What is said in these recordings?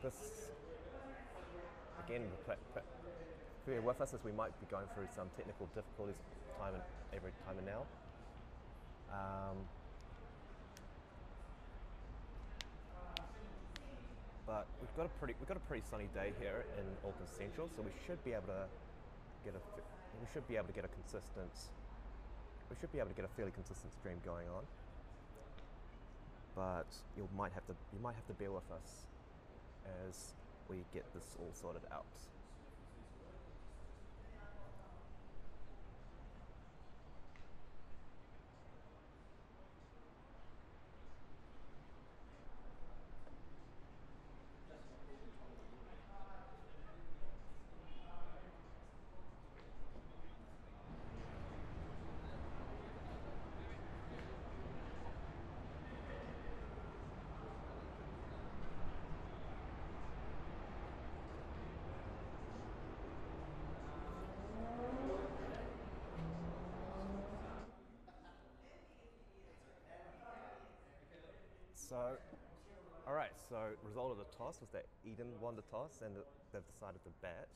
this again, bear with us as we might be going through some technical difficulties every time and now. But we've got a pretty sunny day here in Auckland Central, so we should be able to get a fairly consistent stream going on. But you might have to bear with us as we get this all sorted out. So, alright, so result of the toss was that Eden won the toss and they've decided to bat.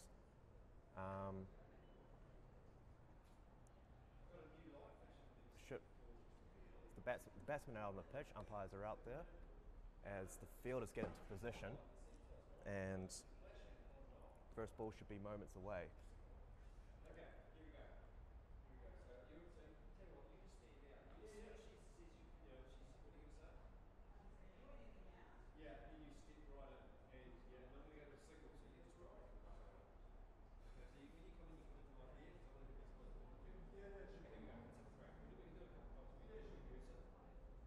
The batsmen are out on the pitch, umpires are out there as the fielders get into position, and first ball should be moments away. Okay, here we go. So you tell you what, you just stay there. You see what she says, she's what are you going to say? Yeah, and you step right in, and I'm going to go to a signal, so you just right. Okay, so when you come in, you come into my head, so I'm going to be supposed to do.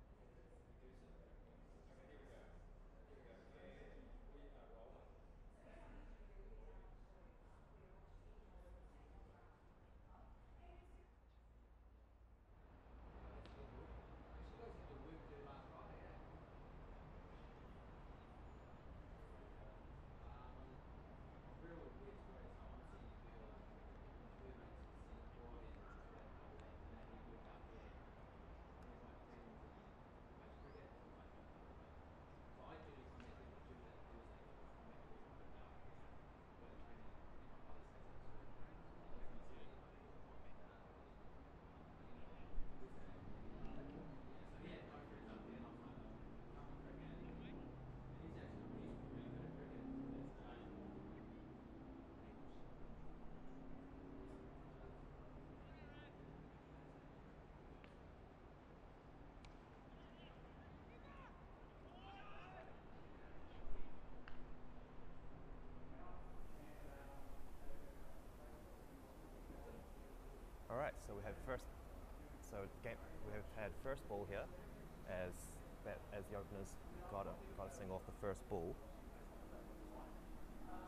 Yeah, here we go, it's a crack. We can do a couple of times. We reduce it. Okay, here we go. And we are rolling. All right, so we have had first ball here, as the openers got a single off the first ball.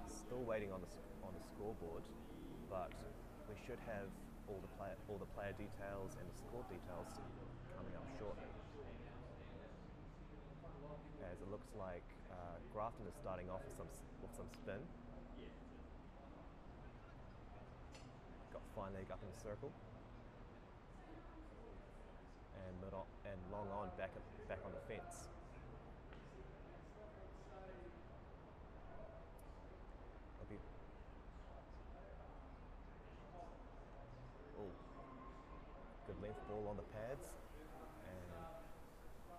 Still waiting on the scoreboard, but we should have all the player details and the score details coming up shortly. As it looks like Grafton is starting off with some spin. Got fine leg up in the circle, and long on back on the fence. Good length ball on the pads, and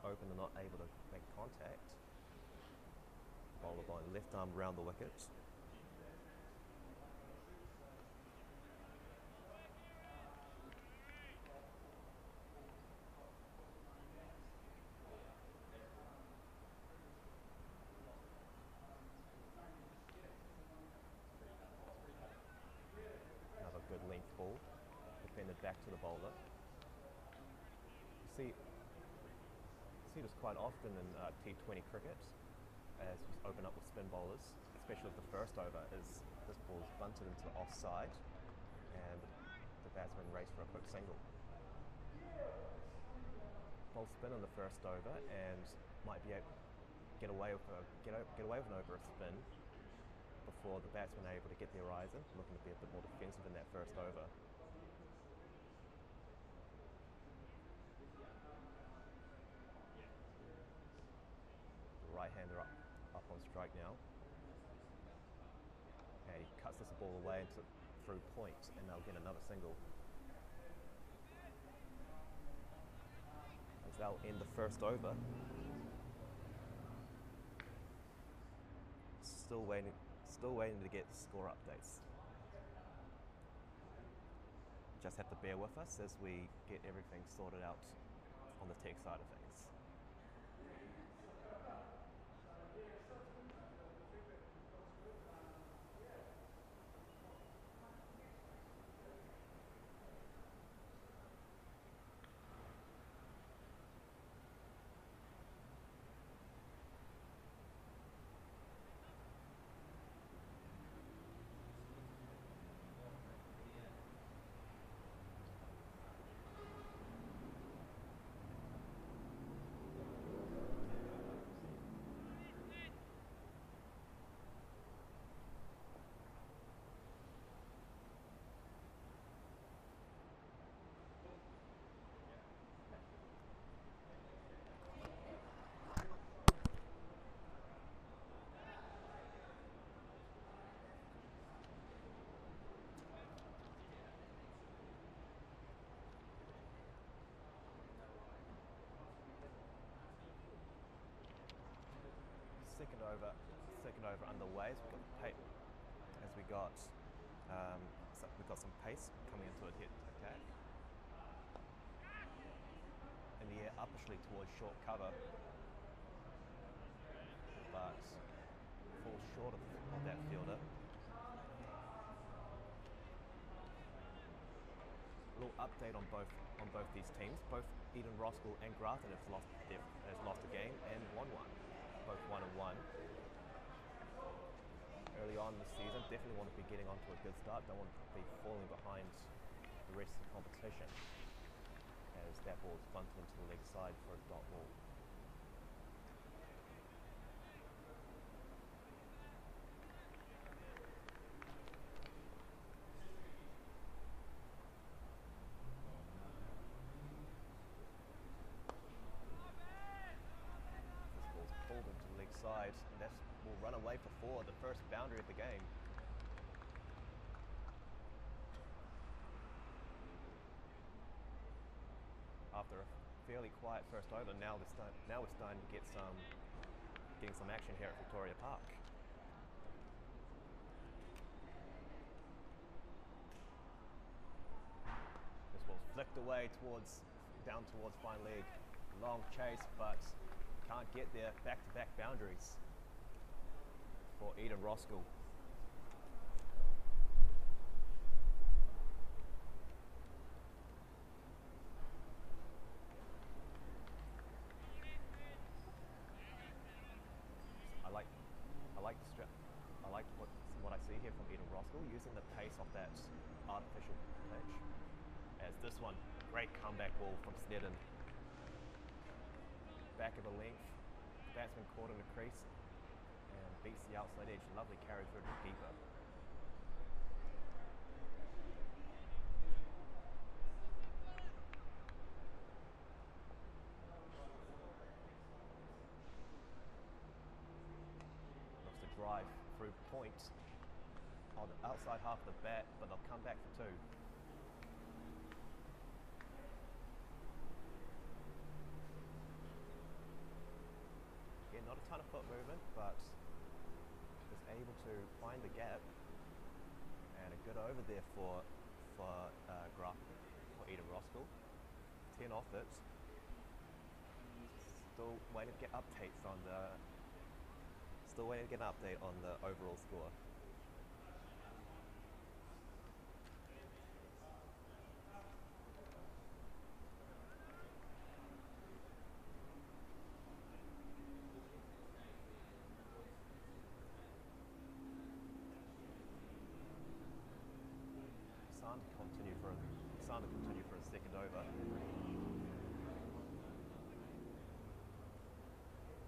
opener not able to make contact. Bowler by left arm around the wicket. Another good length ball, defended back to the bowler. You see this quite often in T20 cricket, as you open up with spin bowlers, especially with the first over, is this ball is bunted into the offside and the batsman race for a quick single. Bowl spin on the first over and might be able to get away with an over a spin before the batsmen are able to get their eyes in, looking to be a bit more defensive in that first over. The right-hander up on strike now. ball away through point, and they'll get another single. As they'll end the first over. Still waiting to get the score updates. Just have to bear with us as we get everything sorted out on the tech side of things. Second over underway. As we got some pace coming into a hit attack. In the air, upishly towards short cover, but falls short of that fielder. A little update on both these teams. Both Eden Roskill and Grafton have lost a game and won one. Both 1-1. Early on in the season, definitely want to be getting onto a good start. Don't want to be falling behind the rest of the competition as that ball is bunted into the leg side for a dot ball. Side, and that will run away for 4, the first boundary of the game. After a fairly quiet first over, now we're starting to getting some action here at Victoria Park. This ball's flicked away down towards fine leg. Long chase, but can't get there. Back-to-back boundaries for Eden Roskill. I like what I see here from Eden Roskill, using the pace of that artificial pitch. As this one, great comeback ball from Snedden. Back of the length, batsman caught in the crease and beats the outside edge. Lovely carry through to the keeper. Looks to drive through point on the outside half of the bat, but they'll come back for 2. Not a ton of foot movement, but is able to find the gap, and a good over there for Grafton, for Eden Roskill. 10 off it. Still waiting to get updates on the overall score. Continue for a second over.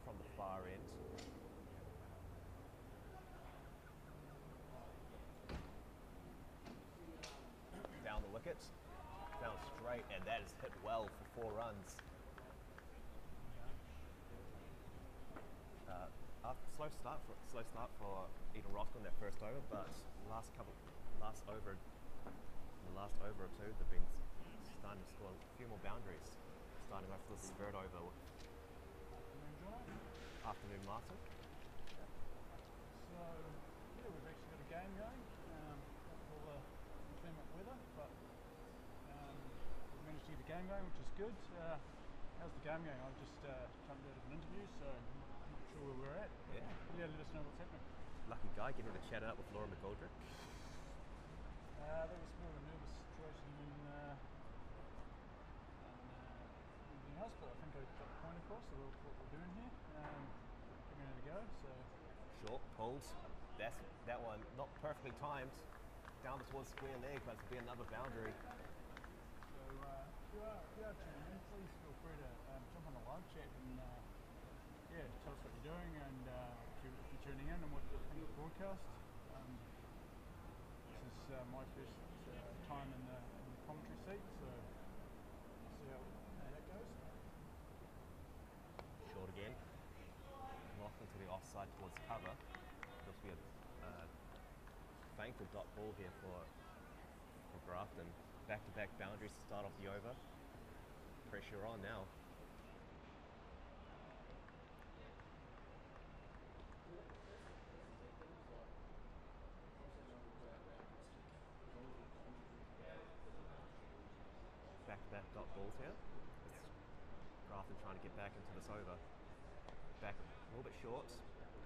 From the far end. Down the wicket. Down straight, and that is hit well for 4 runs. Slow start for Eden Roskill in that first over, but last over, the last over or two, they've been starting to score a few more boundaries. Starting off this third over. Afternoon, Martin. So, yeah, we've actually got a game going. All the inclement weather, but we've managed to get the game going, which is good. How's the game going? I've just jumped out of an interview, so I'm not sure where we're at. Yeah, let us know what's happening. Lucky guy getting to chat out with Laura McGoldrick. That was more of a nervous situation than anything else, but I think I got the point across of what we're doing here. Giving it a go, so. Short pulls. That one not perfectly timed. Down towards square leg, but it'll be another boundary. So if you are tuning in, please feel free to jump on the live chat and tell us what you're doing and if you're tuning in and what you think of the broadcast. This is my first time in the commentary seat, so we'll see how that goes. Short again. Locked into the offside towards cover. There'll be a thankful dot ball here for Grafton. Back-to-back boundaries to start off the over. Pressure on now. Back-to-back dot balls here. It's Grafton trying to get back into this over. Back a little bit short,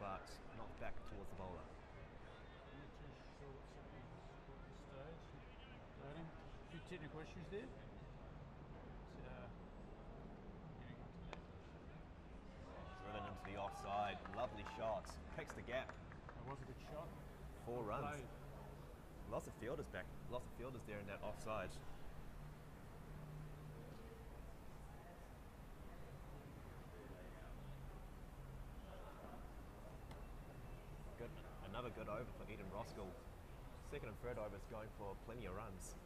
but not back towards the bowler. I'm not too sure what's happening at this stage. Loading. A few technical issues there. Driven into the offside. Lovely shot. Picks the gap. That was a good shot. 4 runs. Played. Lots of fielders back. Lots of fielders there in that offside. Another good over for Eden Roskill. Second and third overs going for plenty of runs.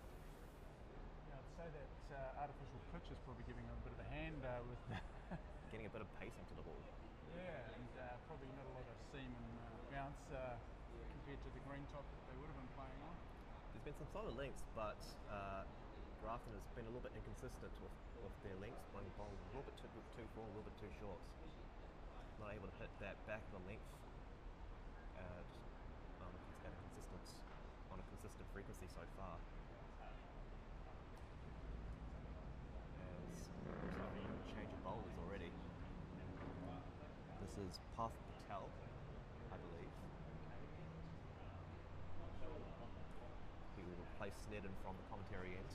Yeah, I'd say that artificial pitch is probably giving them a bit of a hand with Getting a bit of pace into the ball. yeah, and probably not a lot of seam and bounce compared to the green top that they would have been playing on. There's been some solid lengths, but Grafton has been a little bit inconsistent with their lengths, playing the ball a little bit too full, a little bit too short. Not able to hit that back of the length on a consistent frequency so far. As change of bowlers already. This is Path Patel, I believe. He will replace Snedden from the commentary end.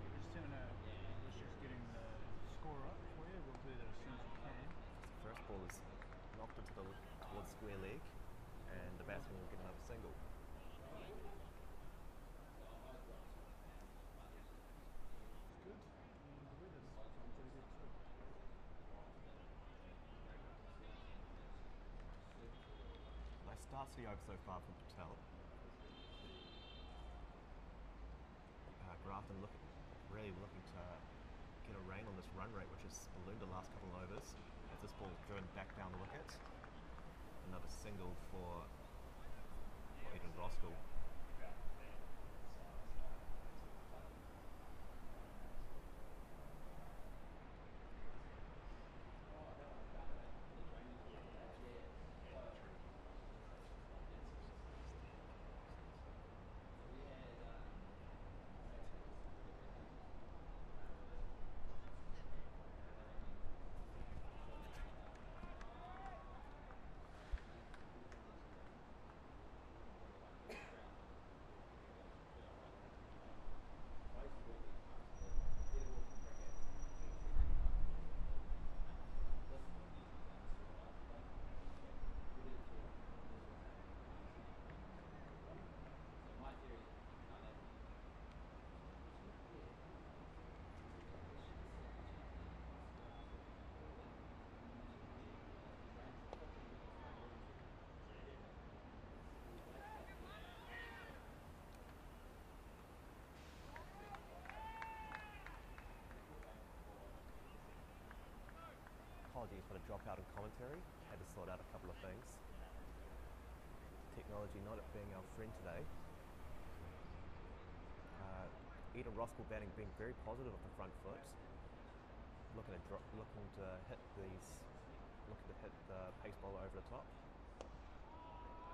We're just having issues getting the score up for you. We'll do that as soon as we can. The first ball is knocked into towards square leg, and the batsman will get another single. Good. And the weather's pretty good too. Nice start to the over so far from Patel. Grafton really looking to get a rein on this run rate, which has ballooned the last couple of overs. As this ball driven back down the wicket. Another single for Eden Roskill. Apologies for the dropout in commentary. Had to sort out a couple of things. Technology not being our friend today. Eden Roskill batting being very positive with the front foot. Looking to hit the pace bowler over the top.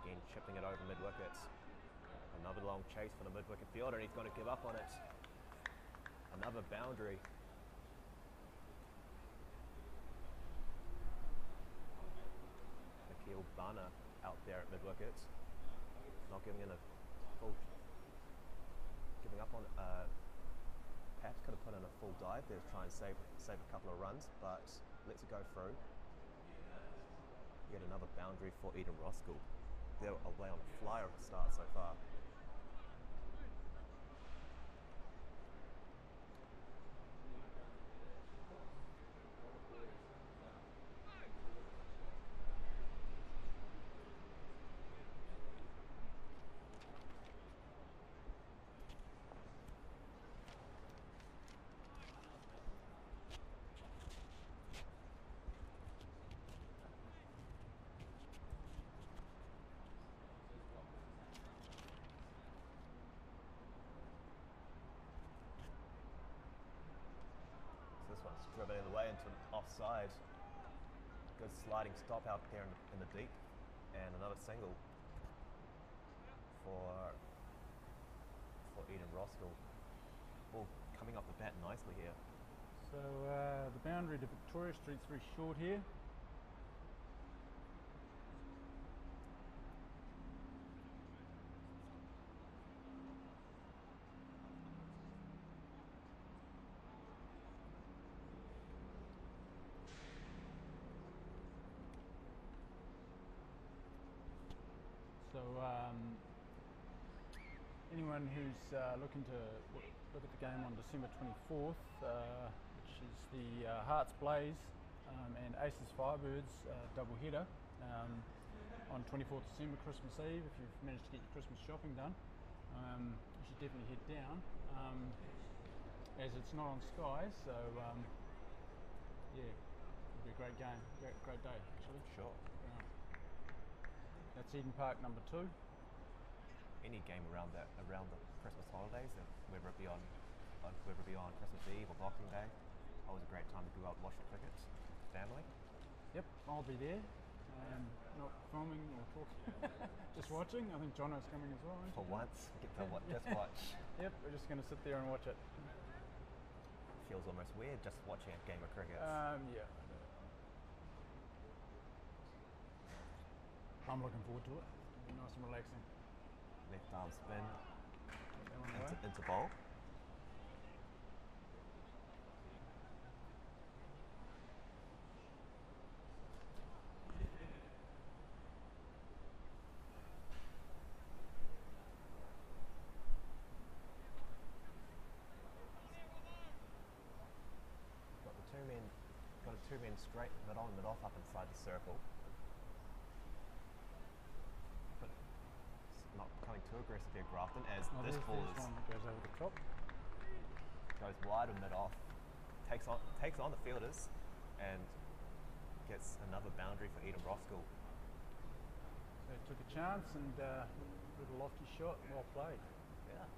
Again, chipping it over mid-wicket. Another long chase for the mid-wicket fielder, and he's going to give up on it. Another boundary. Nikhil Bana out there at mid-wicket. Not giving in a full... Giving up on... Perhaps could have put in a full dive there to try and save a couple of runs, but lets it go through. Yet another boundary for Eden Roskill. They're away on a flyer at the start so far. This one's driven in the way into offside. Good sliding stop out there in the deep, and another single for Eden Roskill. Ball coming off the bat nicely here. So the boundary to Victoria Street's very short here. So anyone who's looking to look at the game on December 24th, which is the Hearts Blaze and Aces Firebirds double header on 24th December, Christmas Eve. If you've managed to get your Christmas shopping done, you should definitely head down, as it's not on Sky. So yeah, it'll be a great game, great day actually. Sure. That's Eden Park number 2. Any game around the Christmas holidays, whether it be on Christmas Eve or Boxing Day, always a great time to go out and watch the cricket. Family. Yep, I'll be there. Not filming or talking, just watching. I think Jono's coming as well. For once, get to just watch. Yep, we're just going to sit there and watch it. Feels almost weird just watching a game of cricket. Yeah. I'm looking forward to it. It'll be nice and relaxing. Left arm spin into bowl. Got a two men straight mid on, mid off up inside the circle. Not becoming too aggressive here, Grafton, as this ball goes over the top. Goes wide and mid off, takes on the fielders, and gets another boundary for Eden Roskill. So he took a chance and with a lofty shot, well played. Yeah. I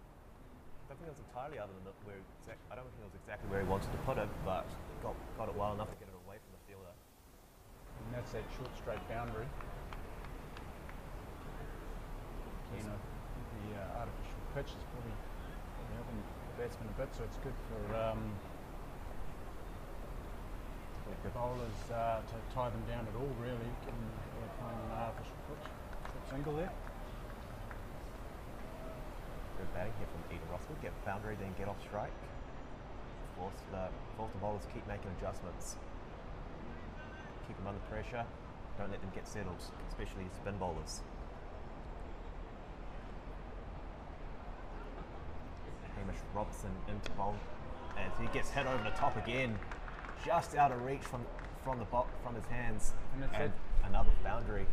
don't think it was entirely other than I don't think it was exactly where he wanted to put it, but got it well enough to get it away from the fielder. And that's that short straight boundary. You know, the artificial pitch is probably helping the batsman a bit, so it's good for the bowlers to tie them down at all, really, given they're playing an artificial pitch. Good single there. Good batting here from Eden Roskill. Get boundary, then get off strike. Force the bowlers keep making adjustments. Keep them under pressure. Don't let them get settled, especially spin bowlers. Robson into bowl as he gets hit over the top again, just out of reach from his hands, and another boundary.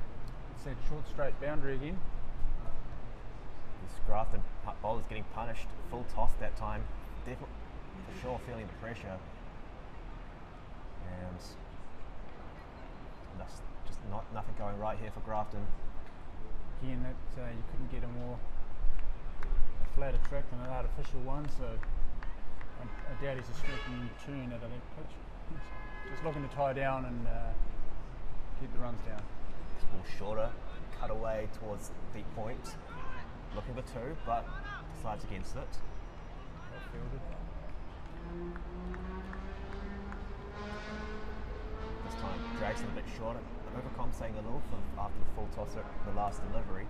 It's that short straight boundary again. This Grafton bowler's getting punished, full toss that time, definitely for sure feeling the pressure, and That's just nothing going right here for Grafton. Again, that you couldn't get a flatter track than an artificial one, so I doubt he's a striking turn out of that pitch. He's just looking to tie down and keep the runs down. This ball shorter, cut away towards deep point, looking for two, but decides against it. Well fielded. This time drags it a bit shorter, overcompensating a little after the full tosser, the last delivery,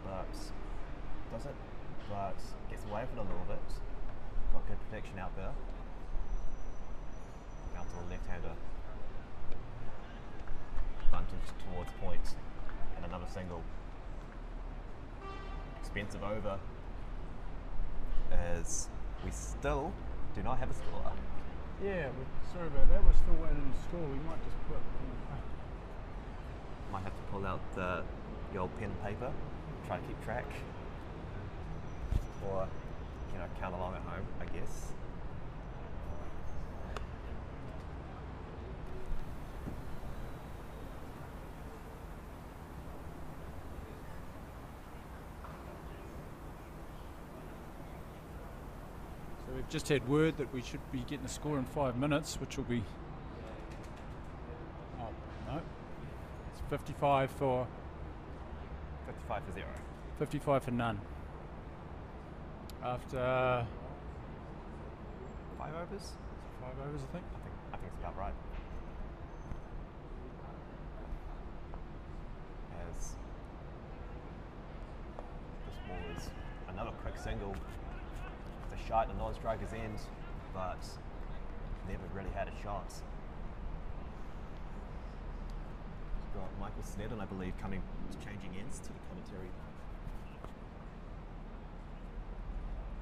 but does it, but gets away from it a little bit. Got good protection out there. Out to the left-hander. Bunted towards point, and another single. Expensive over, as we still do not have a score. Yeah, sorry about that. We're still waiting to score. We might just put. Might have to pull out the old pen and paper, try to keep track, or count along at home, I guess. So we've just had word that we should be getting a score in 5 minutes, which will be. Oh no, it's 55 for. 55 for 0. 55 for none. After 5 overs? 5 overs, I think. I think it's about right. As this ball is another quick single. It's a shot at the non-striker's end, but never really had a shot. We've got Michael Snedden, I believe, changing ends to the commentary.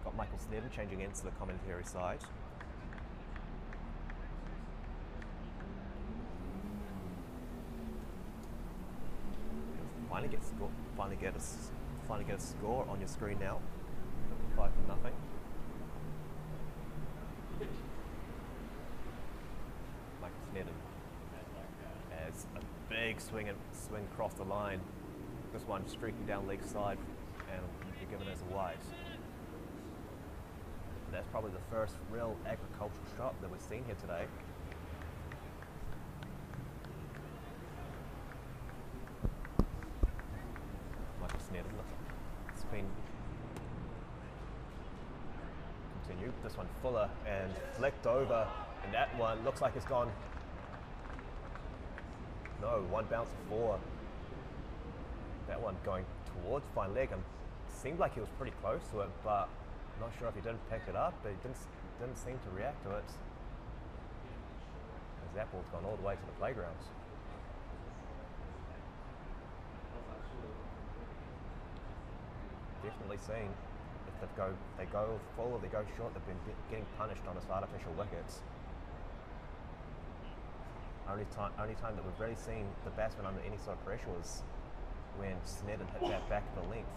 Got Michael Snedden changing ends to the commentary side. Finally get a score on your screen now. 55 for nothing. Michael Snedden as a big swing across the line. This one streaking down leg side and we're given as a wide. That's probably the first real agricultural shot that we've seen here today. Michael Snedden, spin. Continue. This one fuller and flicked over, and that one looks like it's gone. No, one bounce for 4. That one going towards fine leg, and seemed like he was pretty close to it, but not sure if he didn't pick it up, but he didn't seem to react to it. As that ball's gone all the way to the playground. Definitely seen if they go full or they go short, they've been getting punished on this artificial wickets. Only time that we've really seen the batsman under any sort of pressure was when Snedden hit that back to the length.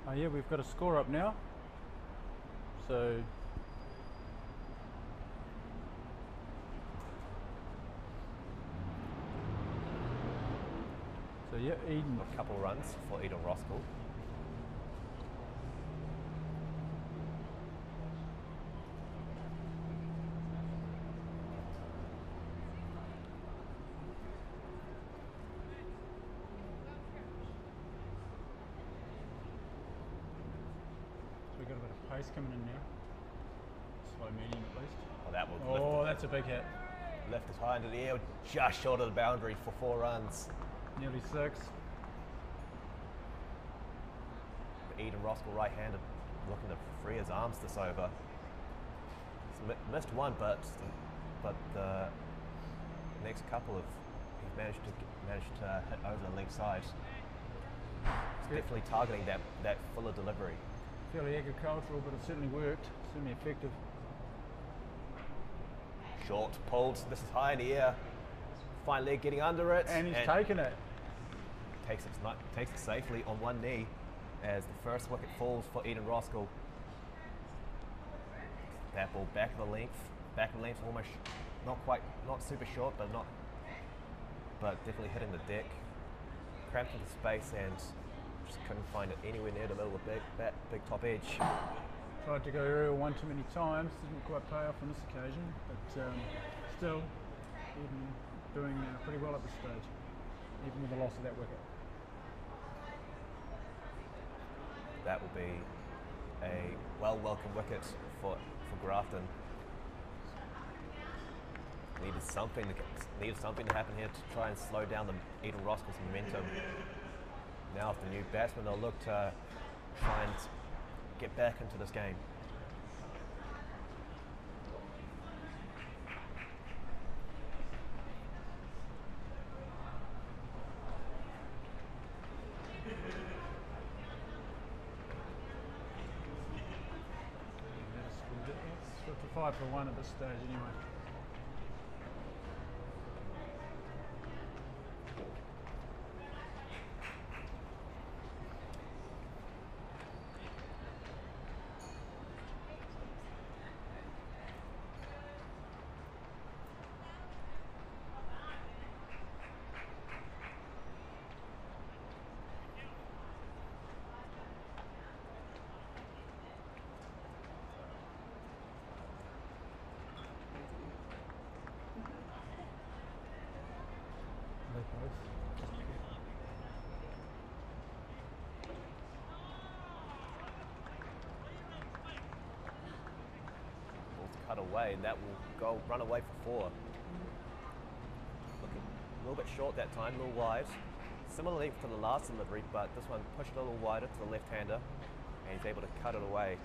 Oh yeah, we've got a score up now. So yeah, Eden. A couple of runs for Eden Roskill. We've got a bit of pace coming in now. Slow medium at least. Oh, that will Oh, that's a big hit. Left it high into the air, just short of the boundary for 4 runs. Nearly 6. Eden Roskill right-handed, looking to free his arms this over. He's missed one, but the next couple of he's managed to hit over the leg side. He's definitely targeting that fuller delivery. Fairly agricultural, but it certainly worked. Certainly effective. Short, pulled. This is high in the air. Fine leg getting under it. And he's taken it. takes it safely on one knee as the first wicket falls for Eden Roskill. That ball back of the length, almost not super short, but definitely hitting the deck, cramped into space and just couldn't find it anywhere near the middle of the big top edge. Tried to go aerial one too many times, didn't quite pay off on this occasion, but still, Eden doing pretty well at this stage, even with the loss of that wicket. That will be a welcome wicket for Grafton. Needed something to happen here to try and slow down the Eden Roskill's momentum. Now, if the new batsman, they'll look to try and get back into this game. It's 5 for 1 at this stage anyway. Cut away, and that will run away for 4. Looking a little bit short that time, a little wide. Similar length to the last delivery, but this one pushed a little wider to the left-hander, and he's able to cut it away.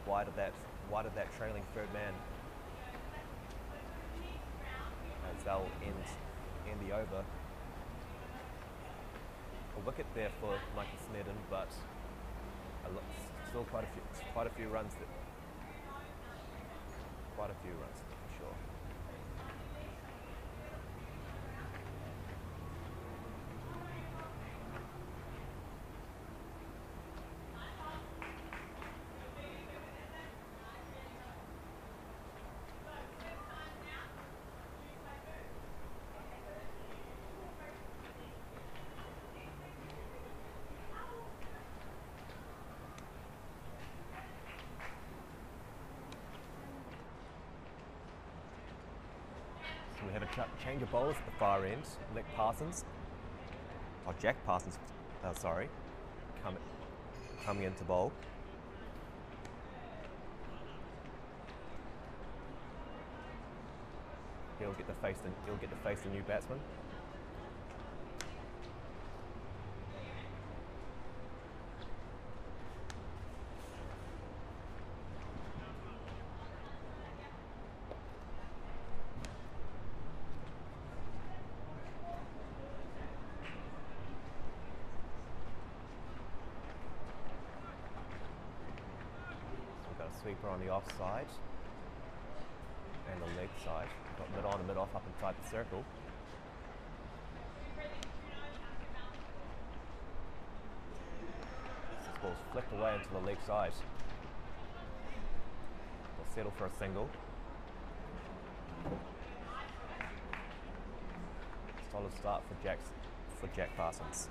Wide of that trailing third man. As they'll end the over. A wicket there for Michael Snedden, but still quite a few runs for sure. We have a change of bowlers at the far end. Jack Parsons, coming into bowl. He'll get to face the new batsman. Sweeper on the off side and the leg side. Got mid on and mid off up inside the circle. This ball's flicked away into the leg side. They'll settle for a single. Solid start for Jack Parsons.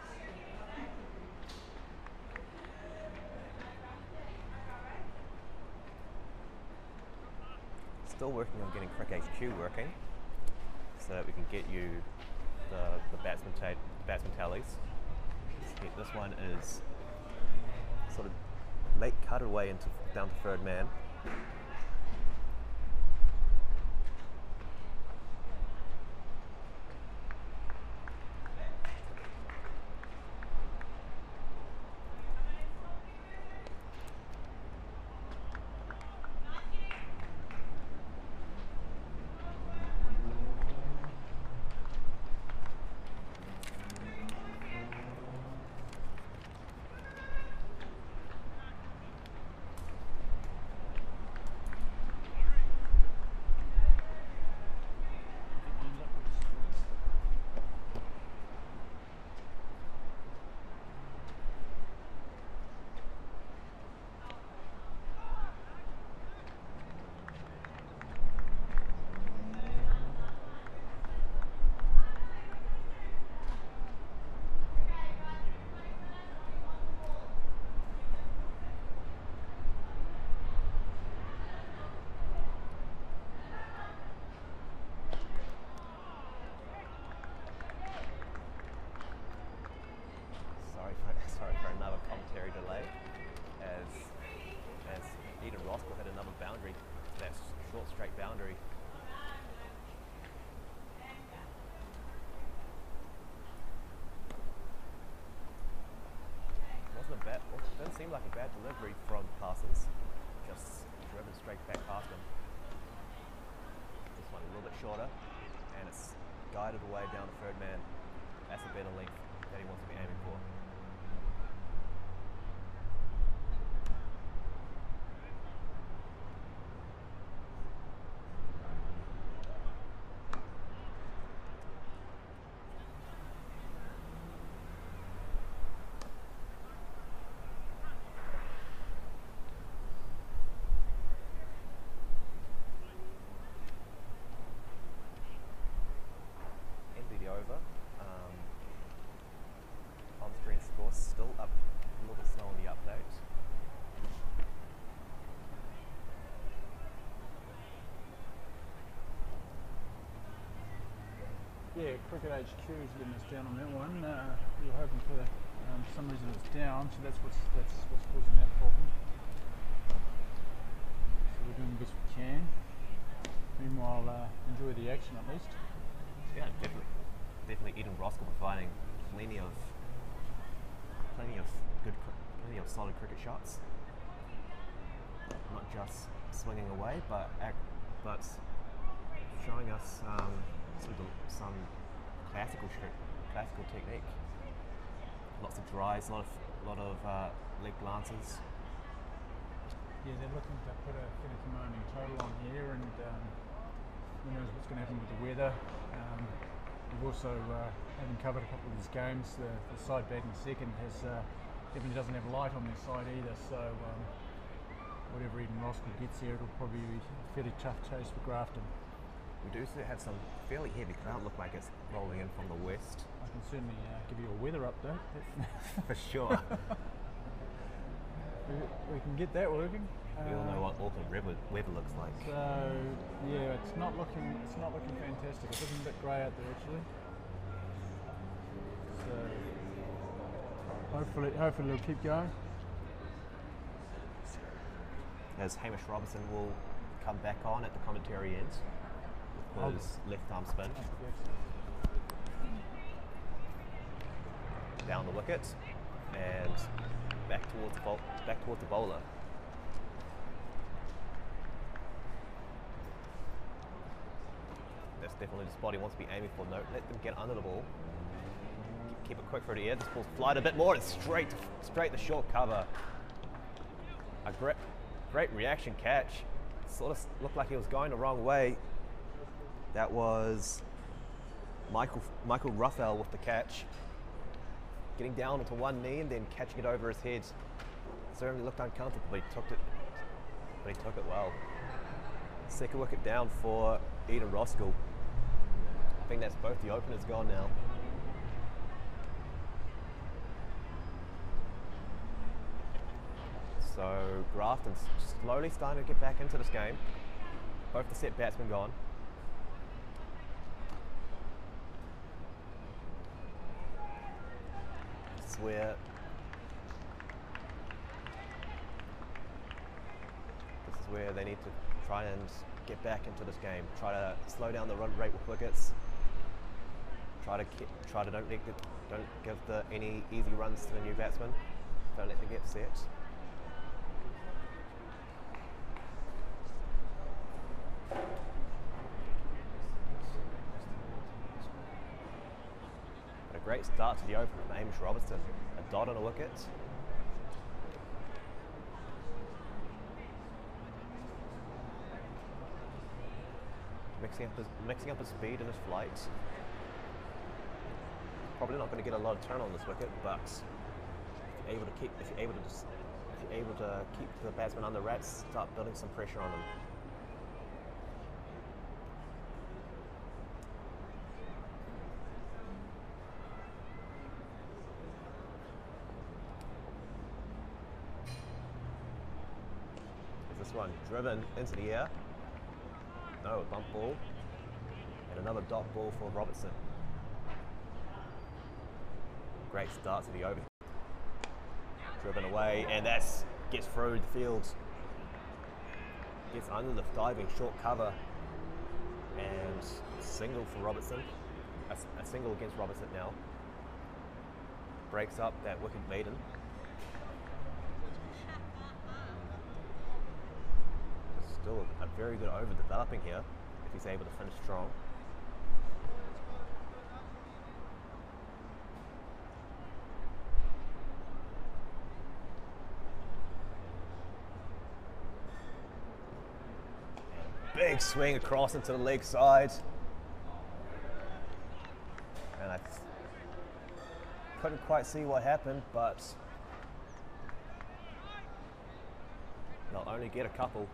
Still working on getting Crick HQ working so that we can get you the batsman tallies. This one is sort of late cut away down to third man. delivery from Parsons. Just driven straight back past him. This one a little bit shorter, and it's guided away down the third man. That's a better length that he wants to be aiming for. Over. On-screen score still up a little bit slow on the update. Yeah, Cricket HQ is letting us down on that one. We were hoping for some reason it's down, so that's what's causing that problem. So we're doing the best we can. Meanwhile, enjoy the action at least. Yeah, definitely Eden Roskill providing plenty of solid cricket shots. Not just swinging away, but showing us some classical technique. Lots of drives, a lot of leg glances. Yeah, they're looking to put a commanding total on here, and who knows what's going to happen with the weather. We've also, having covered a couple of these games, the side batting second definitely doesn't have light on their side either, so whatever Eden Roskill gets here, it'll probably be a fairly tough chase for Grafton. We do have some fairly heavy cloud, look like it's rolling in from the west. I can certainly give you a weather update. For sure. we can get that working. We all know what Auckland weather looks like. So yeah, it's not looking fantastic. It's looking a bit grey out there actually. So hopefully it'll keep going. As Hamish Robertson will come back on at the commentary end with his left arm spin. Down the wicket and back towards the bowler. That's definitely the spot he wants to be aiming for. No, let them get under the ball. Keep it quick for the air. This ball's flied a bit more. It's straight the short cover. A great reaction catch. Sort of looked like he was going the wrong way. That was Michael Ruffell with the catch. Getting down onto one knee and then catching it over his head. Certainly looked uncomfortable, but he took it well. Second wicket down for Eden Roskill. I think that's both the openers gone now. So Grafton's slowly starting to get back into this game. Both the set batsmen gone. This is where they need to try and get back into this game. Try to slow down the run rate with wickets. Try to don't give any easy runs to the new batsmen. Don't let them get set. But a great start to the opener from Hamish Robertson. A dot on a wicket. Mixing up his speed and his flight. Probably not going to get a lot of turn on this wicket, but if you're able to keep the batsman under wraps, start building some pressure on them. Is this one driven into the air? No, a bump ball. And another dot ball for Robertson. Great start to the over. Driven away, and that gets through the field. Gets under the diving short cover. And single for Robertson. A single against Robertson now. Breaks up that wicket maiden. still a very good over developing here if he's able to finish strong. Big swing across into the leg side. And I couldn't quite see what happened, but they'll only get a couple.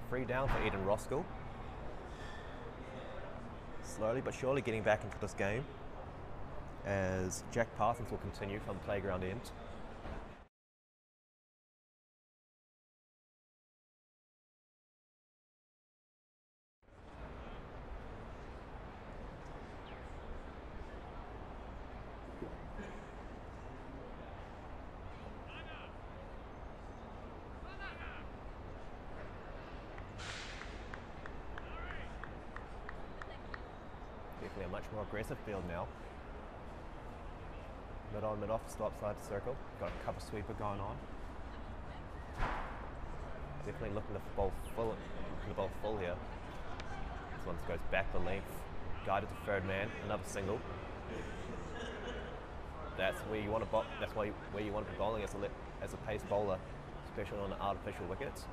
Free down for Roskill. Slowly but surely getting back into this game as Jack Parsons will continue from the playground end. Definitely a much more aggressive field now. Mid on, mid off, stop side to circle. Got a cover sweeper going on. Definitely looking to bowl full here. This one goes back the length. Guided to third man, another single. That's where you want to where you want to be bowling as a pace bowler, especially on the artificial wickets.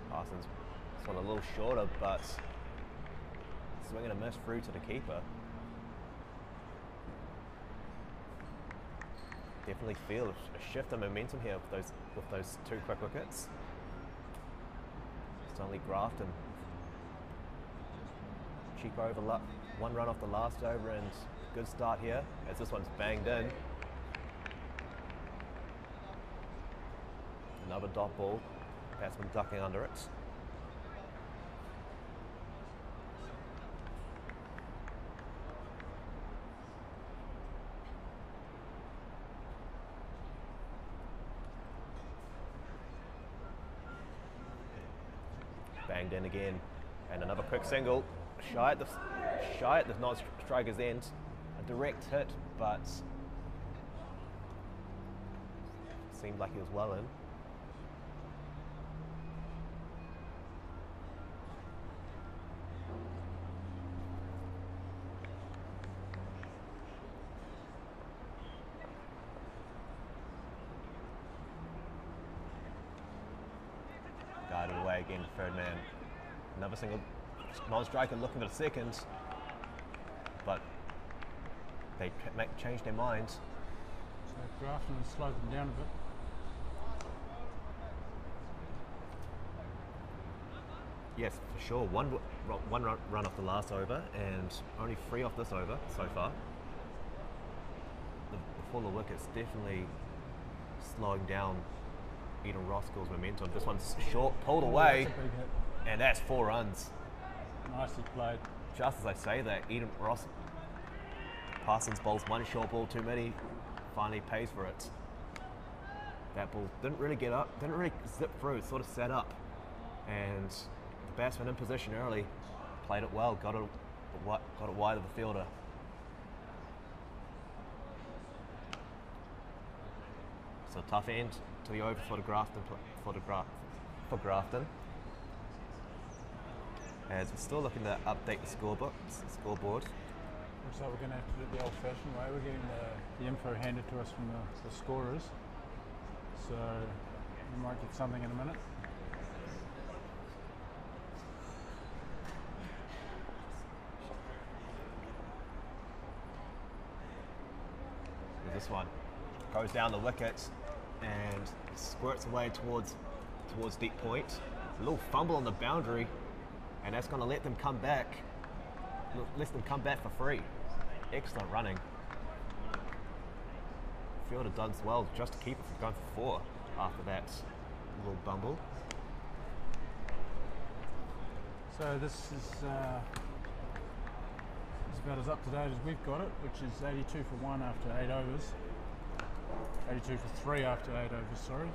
Parsons, this one a little shorter, but swing and a miss through to the keeper. Definitely feel a shift in momentum here with those two quick wickets. It's only Grafton. Cheap over, one run off the last over, and good start here as this one's banged in. Another dot ball. Batsman ducking under it. Banged in again, and another quick single. Shy at the non-striker's end. A direct hit, but seemed like he was well in. Guided away again, third man. Another single, non-striker looking for the second, but they changed their minds. So Grafton has slowed them down a bit. Yes, for sure. One run off the last over, and only 3 off this over so far. The fuller wicket's definitely slowing down Roskill's momentum. This one's short, pulled away, That's a big hit. and that's 4 runs. Nicely played. Just as I say that, Parsons bowls one short ball too many, finally pays for it. That ball didn't really get up, didn't really zip through, it sort of sat up. And the batsman in position early, played it well, got it wide of the fielder. So tough end to the over for Grafton. As we're still looking to update the scoreboard. Looks like we're going to have to do it the old-fashioned way. We're getting the info handed to us from the scorers. So we might get something in a minute. This one goes down the wicket and squirts away towards deep point. little fumble on the boundary, and that's going to let them come back. Let them come back for free. Excellent running. Fielder does well just to keep it from going for 4 after that little bumble. So this is about as up to date as we've got it, which is 82 for 1 after 8 overs. 82 for 3 after 8 overs, sorry.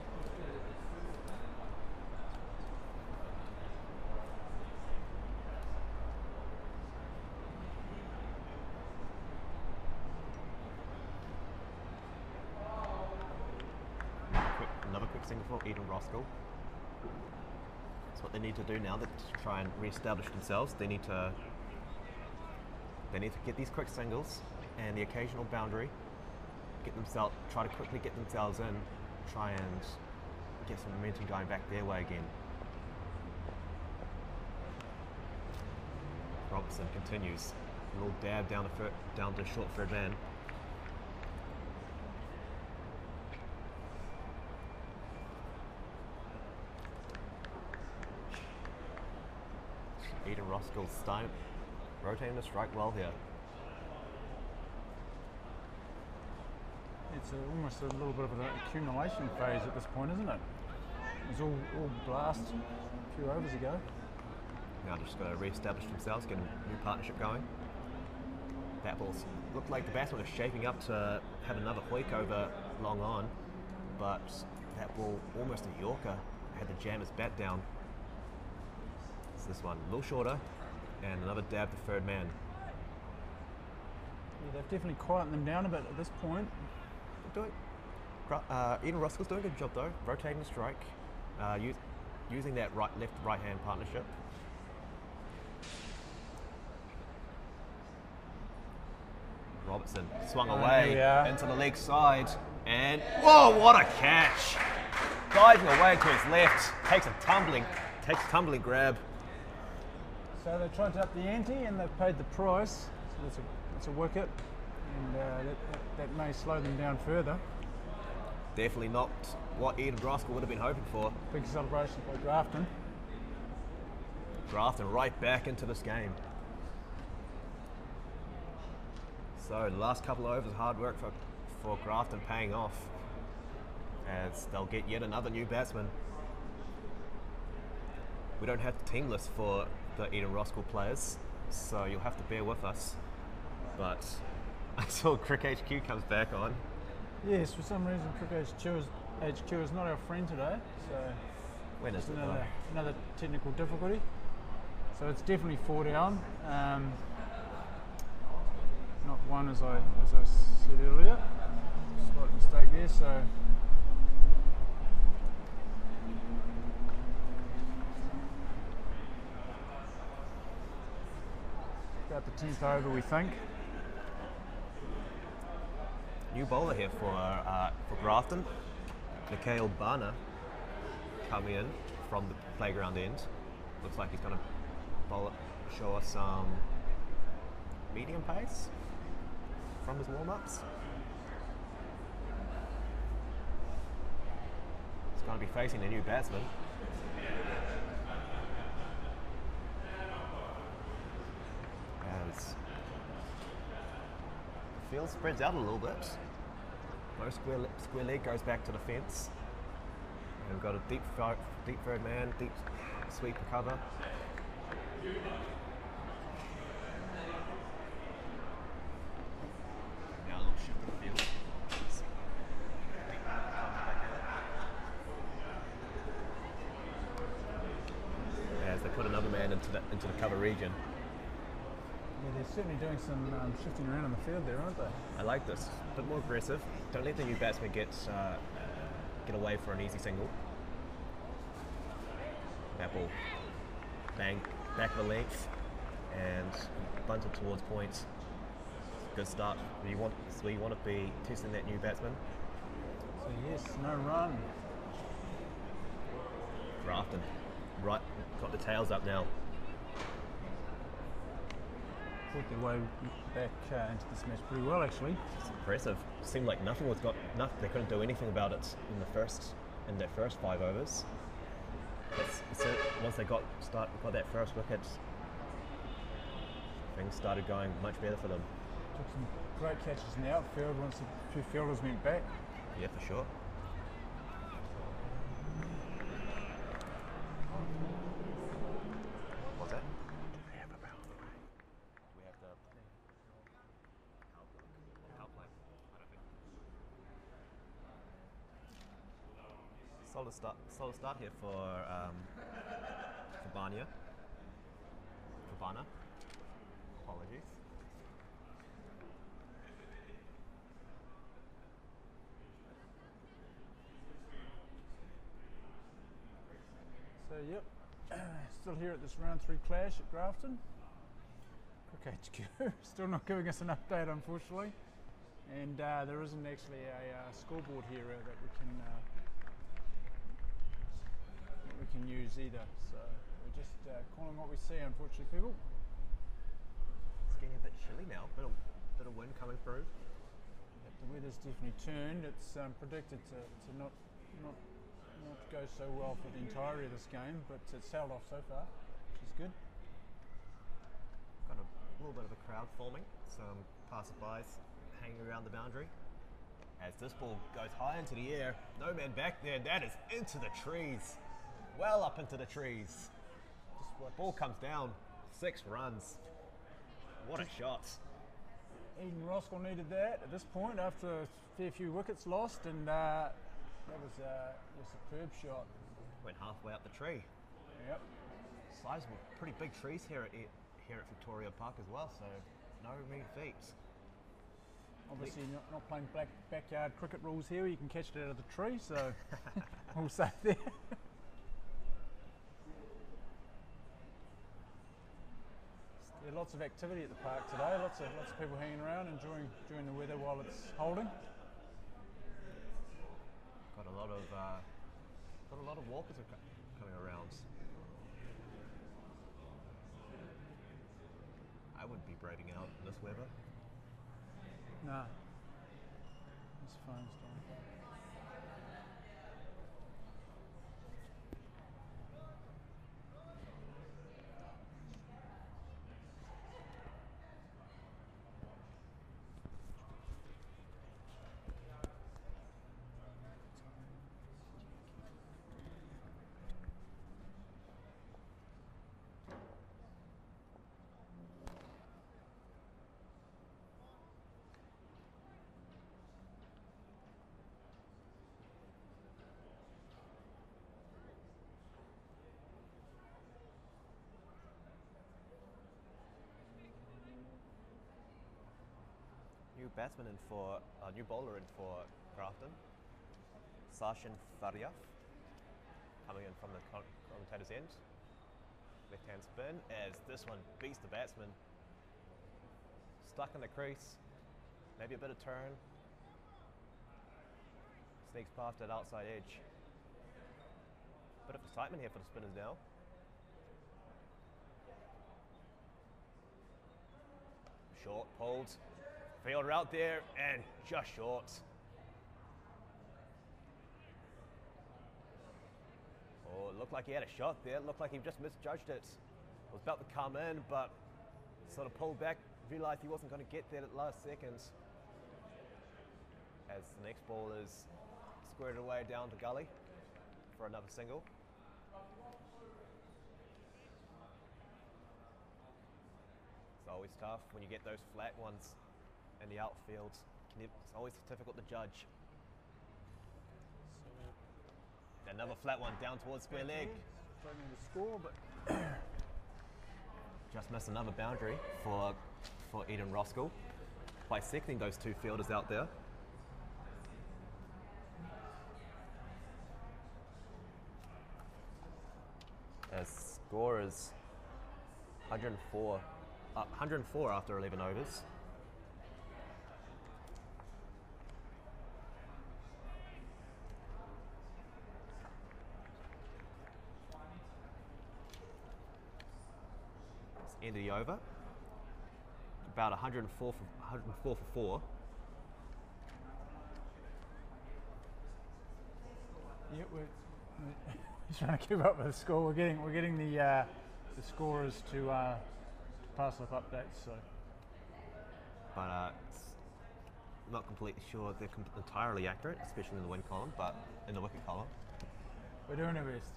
Another quick single for Eden Roskill. That's what they need to do now to try and re-establish themselves. They need to get these quick singles and the occasional boundary. Try to quickly get themselves in. Try and get some momentum going back their way again. Robertson continues. A little dab down to short third man. Eden Roskill's rotating the strike well here. It's almost a little bit of an accumulation phase at this point, isn't it? It was all blast a few overs ago. Now just got to re-establish themselves, get a new partnership going. That ball looked like the batsman was shaping up to have another hoik over long on, but that ball, almost a Yorker, had to jam his bat down. It's this one, a little shorter, and another dab to third man. Yeah, they've definitely quietened them down a bit at this point. Eden Roskill's doing a good job though, rotating the strike, using that left-right hand partnership. Robertson swung away into the leg side, and whoa, what a catch! Diving away to his left, takes a tumbling grab. So they tried to up the ante and they've paid the price. So that's a wicket, and that may slow them down further. Definitely not what Eden Roskill would have been hoping for. Big celebration by Grafton. Grafton right back into this game. So the last couple of overs, hard work for Grafton paying off, as they'll get yet another new batsman. We don't have the team list for the Eden Roskill players, so you'll have to bear with us. But until Crick HQ comes back on. Yes, for some reason Crick HQ is not our friend today, so when is it another technical difficulty. So it's definitely 4 down. Not 1 as I said earlier. Slight mistake there, so about the 10th over, we think. New bowler here for Grafton, Mikhail Barner, coming in from the playground end. Looks like he's going to show us some medium pace from his warm-ups. He's going to be facing a new batsman. As the field spreads out a little bit. No square leg goes back to the fence. And we've got a deep third man, deep sweep for cover. Now a little shift to the field. As they put another man into the cover region. Yeah, they're certainly doing some shifting around on the field there, aren't they? I like this. A bit more aggressive. Don't let the new batsman get away for an easy single. That ball bang back of the length and bunted towards points. Good start. You want to be testing that new batsman. So yes, no run. Grafton, right, got the tails up now. Fought their way back into this match pretty well, actually. It's impressive. Seemed like they couldn't do anything about it in their first 5 overs. Once they got that first wicket, things started going much better for them. Took some great catches in the outfield once a few fielders went back. Yeah, for sure. What's that? Do we have a boundary? Do we have the outline? I don't think. Solid start here for Banya. Apologies. So yep, still here at this round 3 clash at Grafton. Crick HQ, still not giving us an update unfortunately, and there isn't actually a scoreboard here that we can use either. So we're just calling what we see, unfortunately, people. It's getting a bit chilly now. Bit of wind coming through. But the weather's definitely turned. It's predicted to not go so well for the entirety of this game, but it's held off so far, which is good. Got a little bit of a crowd forming. Some passerbys hanging around the boundary. As this ball goes high into the air, no man back there. That is into the trees. Well up into the trees. Ball comes down, 6 runs. What a shot. Eden Roskill needed that at this point after a fair few wickets lost, and that was a superb shot. Went halfway up the tree. Yep. Sizable, pretty big trees here at Victoria Park as well, so no mean feats. Obviously not playing backyard cricket rules here, you can catch it out of the tree, so all safe there. There's lots of activity at the park today, lots of people hanging around, enjoying the weather while it's holding. Got a lot of walkers coming around. I wouldn't be braving out in this weather. Nah. It's fine still. New bowler in for Grafton, Sachin Faryaf, coming in from the commentator's end. Left hand spin as this one beats the batsman. Stuck in the crease, maybe a bit of turn. Sneaks past that outside edge. Bit of excitement here for the spinners now. Short, pulled. Fielder out there and just short. Oh, it looked like he had a shot there. It looked like he just misjudged it. It was about to come in, but sort of pulled back, realised he wasn't going to get there at the last second. As the next ball is squared away down to gully for another single. It's always tough when you get those flat ones in the outfield. It's always difficult to judge. Another flat one down towards square leg. Struggling to score, but just missed another boundary for Eden Roskill, bisecting those 2 fielders out there. As score is 104 after 11 overs. End of the over. About 104 for 4. yeah, He's trying to keep up with the score. We're getting the scorers to pass up updates. So, but not completely sure they're entirely accurate, especially in the win column, but in the wicket column. we're doing our best.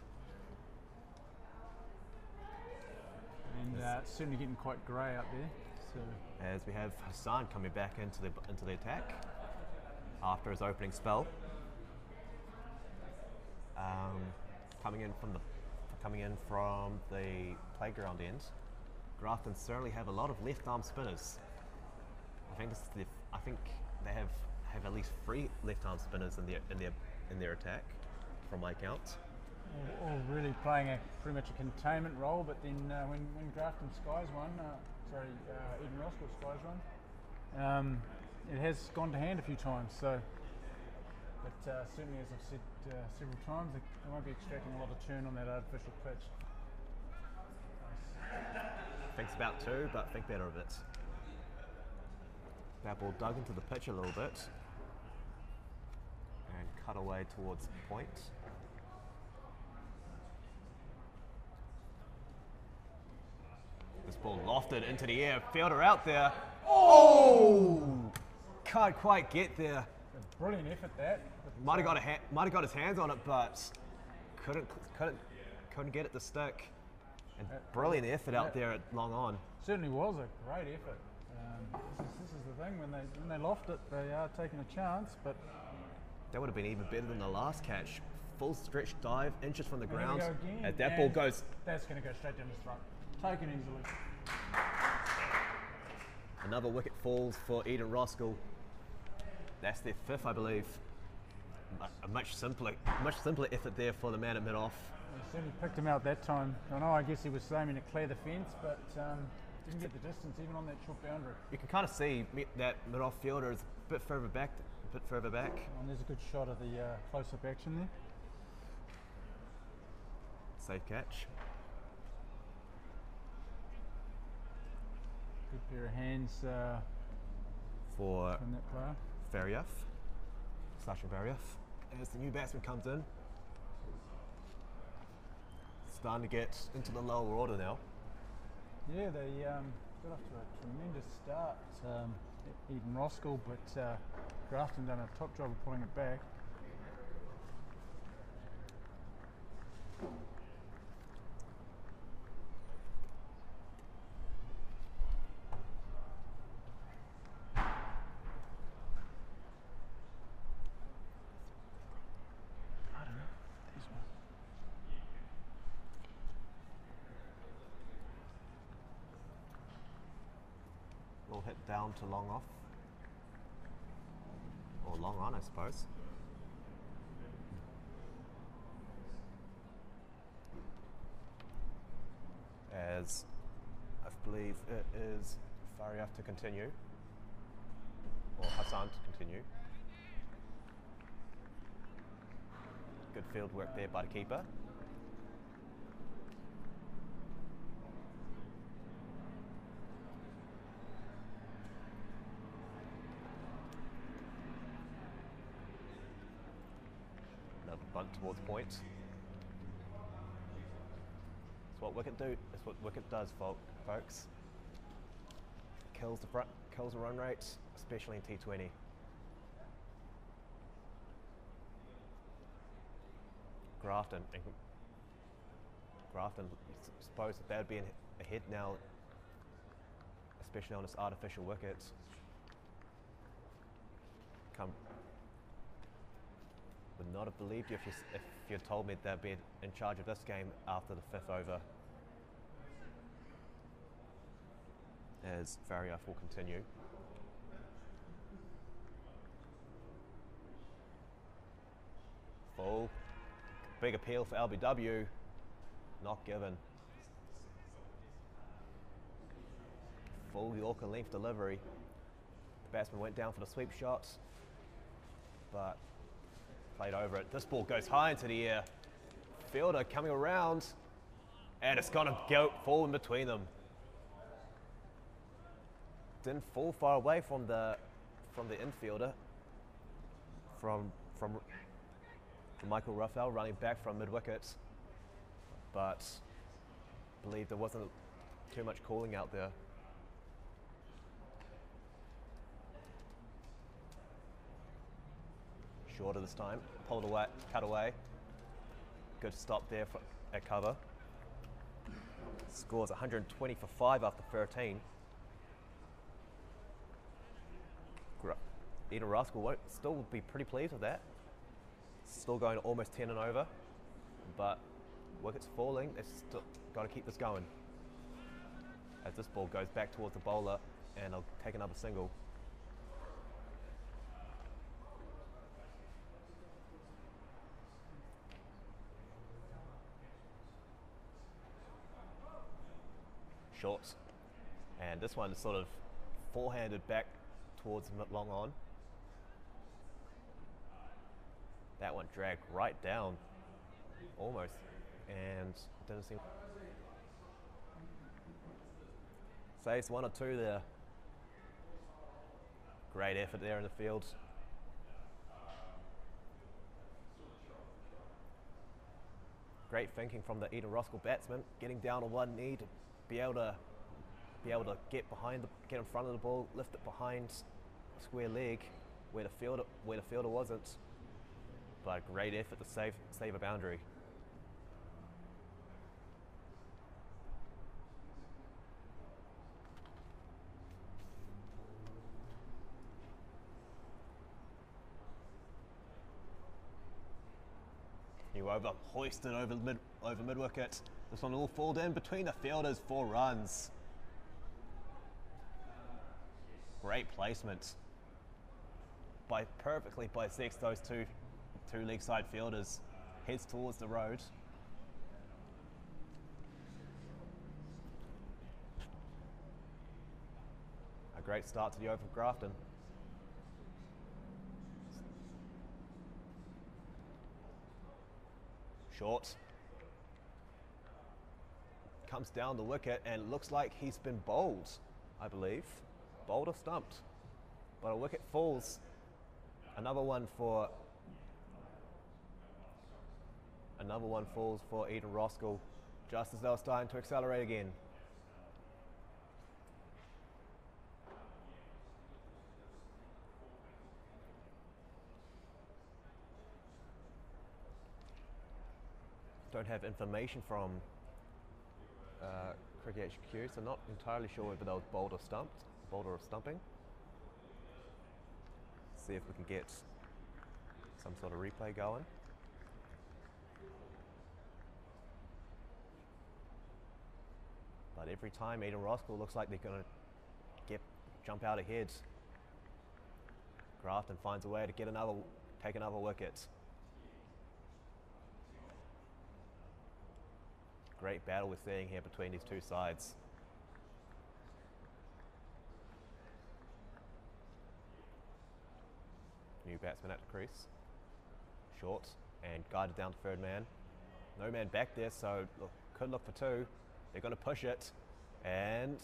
And it's certainly getting quite grey out there. So As we have Hassan coming back into the attack after his opening spell, coming in from the playground end. Grafton certainly have a lot of left arm spinners. I think they have at least 3 left arm spinners in their attack, from my count. all really playing pretty much a containment role, but then when Grafton skies one, Eden Roskill skies one, it has gone to hand a few times. So, but certainly, as I've said several times, they won't be extracting a lot of turn on that artificial pitch. Thinks about 2, but think better of it. That ball dug into the pitch a little bit and cut away towards point. This ball lofted into the air, fielder out there. Oh! Can't quite get there. A brilliant effort that. Might have got his hands on it, but couldn't get it to stick. And brilliant effort out there at long on. Certainly was a great effort. This is the thing, when they loft it, they are taking a chance, but that would have been even better than the last catch. Full stretch dive, inches from the ground. And that ball goes. That's going to go straight down his throat. Taken easily. Another wicket falls for Eden Roskill. That's their 5th, I believe. A much simpler effort there for the man at mid-off. He certainly picked him out that time. I guess he was aiming to clear the fence, but didn't get the distance even on that short boundary. You can kind of see that mid-off fielder is a bit further back. And there's a good shot of the close-up action there. Safe catch. Good pair of hands for from that player. Faryaf, Sasha Faryaf, as the new batsman comes in. Starting to get into the lower order now. Yeah, they got off to a tremendous start, Eden Roskill, but Grafton done a top job of pulling it back. We'll hit down to long off, or long on, I suppose. As I believe it is Faryaf to continue, or Hassan to continue. Good field work there by the keeper. Bunt towards point. That's what wicket do. That's what wicket does, folks. Kills the run rate, especially in T20. Grafton, suppose that they'd be ahead now, especially on this artificial wicket. Would not have believed you if you had told me they'd be in charge of this game after the 5th over. As Faryaf will continue. Full. Big appeal for LBW. Not given. Full Yorker length delivery. The batsman went down for the sweep shot, but played over it. This ball goes high into the air. Fielder coming around, and it's going to fall in between them. Didn't fall far away from the infielder, from Michael Ruffell running back from mid wicket. but I believe there wasn't too much calling out there. Shorter this time, pulled away, cut away. Good stop there at cover. Scores 120 for 5 after 13. Eden Roskill won't still be pretty pleased with that. Still going almost 10 and over, but wickets falling. They've still got to keep this going. As this ball goes back towards the bowler, and they'll take another single. Short, and this one is sort of forehanded back towards long on. That one dragged right down, almost, and didn't seem. Saves 1 or 2 there. Great effort there in the field. Great thinking from the Eden Roskill batsman, getting down on one knee to be able to get in front of the ball, lift it behind square leg where the fielder wasn't. But a great effort to save a boundary. New over, hoisted over mid wicket. This one will fall in between the fielders, 4 runs. Great placement perfectly bisects those two leg side fielders. Heads towards the road. A great start to the over for Grafton. Short. Comes down the wicket and looks like he's been bowled, I believe. Bowled or stumped. But a wicket falls. Another one falls for Eden Roskill, just as they were starting to accelerate again. Don't have information from Cricket HQ, so not entirely sure whether that was bowled or stumping. See if we can get some sort of replay going. But every time Eden Roskill looks like they're going to jump out ahead. Grafton finds a way to take another wicket. Great battle we're seeing here between these two sides. New batsman at the crease. Short and guided down to third man. No man back there, so could look for 2. They're going to push it, and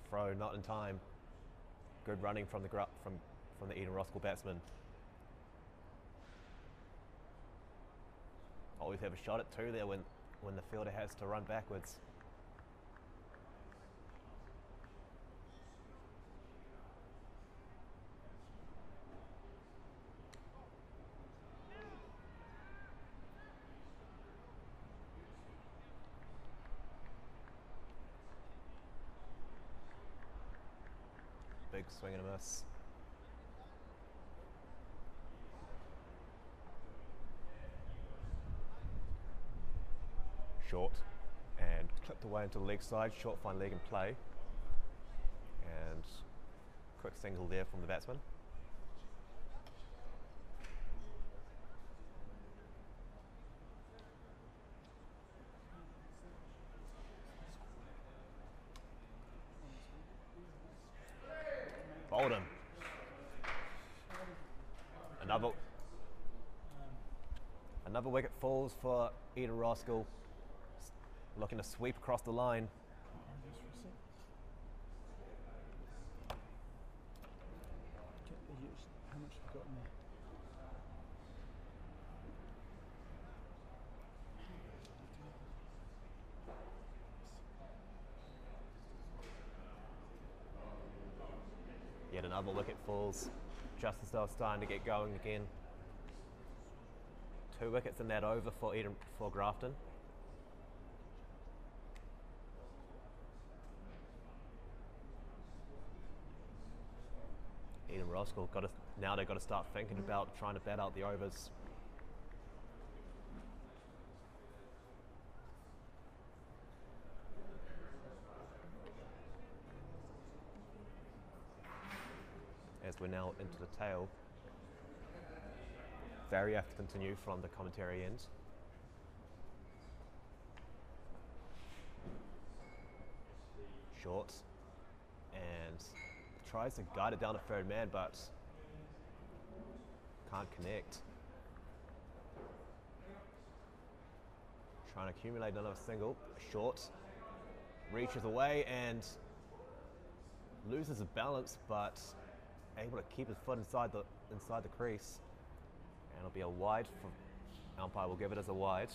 throw not in time. Good running from the Eden Roskill batsman. Always have a shot at 2 there when the fielder has to run backwards. Big swing and a miss. Short and clipped away into the leg side, short fine leg in play, and quick single there from the batsman. Bowled him. Another wicket falls for Eden Roskill. Looking to sweep across the line. How much have you got in there? Yet another wicket falls just as they were starting to get going again. 2 wickets in that over for Grafton. Roskill now they've got to start thinking about trying to bat out the overs. As we're now into the tail. Very have to continue from the commentary end. Short. And tries to guide it down to third man, but can't connect. Trying to accumulate another single. Short. Reaches away and loses his balance, but able to keep his foot inside the crease. And it'll be a wide. Umpire will give it as a wide.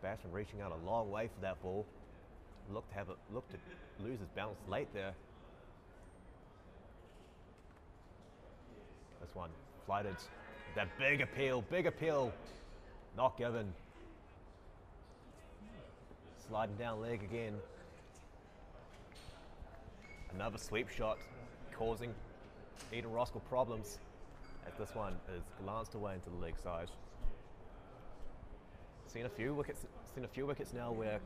Batsman reaching out a long way for that ball. Looked to lose his balance late there. This one flighted. That big appeal, not given. Sliding down leg again. Another sweep shot, causing Roskill problems. As this one is glanced away into the leg side. Seen a few wickets now where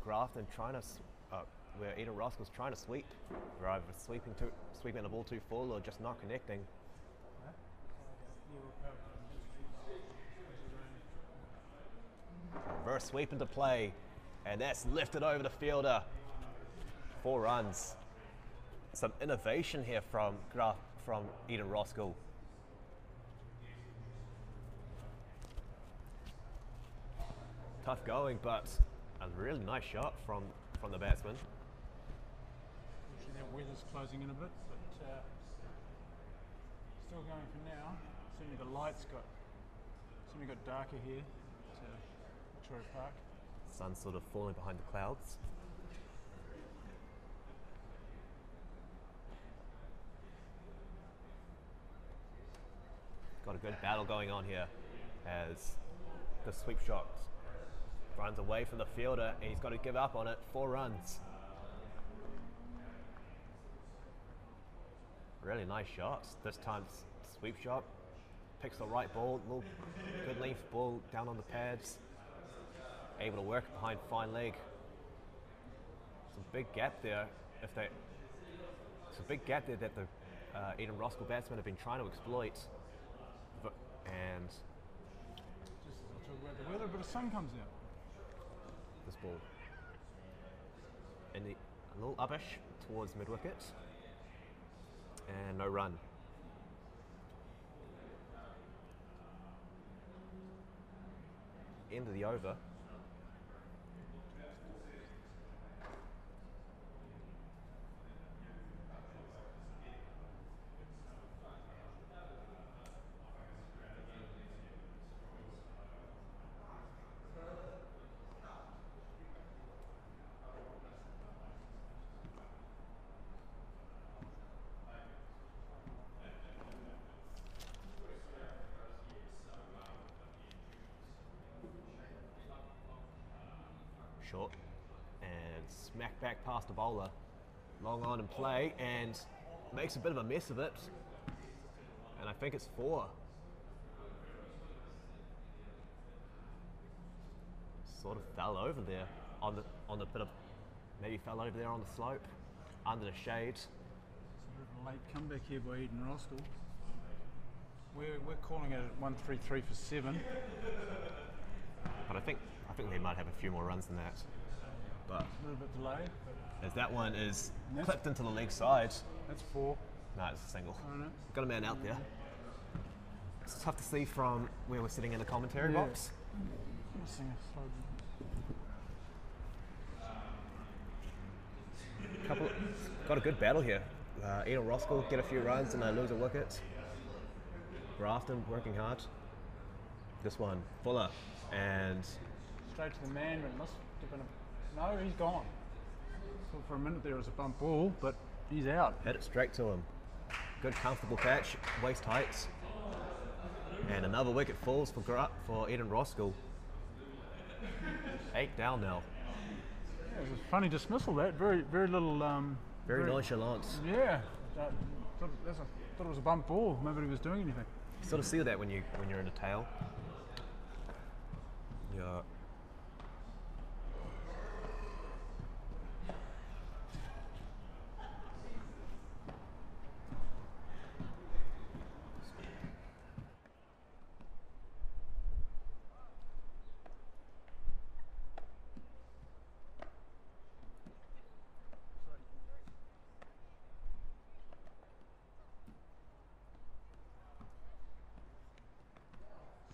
Grafton where Roskill's trying to sweep, they're either sweeping the ball too full or just not connecting. Reverse sweep into play, and that's lifted over the fielder. 4 runs. Some innovation here from Roskill. Tough going, but a really nice shot from the batsman. Unfortunately, that weather's closing in a bit, but still going for now. Certainly the lights got darker here at Victoria Park. Sun's sort of falling behind the clouds. Got a good battle going on here as the sweep shot runs away from the fielder and he's got to give up on it. 4 runs. Really nice shots. This time sweep shot. Picks the right ball, little good length ball down on the pads. Able to work behind fine leg. Some big gap there. It's a big gap there that the Roskill batsmen have been trying to exploit. And just talk about the weather, but the sun comes out. This ball a little uppish towards mid wicket, and no run. End of the over. Short and smack back past the bowler. Long on in play and makes a bit of a mess of it. And I think it's 4. Sort of fell over there on the bit of, maybe fell over there on the slope under the shade. It's a bit of a late comeback here by Roskill. We're calling it at 133 for 7. But I think they might have a few more runs than that. But a little bit delayed. As that one is clipped into the leg side. That's 4. No, it's a single. I don't know. Got a man out there. It's tough to see from where we're sitting in the commentary box. Got a good battle here. Roskill get a few runs and they lose a wicket. Grafton working hard. This one, Fuller, and straight to the man, but it must have been no, he's gone. So for a minute there was a bump ball, but he's out. Hit it straight to him. Good comfortable catch, waist height. And another wicket falls for Eden Roskill. 8 down now. Yeah, it was a funny dismissal, that. Very little... Very nonchalant. Yeah. Thought it was a bump ball. Nobody was doing anything. You sort of see that when you're in the tail. Yeah.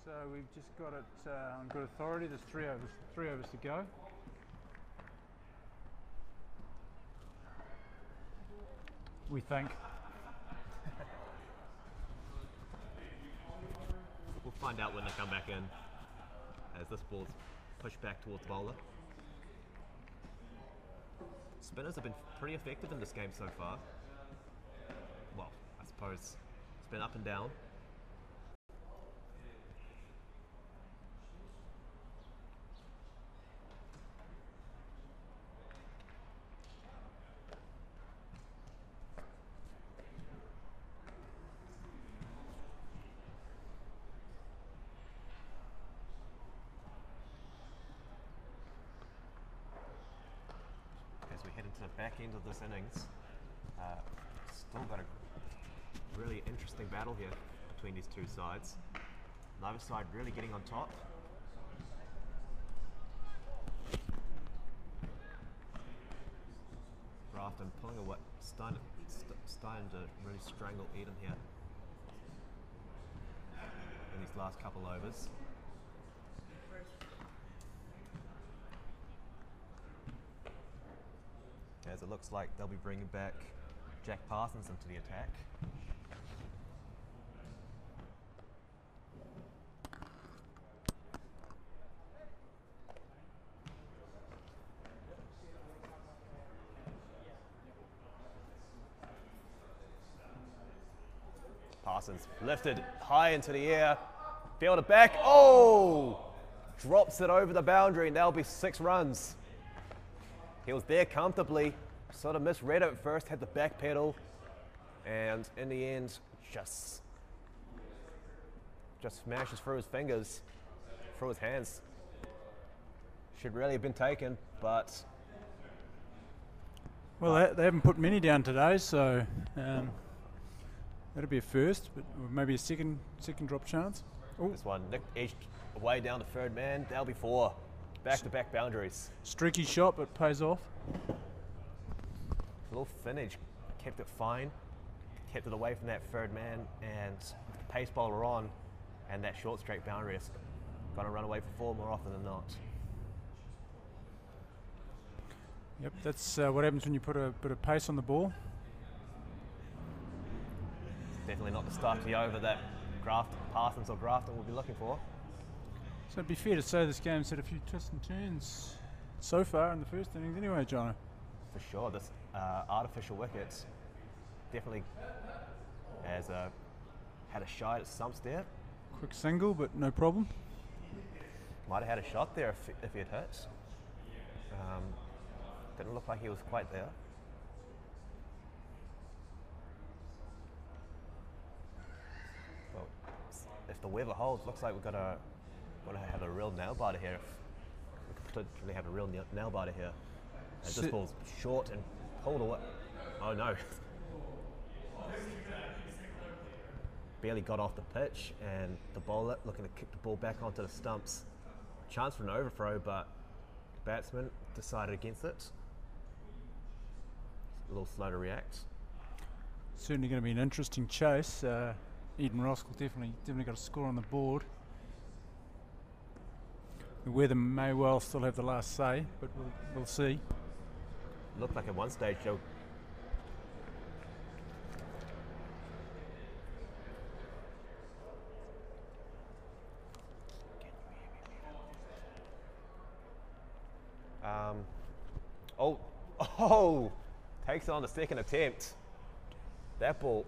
So we've just got it on good authority. There's three overs to go. We think. We'll find out when they come back in, as this ball's pushed back towards bowler. Spinners have been pretty effective in this game so far. Well, I suppose it's been up and down. As we head into the back end of this innings, still got a really interesting battle here between these two sides. Neither side really getting on top. Grafton pulling away, starting to really strangle Eden here in these last couple overs. As it looks like they'll be bringing back Jack Parsons into the attack. Parsons lifted high into the air, fielded back, oh! Drops it over the boundary and that'll be 6 runs. He was there comfortably, sort of misread it at first, had the back pedal, and in the end, just smashes through his fingers, through his hands. Should really have been taken, but... Well, they haven't put many down today, so that'll be a first, but maybe a second drop chance. Ooh. This one, Nick edged away down to third man, that'll be 4. Back-to-back boundaries. Streaky shot, but pays off. A little finish, kept it fine, kept it away from that third man, and with the pace bowler on, and that short straight boundary is going to run away for 4 more often than not. Yep, that's what happens when you put a bit of pace on the ball. Definitely not the start to the over that Parsons or Grafton will be looking for. So it'd be fair to say this game's had a few twists and turns so far in the first innings anyway, Jono. For sure, this artificial wicket definitely has had a shot at stumps there. Quick single, but no problem. Might have had a shot there if he had hit. Didn't look like he was quite there. Well, if the weather holds, looks like we're going to have a real nail biter here. We could potentially have a real nail biter here. And this ball's short and pulled away. Oh no. Barely got off the pitch, and the bowler looking to kick the ball back onto the stumps. Chance for an overthrow, but the batsman decided against it. A little slow to react. Certainly going to be an interesting chase. Eden Roskill definitely got a score on the board. The weather may well still have the last say, but we'll see. Looked like at one stage, Joe. Takes it on the second attempt. That ball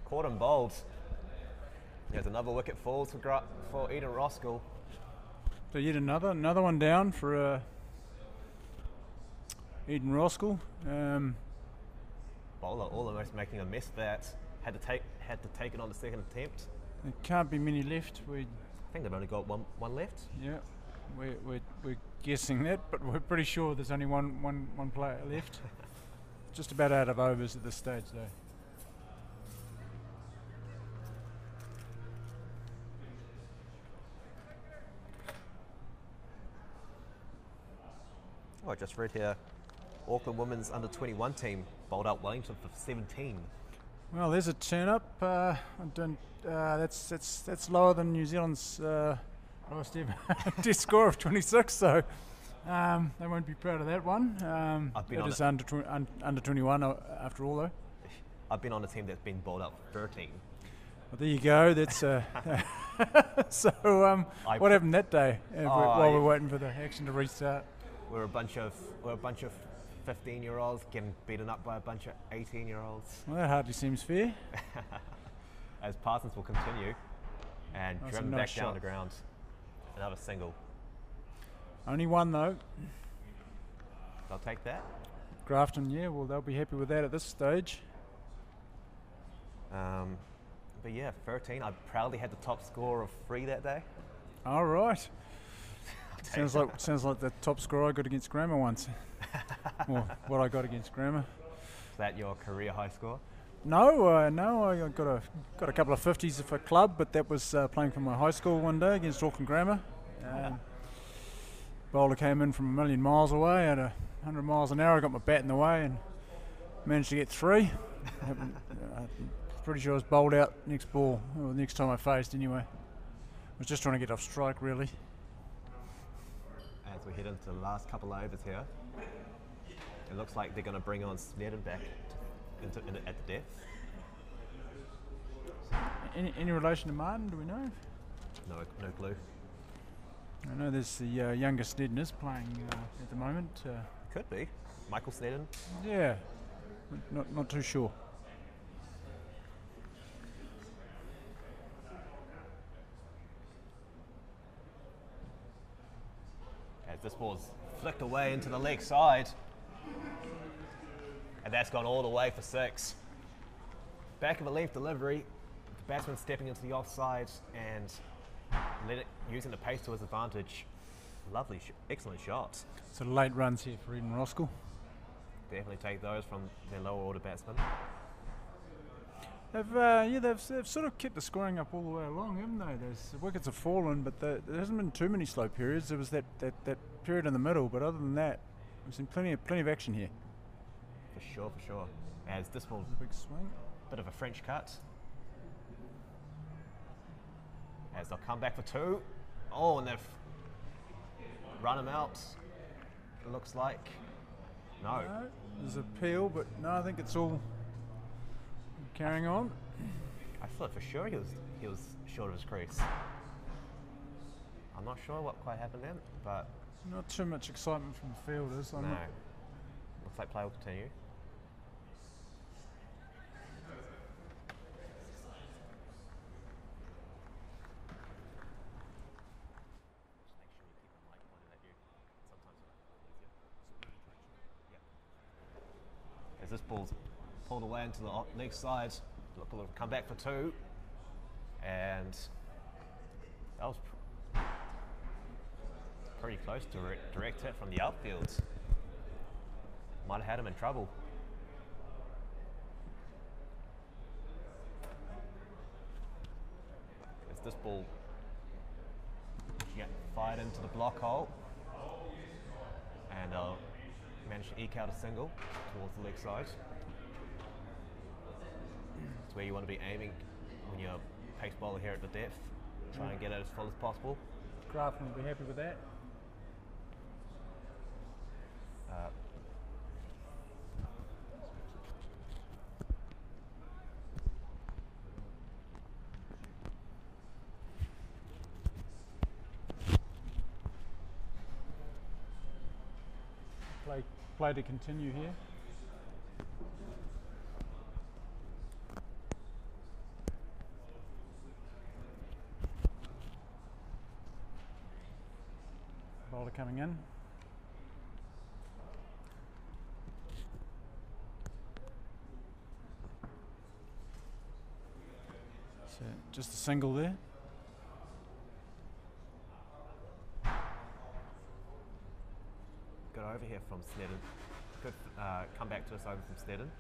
caught him bowled. There's another wicket falls for Eden Roskill. So yet another one down for Eden Roskill. Bowler almost making a mess of that. Had to take it on the second attempt. There can't be many left. I think they've only got one left. Yeah, we're guessing that, but we're pretty sure there's only one player left. Just about out of overs at this stage, though. Oh, I just read here, Auckland women's under-21 team bowled out Wellington for 17. Well, there's a turn up. That's lower than New Zealand's lowest ever test score of 26. So they won't be proud of that one. It is under 21 after all, though. I've been on a team that's been bowled out for 13. Well, there you go. That's so. What happened that day while we're waiting for the action to restart? We're a bunch of 15-year-olds getting beaten up by a bunch of 18-year-olds. Well, that hardly seems fair. As Parsons will continue and driven back down the ground. Another single. Only one though. They'll take that. Grafton, yeah, well they'll be happy with that at this stage. But yeah, 13. I proudly had the top score of 3 that day. All right. Sounds like the top score I got against Grammar once. Or what I got against Grammar. Is that your career high score? No, I got a couple of 50s for club, but that was playing for my high school one day against Auckland Grammar. Bowler came in from a million miles away at 100 miles an hour. I got my bat in the way and managed to get 3. Pretty sure I was bowled out next ball, or next time I faced anyway. I was just trying to get off strike really. As we head into the last couple of overs here, it looks like they're going to bring on Snedden back at the depth. Any relation to Martin, do we know? No clue. I know there's the younger Snedden is playing at the moment. Could be. Michael Snedden? Yeah, not too sure. As this ball's flicked away into the leg side. And that's gone all the way for 6. Back of a length delivery. The batsman stepping into the offside and using the pace to his advantage. Lovely, excellent shots. So late runs here for Eden Roskill. Definitely take those from their lower order batsmen. They've sort of kept the scoring up all the way along, haven't they? The wickets have fallen, but there hasn't been too many slow periods. There was that period in the middle, but other than that, we've seen plenty of action here. For sure. As this ball, a big swing, bit of a French cut. As they'll come back for 2. Oh, and they've run him out. It looks like. No. There's a peel, but no, I think it's all carrying on. I thought for sure he was short of his crease. I'm not sure what quite happened then, but not too much excitement from the fielders. No. Looks like play will continue. As this ball's pulled away into the leg side, look will come back for 2, and that was pretty close to direct hit from the outfield. Might have had him in trouble. As this ball fired into the block hole, and they'll manage to eke out a single towards the leg side. It's where you want to be aiming when you're a pace bowler here at the depth. Try and get it as full as possible. Grafton will be happy with that. Play to continue here. coming in. So just a single there. Got over here from Snedden. Good come back to us over from Snedden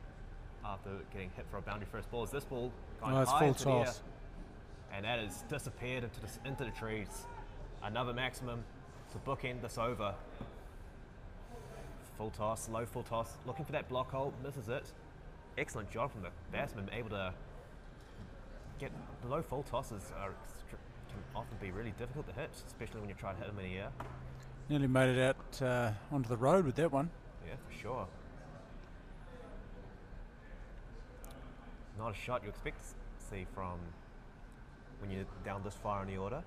after getting hit for a boundary first ball. Is this ball going it's high full into the air? toss. And that has disappeared into the trees. Another maximum to bookend this over. Full toss, low full toss, looking for that block hole, misses it. Excellent job from the batsman, able to get the low full tosses can often be really difficult to hit, especially when you try to hit them in the air. Nearly made it out onto the road with that one. Yeah, for sure. Not a shot you expect to see from when you're down this far in the order.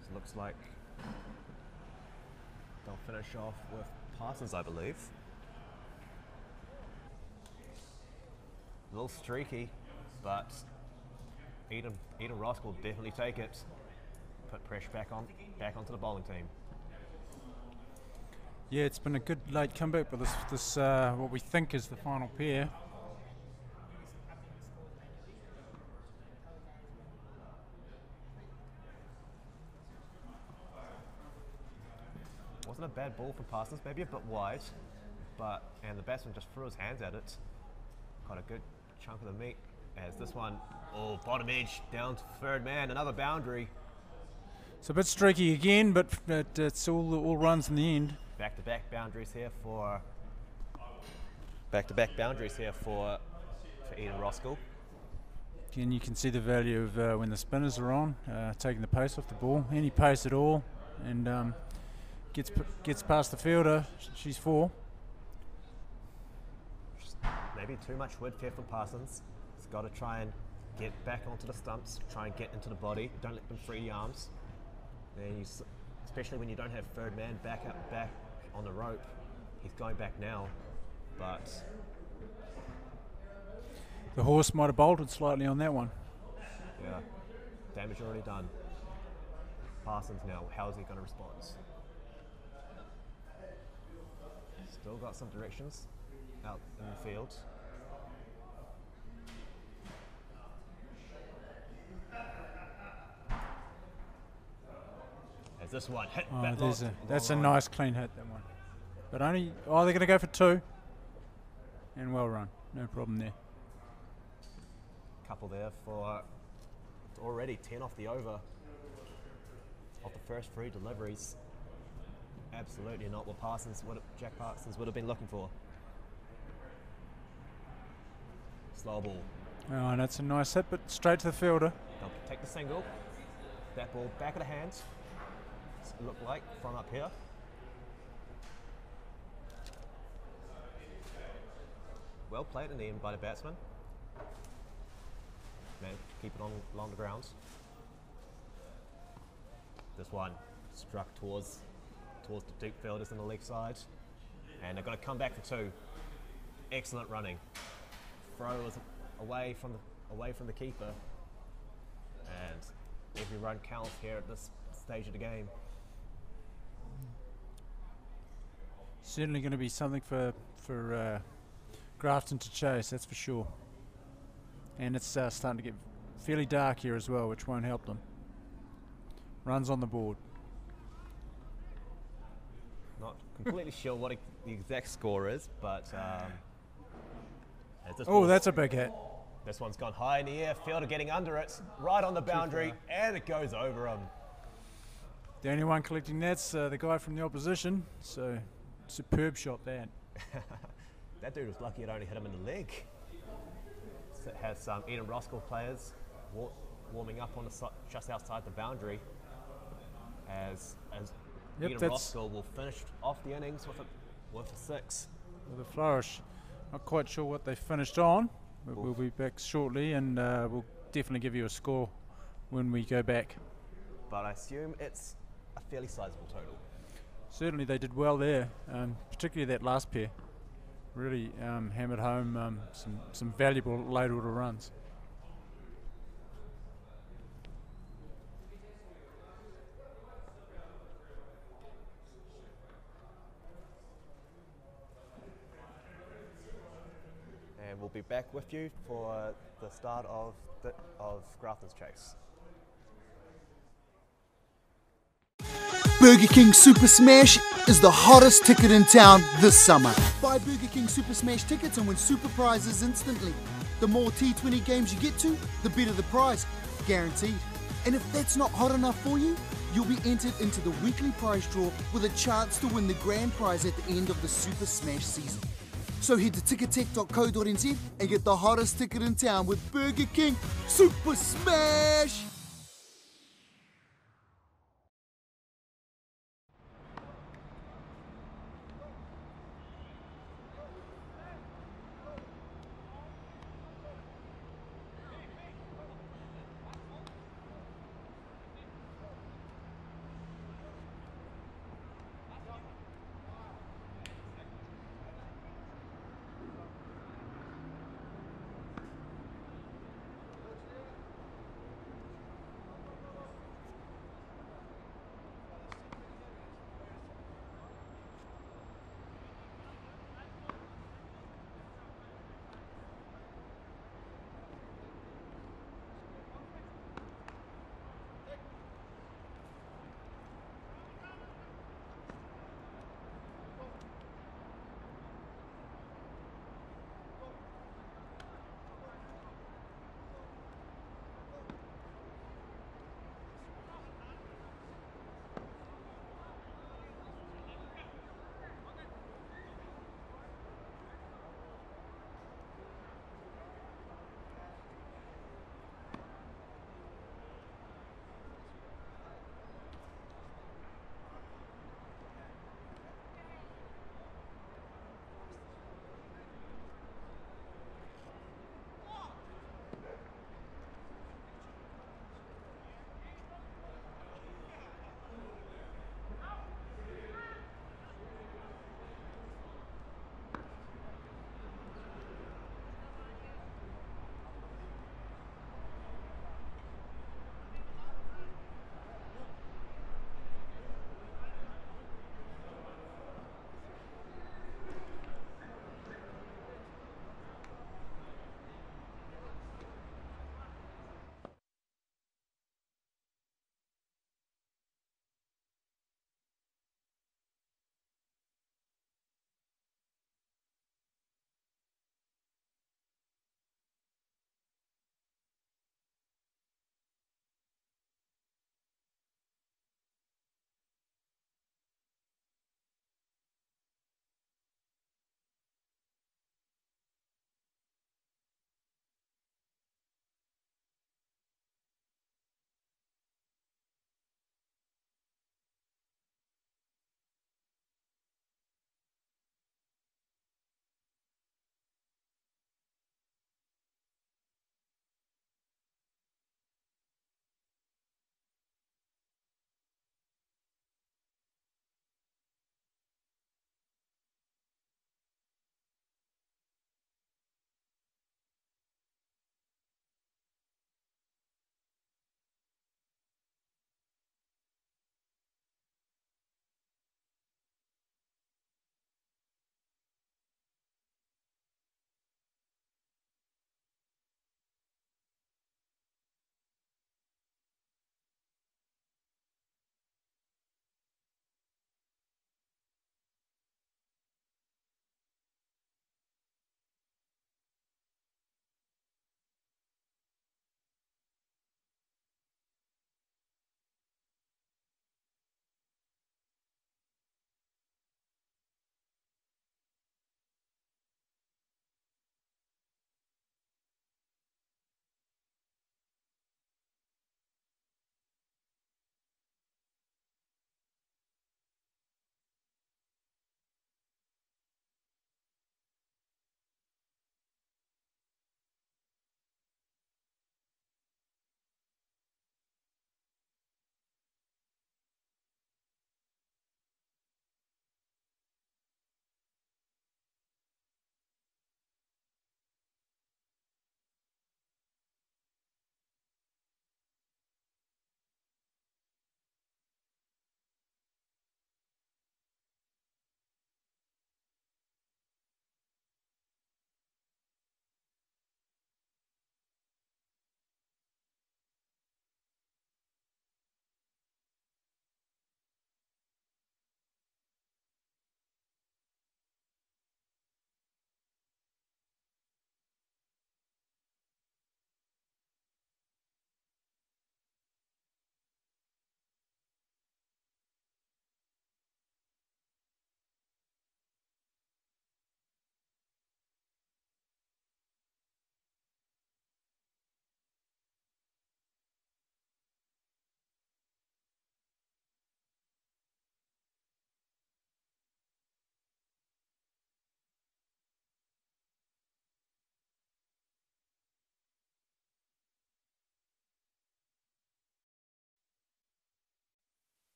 So looks like they'll finish off with Parsons, I believe. A little streaky, but Eden Roskill will definitely take it. Put pressure back onto the bowling team. Yeah, it's been a good late comeback, but this what we think is the final pair. Wasn't a bad ball for Parsons, maybe a bit wide, and the batsman just threw his hands at it. Got a good chunk of the meat. As this one, bottom edge down to third man, another boundary. It's a bit streaky again, but it's all runs in the end. Back-to-back boundaries here for Eden Roskill. And you can see the value of when the spinners are on, taking the pace off the ball, any pace at all, and gets past the fielder. She's 4. Maybe too much width here from Parsons. He's got to try and get back onto the stumps, try and get into the body. Don't let them free the arms. And especially when you don't have third man back on the rope. He's going back now, but the horse might have bolted slightly on that one. Yeah, damage already done. Parsons now, how is he going to respond? Still got some directions out in the field. As this one hit that's a nice clean hit, that one. But only, they're going to go for 2. And well run, no problem there. Couple there for already 10 off the over. Off the first 3 deliveries. Absolutely not what Jack Parsons would have been looking for. Slow ball. Oh, and that's a nice hit, but straight to the fielder. They'll take the single. That ball back of the hands. Look like from up here. Well played in the end by the batsman. Managed to keep it on along the grounds. This one struck towards the deep fielders on the leg side, and they're going to come back for 2. Excellent running. Throw was away from the keeper, and every run counts here at this stage of the game. Certainly going to be something for Grafton to chase, that's for sure. And it's starting to get fairly dark here as well, which won't help them. Runs on the board. Not completely sure what the exact score is, but that's a big hit. This one's gone high in the air, fielder getting under it, right on the boundary, and it goes over him. The only one collecting that's the guy from the opposition, so superb shot that. That dude was lucky it only hit him in the leg. So it has some Eden Roskill players warming up on just outside the boundary as Eden Roskill will finish off the innings with a 6. With a flourish. Not quite sure what they finished on. We'll be back shortly, and we'll definitely give you a score when we go back. But I assume it's a fairly sizable total. Certainly they did well there, particularly that last pair. really hammered home some valuable late order runs. And we'll be back with you for the start of Grafton's chase. Burger King Super Smash is the hottest ticket in town this summer. Buy Burger King Super Smash tickets and win super prizes instantly. The more T20 games you get to, the better the prize, guaranteed. And if that's not hot enough for you, you'll be entered into the weekly prize draw with a chance to win the grand prize at the end of the Super Smash season. So head to ticketek.co.nz and get the hottest ticket in town with Burger King Super Smash!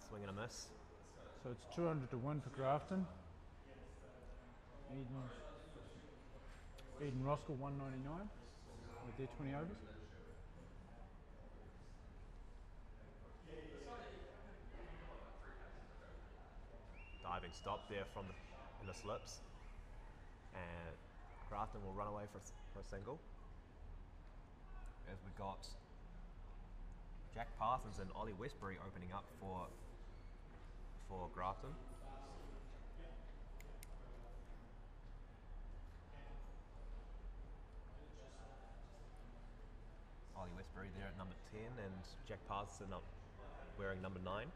swing and a miss. So it's 200 to win for Grafton. Eden Roskill 199 with their 20 overs. Diving stop there from in the slips, and Grafton will run away for a single. As we got Jack Parsons and Ollie Westbury opening up for Grafton. Ollie Westbury there at number 10 and Jack Parsons up wearing number 9.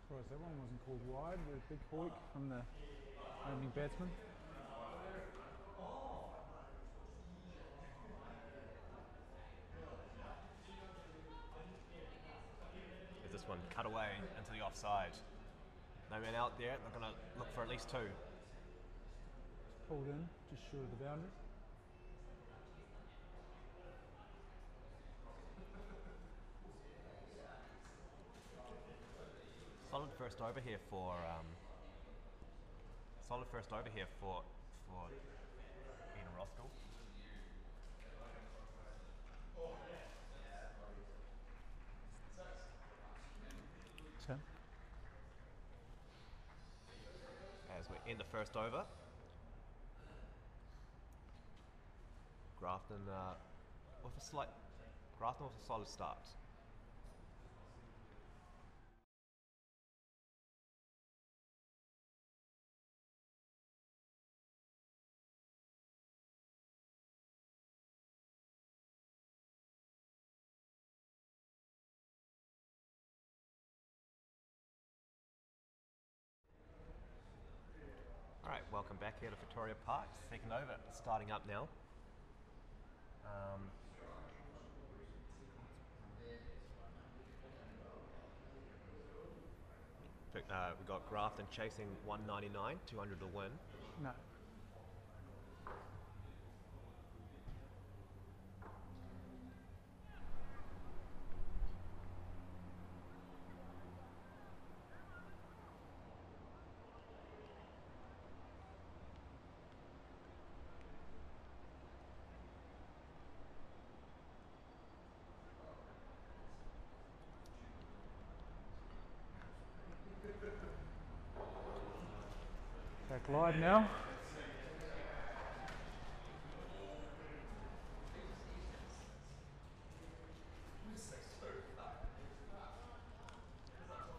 Surprised that one wasn't called wide with a big hoik from the opening batsman. As this one cut away into the offside. No man out there, they're going to look for at least 2. It's pulled in, just short of the boundary. Solid first over here for Eden Roskill. As we end the first over, Grafton with a solid start. Alright, welcome back here to Victoria Park, second over, starting up now. We got Grafton chasing 199, 200 to win. No. Back live now.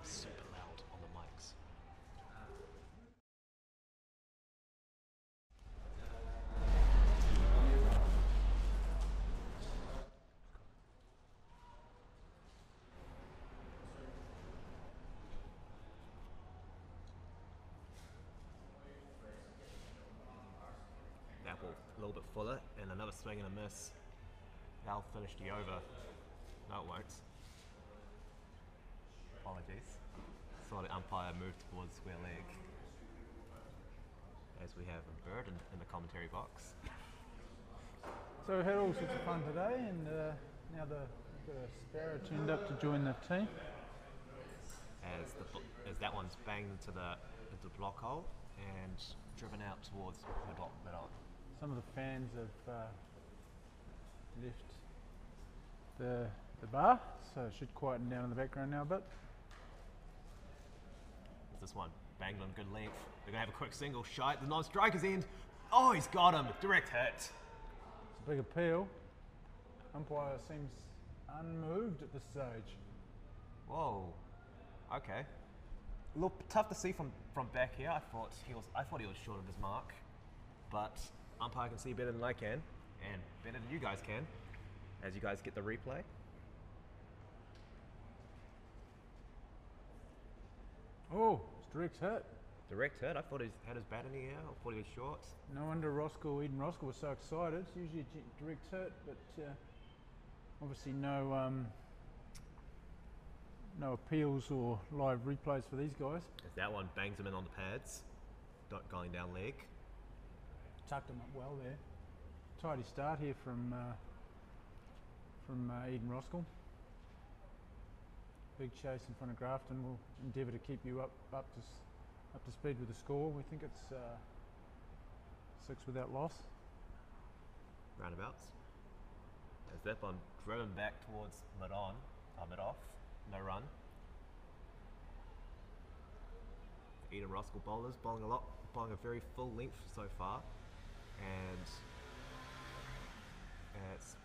Super loud on the mics. That ball a little bit fuller, and another swing and a miss. That'll finish the over. No, it won't. Apologies. Saw the umpire move towards square leg. As we have a bird in the commentary box. So we had all sorts of fun today, and now we've got a sparrow turned up to join the team. As that one's banged into the block hole and driven out towards the block middle. Some of the fans have left the bar, so it should quieten down in the background now a bit. This one banged on good length. They're going to have a quick single shot. The non-striker's end. Oh, he's got him. Direct hit. It's a big appeal. Umpire seems unmoved at this stage. Whoa. Okay. A little tough to see from back here. I thought he was short of his mark, but umpire can see better than I can, and better than you guys can, as you guys get the replay. Oh, it's direct hit. Direct hit. I thought he had his bat in the air. I thought he was short. No wonder Eden Roskill was so excited. It's usually a direct hit, but obviously no appeals or live replays for these guys. As that one bangs him in on the pads, going down leg. Tucked him up well there. Tidy start here from Eden Roskill. big chase in front of Grafton. We'll endeavour to keep you up to speed with the score. We think it's 6 without loss. Roundabouts. As that one driven back towards mid-on, mid-off, no run. Eden Roskill bowlers bowling a lot, bowling a very full length so far, and it's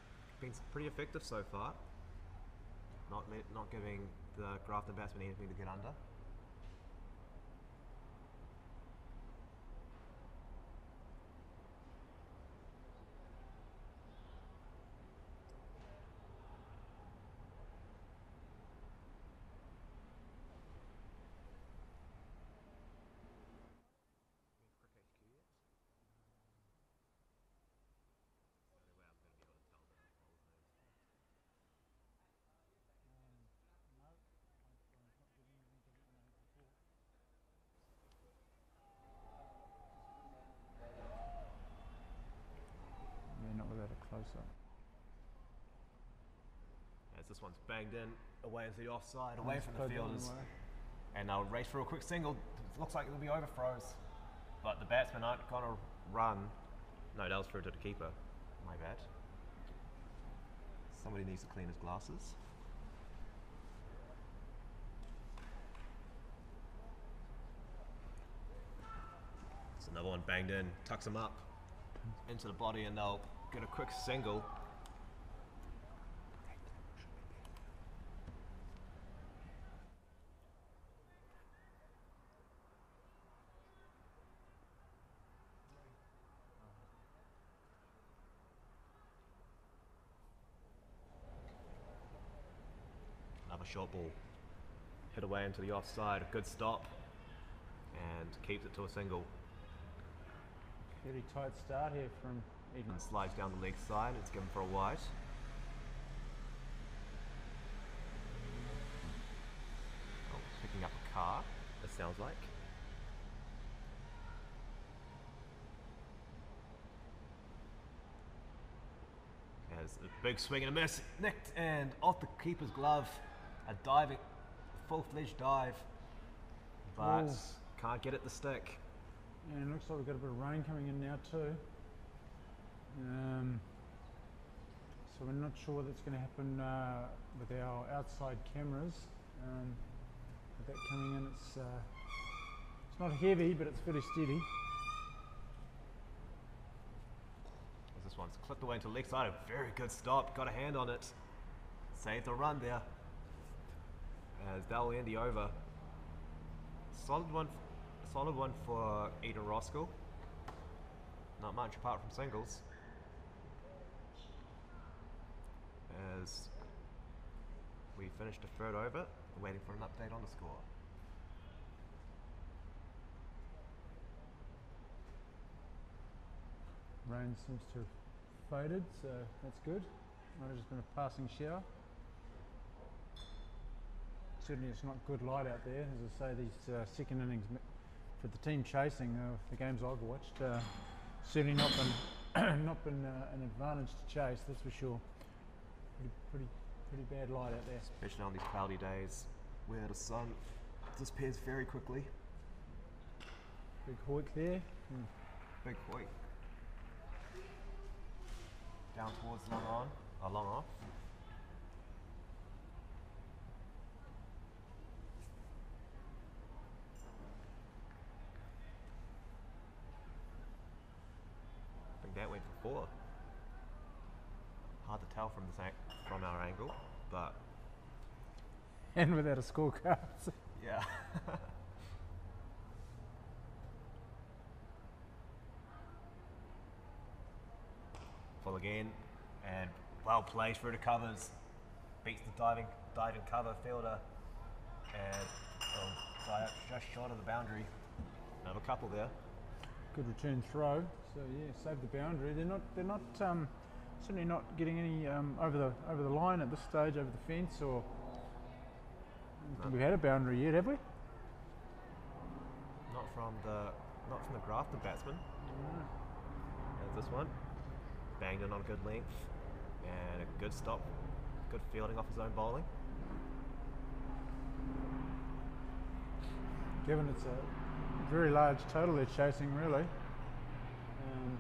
been pretty effective so far. Not giving the Grafton batsmen anything to get under. Not without a close-up. As this one's banged in, away into the offside, away from the fielders. And they'll race for a quick single. Looks like it'll be overthrows. But the batsmen aren't going to run. No, that was through to the keeper. My bad. Somebody needs to clean his glasses. So another one banged in, tucks him up into the body, and they'll get a quick single. Another short ball hit away into the offside, a good stop, and keeps it to a single. Very tight start here from Eden. And slides down the leg side, it's given for a wide. Oh, picking up a car, it sounds like. As a big swing and a miss, nicked and off the keeper's glove. A diving, full-fledged dive, but can't get it to stick. And it looks like we've got a bit of rain coming in now too. So we're not sure what's going to happen with our outside cameras. With that coming in, it's not heavy, but it's fairly steady. As this one's clipped away into the leg side, a very good stop, got a hand on it. Saved the run there. As that'll end the over. Solid one for Eden Roskill. Not much apart from singles. As we finished the third over, waiting for an update on the score. Rain seems to have faded, so that's good. Might have just been a passing shower. Certainly it's not good light out there. As I say, these second innings for the team chasing, the games I've watched, certainly not been an advantage to chase, that's for sure. Pretty bad light out there. Especially on these cloudy days where the sun disappears very quickly. Big hoik there. Big hoik. Down towards long on, long off. I think that went for 4. Hard to tell from our angle, but and without a scorecard. yeah. Full again, and well played through the covers. Beats the diving cover fielder, and just short of the boundary. Another couple there. Good return throw. So yeah, saved the boundary. They're not certainly not getting any over the line at this stage, over the fence, or I don't think we've had a boundary yet, have we? Not from the Grafton batsman. There's this one. Banged in on a good length, and a good stop, good fielding off his own bowling. Given it's a very large total they're chasing, really. I'm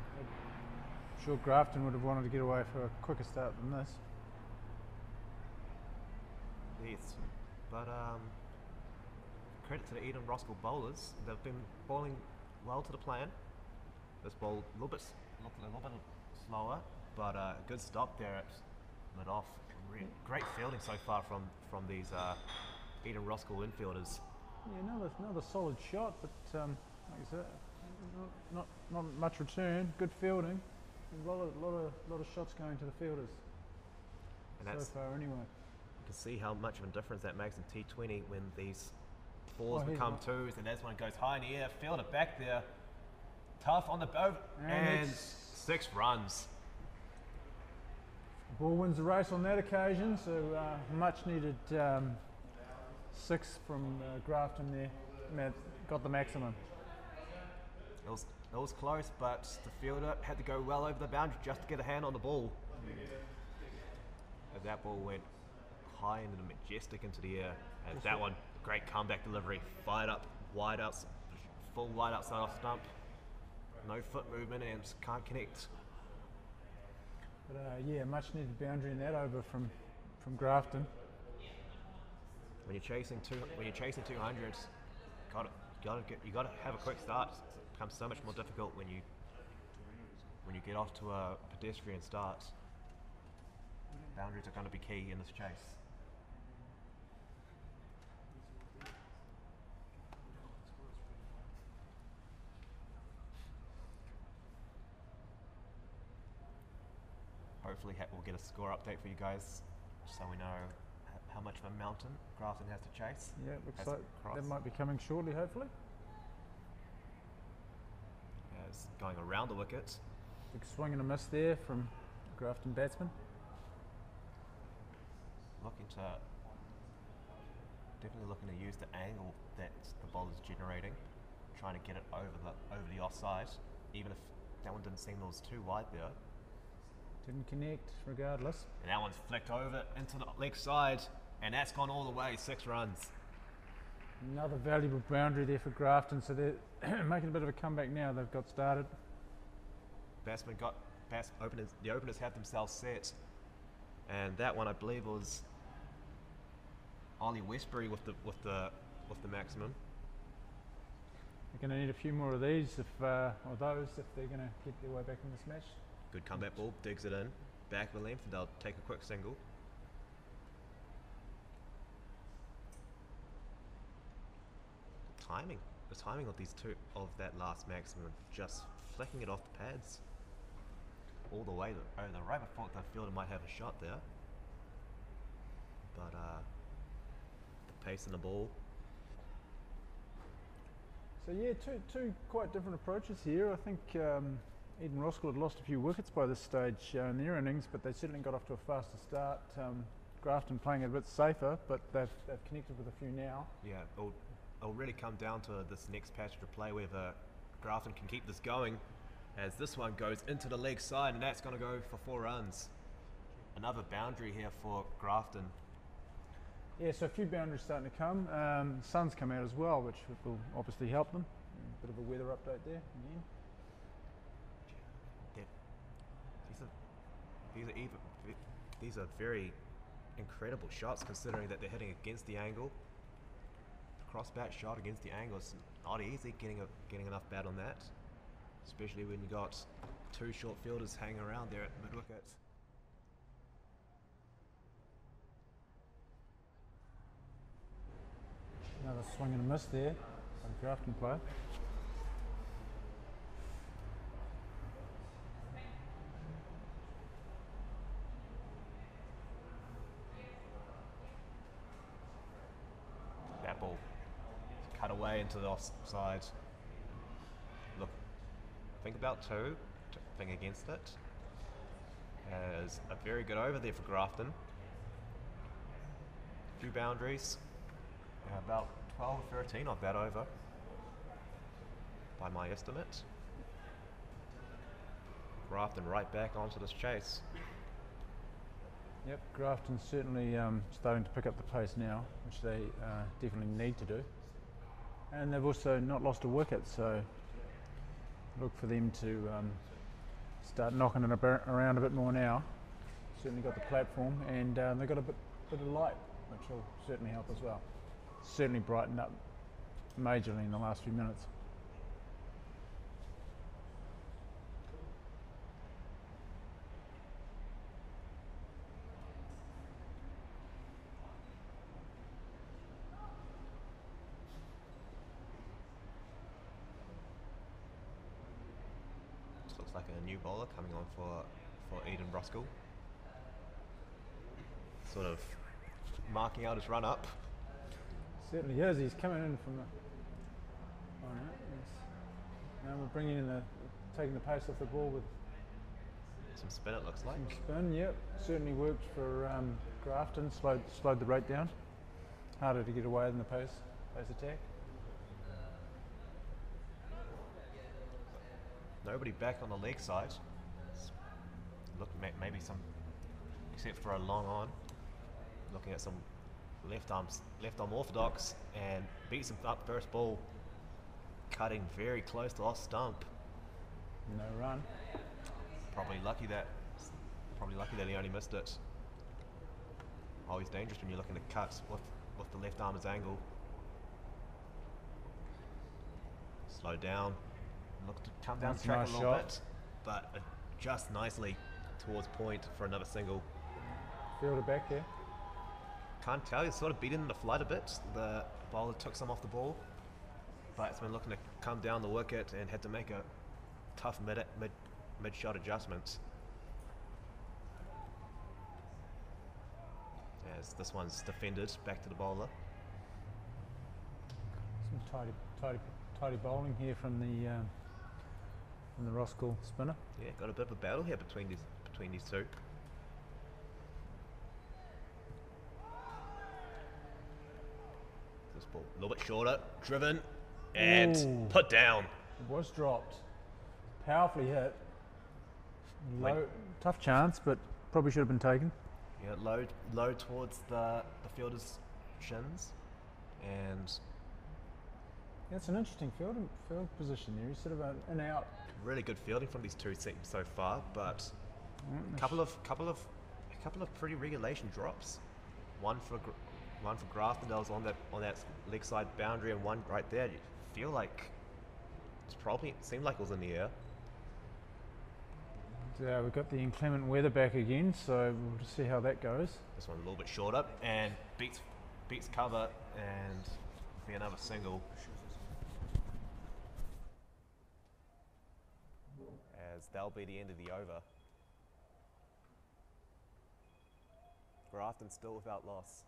sure Grafton would have wanted to get away for a quicker start than this. Yes, but credit to the Eden Roskill bowlers. They've been bowling well to the plan. This bowl a little bit slower, but a good stop there at mid-off. Great fielding so far from these Eden Roskill infielders. Yeah, another solid shot, but like I said, not much return. Good fielding. A lot of shots going to the fielders. And so far, anyway. You can see how much of a difference that makes in T20 when these fours become twos, and that's when it goes high in the air. Fielder back there, tough on the boat, and 6 runs. Ball wins the race on that occasion, so much needed 6 from Grafton there. Got the maximum. It was close, but the fielder had to go well over the boundary just to get a hand on the ball. As that ball went high into the majestic into the air, and that one, great comeback delivery, fired up, wide out, full wide outside off stump. No foot movement and can't connect. But yeah, much needed boundary in that over from Grafton. When you're chasing 200s, you gotta have a quick start. It becomes so much more difficult when you get off to a pedestrian start. Boundaries are going to be key in this chase. Hopefully we'll get a score update for you guys, so we know how much of a mountain Grafton has to chase. Yeah, it looks like that might be coming shortly, hopefully. Yeah, it's going around the wicket. Big swing and a miss there from Grafton batsman. Definitely looking to use the angle that the bowler's generating, trying to get it over the offside, even if that one didn't seem it was too wide there. Didn't connect regardless. And that one's flicked over into the leg side, and that's gone all the way, 6 runs. Another valuable boundary there for Grafton, so they're making a bit of a comeback now. They've got started. The openers have themselves set, and that one I believe was Ollie Westbury with the maximum. They're going to need a few more of these if they're going to get their way back in this match. Good comeback ball, digs it in, back of the length, and they'll take a quick single. The timing of these two, of that last maximum, just flicking it off the pads all the way over the right before the fielder might have a shot there. But the pace in the ball. So yeah, two quite different approaches here. I think Eden Roskill had lost a few wickets by this stage in their innings, but they certainly got off to a faster start. Grafton playing it a bit safer, but they've connected with a few now. Yeah, it'll really come down to this next passage of play whether Grafton can keep this going, as this one goes into the leg side, and that's going to go for 4 runs. Another boundary here for Grafton. Yeah, so a few boundaries starting to come. Sun's come out as well, which will obviously help them. A bit of a weather update there again. These are very incredible shots, considering that they're hitting against the angle. Cross bat shot against the angle, it's not easy getting enough bat on that, especially when you got 2 short fielders hanging around there at mid wicket. Another swing and a miss there by the Grafton player. That ball cut away into the offside. Look, think about 2, think against it. As a very good over there for Grafton. A few boundaries. About 12 or 13 of that over, by my estimate. Grafton right back onto this chase. Yep, Grafton's certainly starting to pick up the pace now, which they definitely need to do. And they've also not lost a wicket, so look for them to start knocking it around a bit more now. Certainly got the platform, and they've got a bit of light, which will certainly help as well. Certainly brightened up majorly in the last few minutes. This looks like a new bowler coming on for Roskill. Sort of marking out his run up. Certainly is. He's coming in from the. Oh, no, yes. Now we're bringing in taking the pace off the ball with Some spin, it looks like. some spin. Yep, certainly worked for Grafton. Slowed the rate down. Harder to get away than the pace attack. Nobody back on the leg side. Look, maybe some, except for a long on. Looking at some left arm orthodox, and beats him up first ball, cutting very close to off stump. No run. Probably lucky that he only missed it. Always dangerous when you're looking to cut with the left arm as angle. Slow down. Look to come down That's a track nice a little shot. bit, but adjust nicely towards point for another single. Fielder back here. Can't tell, he's sort of beaten in the flight a bit. The bowler took some off the ball, but it's been looking to come down the wicket and had to make a tough mid-shot adjustment. As this one's defended back to the bowler. Some tidy bowling here from the Roskill spinner. Yeah, got a bit of a battle here between these two. This ball a little bit shorter, driven, and Ooh. put down. It was dropped. Powerfully hit. Low, tough chance, but probably should have been taken. Yeah, low towards the fielder's shins, and Yeah, it's an interesting field position there. He's sort of an in out. really good fielding from these two teams so far, but a couple of pretty regulation drops. One for Grafton that was on that leg side boundary, and one right there. You feel like it seemed like it was in the air. We've got the inclement weather back again, so we'll just see how that goes. This one a little bit shorter and beats cover, and be another single. As that'll be the end of the over. Grafton still without loss.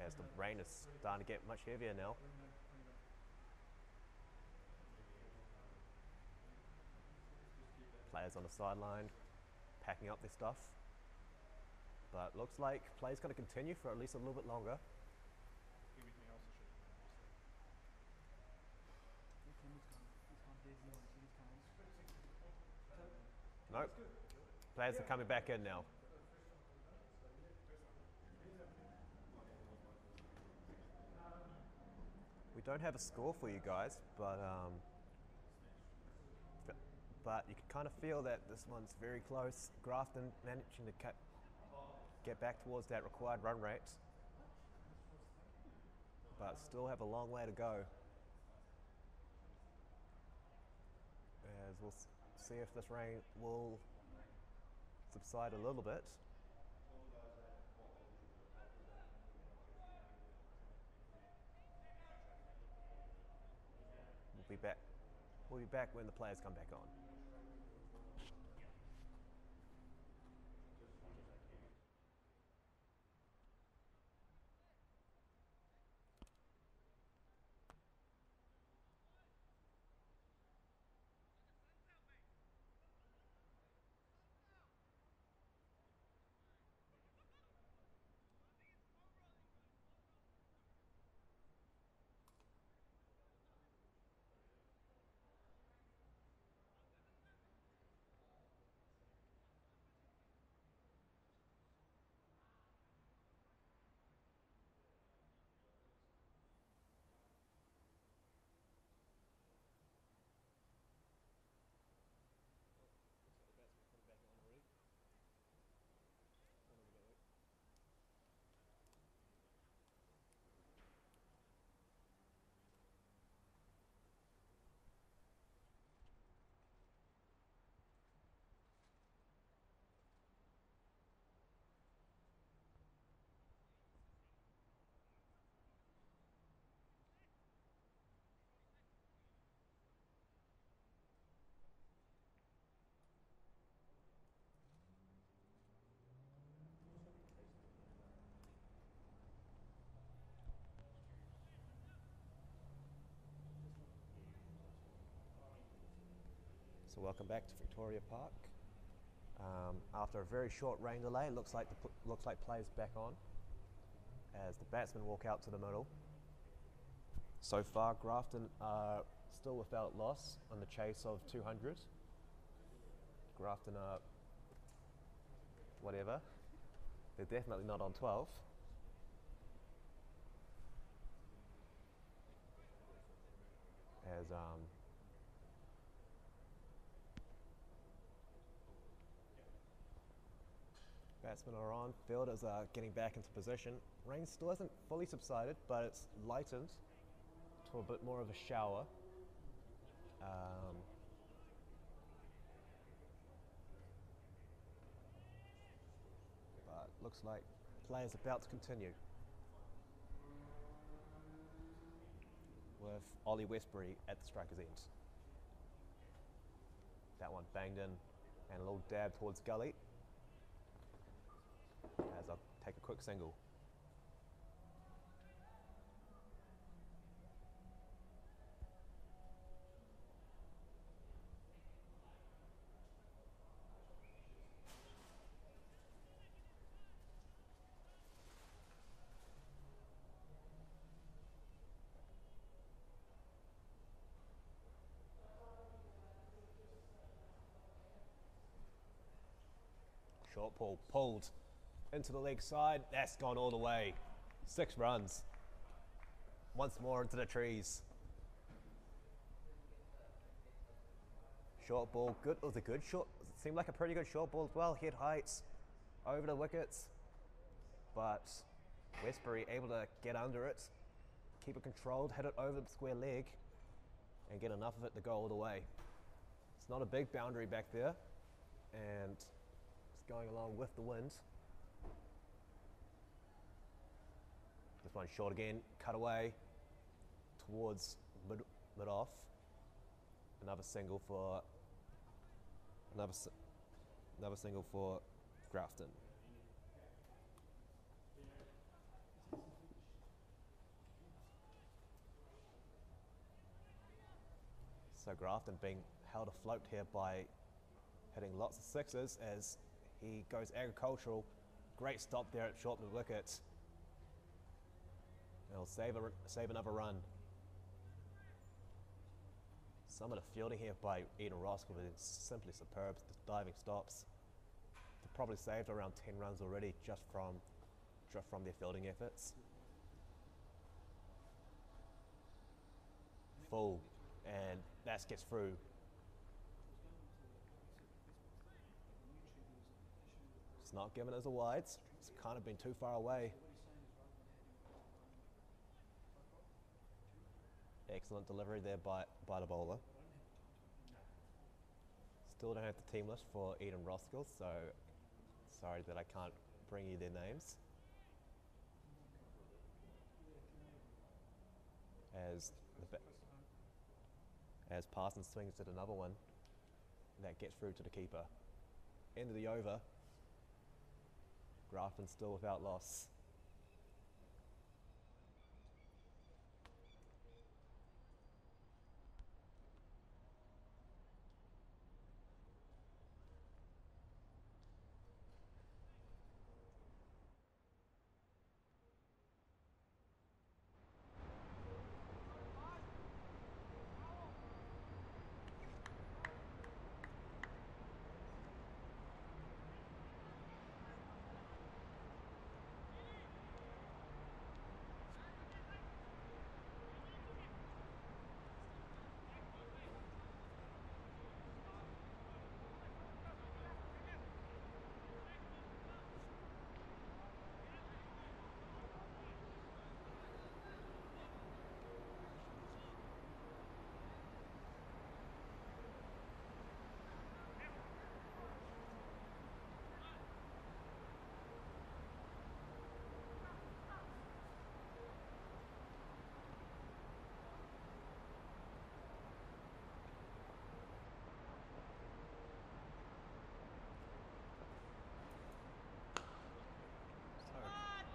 As the rain is starting to get much heavier now. Players on the sideline packing up their stuff. But looks like play's going to continue for at least a little bit longer. Nope. Players are coming back in now. We don't have a score for you guys, but you can kind of feel that this one's very close. Grafton managing to get back towards that required run rate, but still have a long way to go. As we'll see if this rain will subside a little bit. We'll be back when the players come back on. So welcome back to Victoria Park. After a very short rain delay, looks like play's back on as the batsmen walk out to the middle. So far, Grafton are still without loss on the chase of 200. Grafton are whatever. They're definitely not on 12. As batsmen are on, fielders are getting back into position. Rain still hasn't fully subsided, but it's lightened to a bit more of a shower. But looks like play is about to continue with Ollie Westbury at the striker's end. That one banged in and a little dab towards gully as I'll take a quick single. Short ball pulled into the leg side. That's gone all the way. 6 runs. Once more into the trees. Short ball, good. It was a good short. It seemed like a pretty good short ball as well. Hit heights over the wickets, but Westbury able to get under it, keep it controlled, hit it over the square leg, and get enough of it to go all the way. It's not a big boundary back there, and going along with the wind. This one short again, cut away towards mid off. Another single for Grafton. So Grafton being held afloat here by hitting lots of sixes as he goes agricultural. Great stop there at short mid wicket. He'll save another run. Some of the fielding here by Eden Roskill is simply superb. The diving stops. They've probably saved around 10 runs already just from their fielding efforts. Full, and that gets through. It's not given as a wide. It's kind of been too far away. Excellent delivery there by the bowler. Still don't have the team list for Eden Roskill, so sorry that I can't bring you their names. As Parsons swings at another one, that gets through to the keeper. End of the over. Grafton still without loss.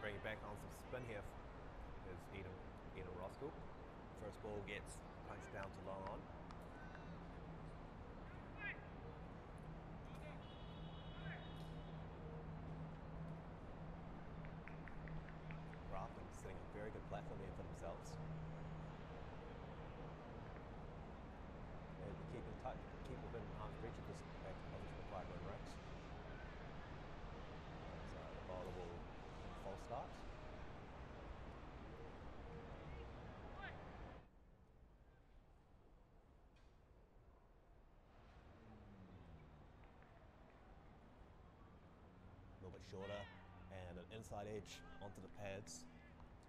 Bring it back on some spin here is Eden Roskill. First ball gets punched down to long on. themselves. And keep in touch, keep within arm's reach of this required run rate. The bowler will false start. A little bit shorter and an inside edge onto the pads.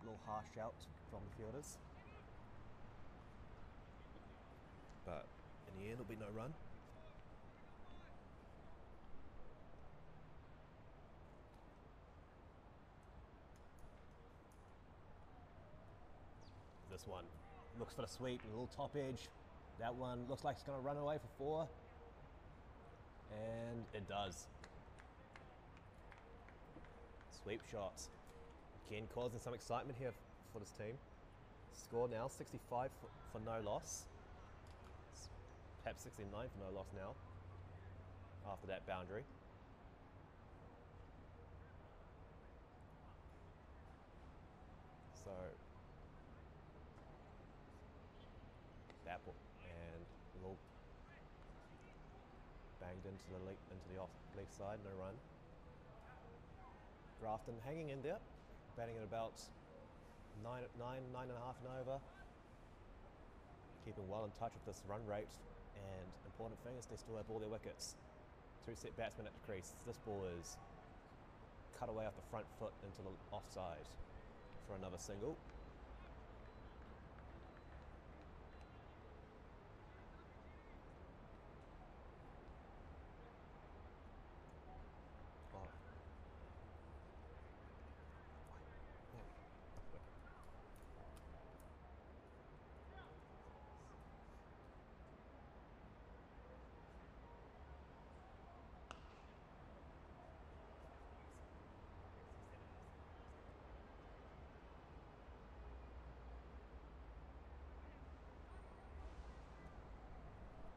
A little harsh out from the fielders. But in the end, it'll be no run. This one looks for the sweep, a little top edge. That one looks like it's going to run away for 4. And it does. Sweep shots. Again, causing some excitement here for this team. Score now 65 for no loss. Perhaps 69 for no loss now. After that boundary. So that ball and a little banged into the off left side, no run. Grafton hanging in there, batting at about 9.5 and over. Keeping well in touch with this run rate, and important thing is they still have all their wickets. 2 set batsmen at the crease. This ball is cut away off the front foot into the offside for another single.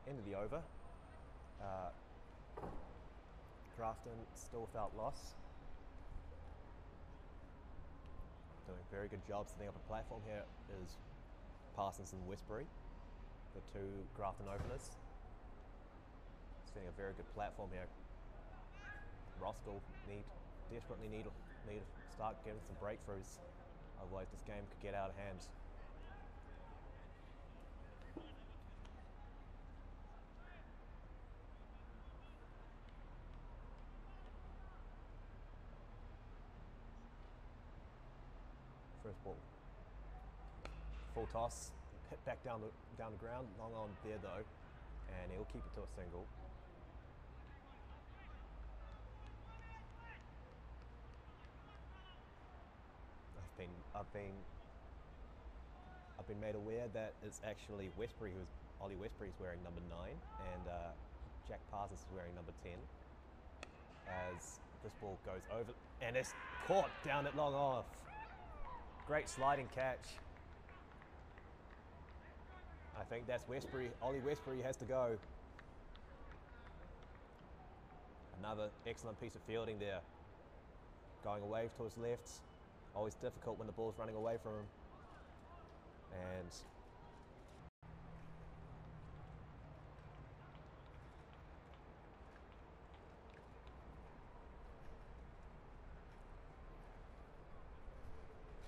End of the over. Grafton still without loss. Doing a very good job setting up a platform here is Parsons and Westbury, the 2 Grafton openers. Setting a very good platform here. Roskill desperately need to start getting some breakthroughs, otherwise this game could get out of hand. First ball. Full toss, hit back down the ground, long on there though, and he'll keep it to a single. I've been made aware that it's actually Ollie Westbury is wearing number 9, and Jack Parsons is wearing number 10. As this ball goes over, and it's caught down at long off. Great sliding catch. I think that's Westbury. Ollie Westbury has to go. Another excellent piece of fielding there. Going away to his left. Always difficult when the ball's running away from him. And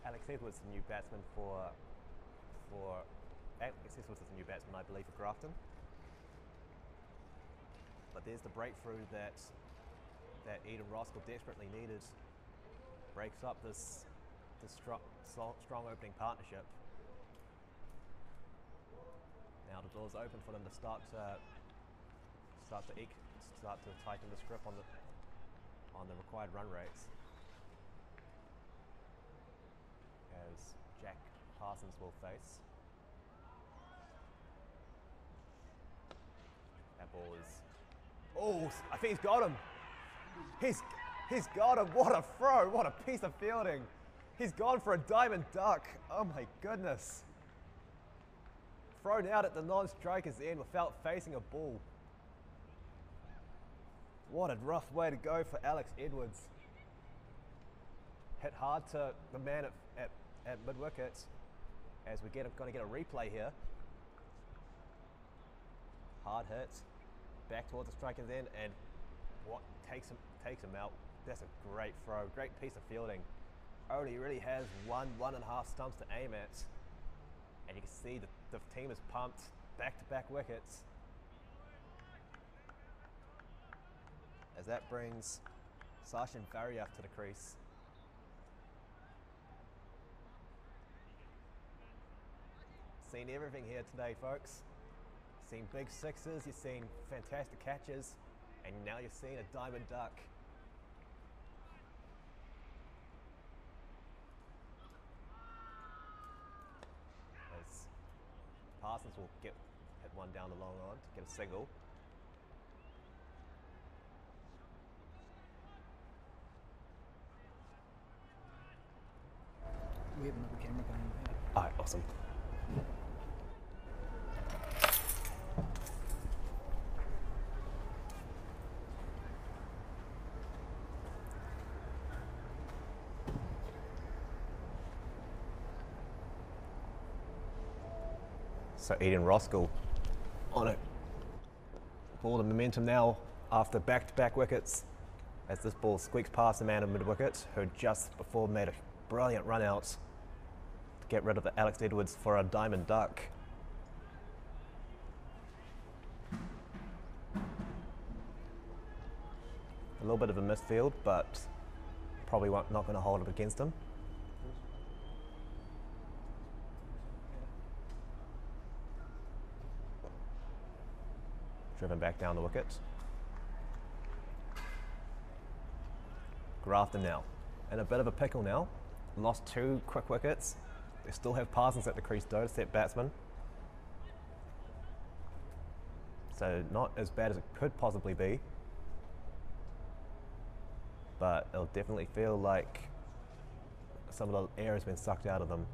Alex Edwards, the new batsman I believe, for Grafton. But there's the breakthrough that Eden Roskill desperately needed. Breaks up this strong opening partnership. Now the door's open for them to start to tighten the grip on the required run rates. As Jack Parsons will face. That ball is... Oh, I think he's got him. He's got him. What a throw. What a piece of fielding. He's gone for a diamond duck. Oh my goodness. Thrown out at the non-striker's end without facing a ball. What a rough way to go for Alex Edwards. Hit hard to the man at mid-wicket, as we're going to get a replay here. Hard hit, back towards the striker's end, and what takes him out. That's a great throw, great piece of fielding. Only really has one and a half stumps to aim at, and you can see that the team is pumped. Back-to-back wickets. As that brings Sachin Variaf to the crease. Seen everything here today, folks. Seen big sixes, you've seen fantastic catches, and now you're seeing a diamond duck. As Parsons will hit one down the long on to get a single. We have another camera going here. Alright, awesome. So Roskill on it. Ball the momentum now after back-to-back wickets, as this ball squeaks past the man of mid-wicket, who just before made a brilliant run out to get rid of the Alex Edwards for a diamond duck. A little bit of a missed field, but probably not going to hold it against him. Driven back down the wicket. Grafton now in a bit of a pickle now. Lost 2 quick wickets. They still have Parsons at the crease though to set batsman. So not as bad as it could possibly be. But it'll definitely feel like some of the air has been sucked out of them.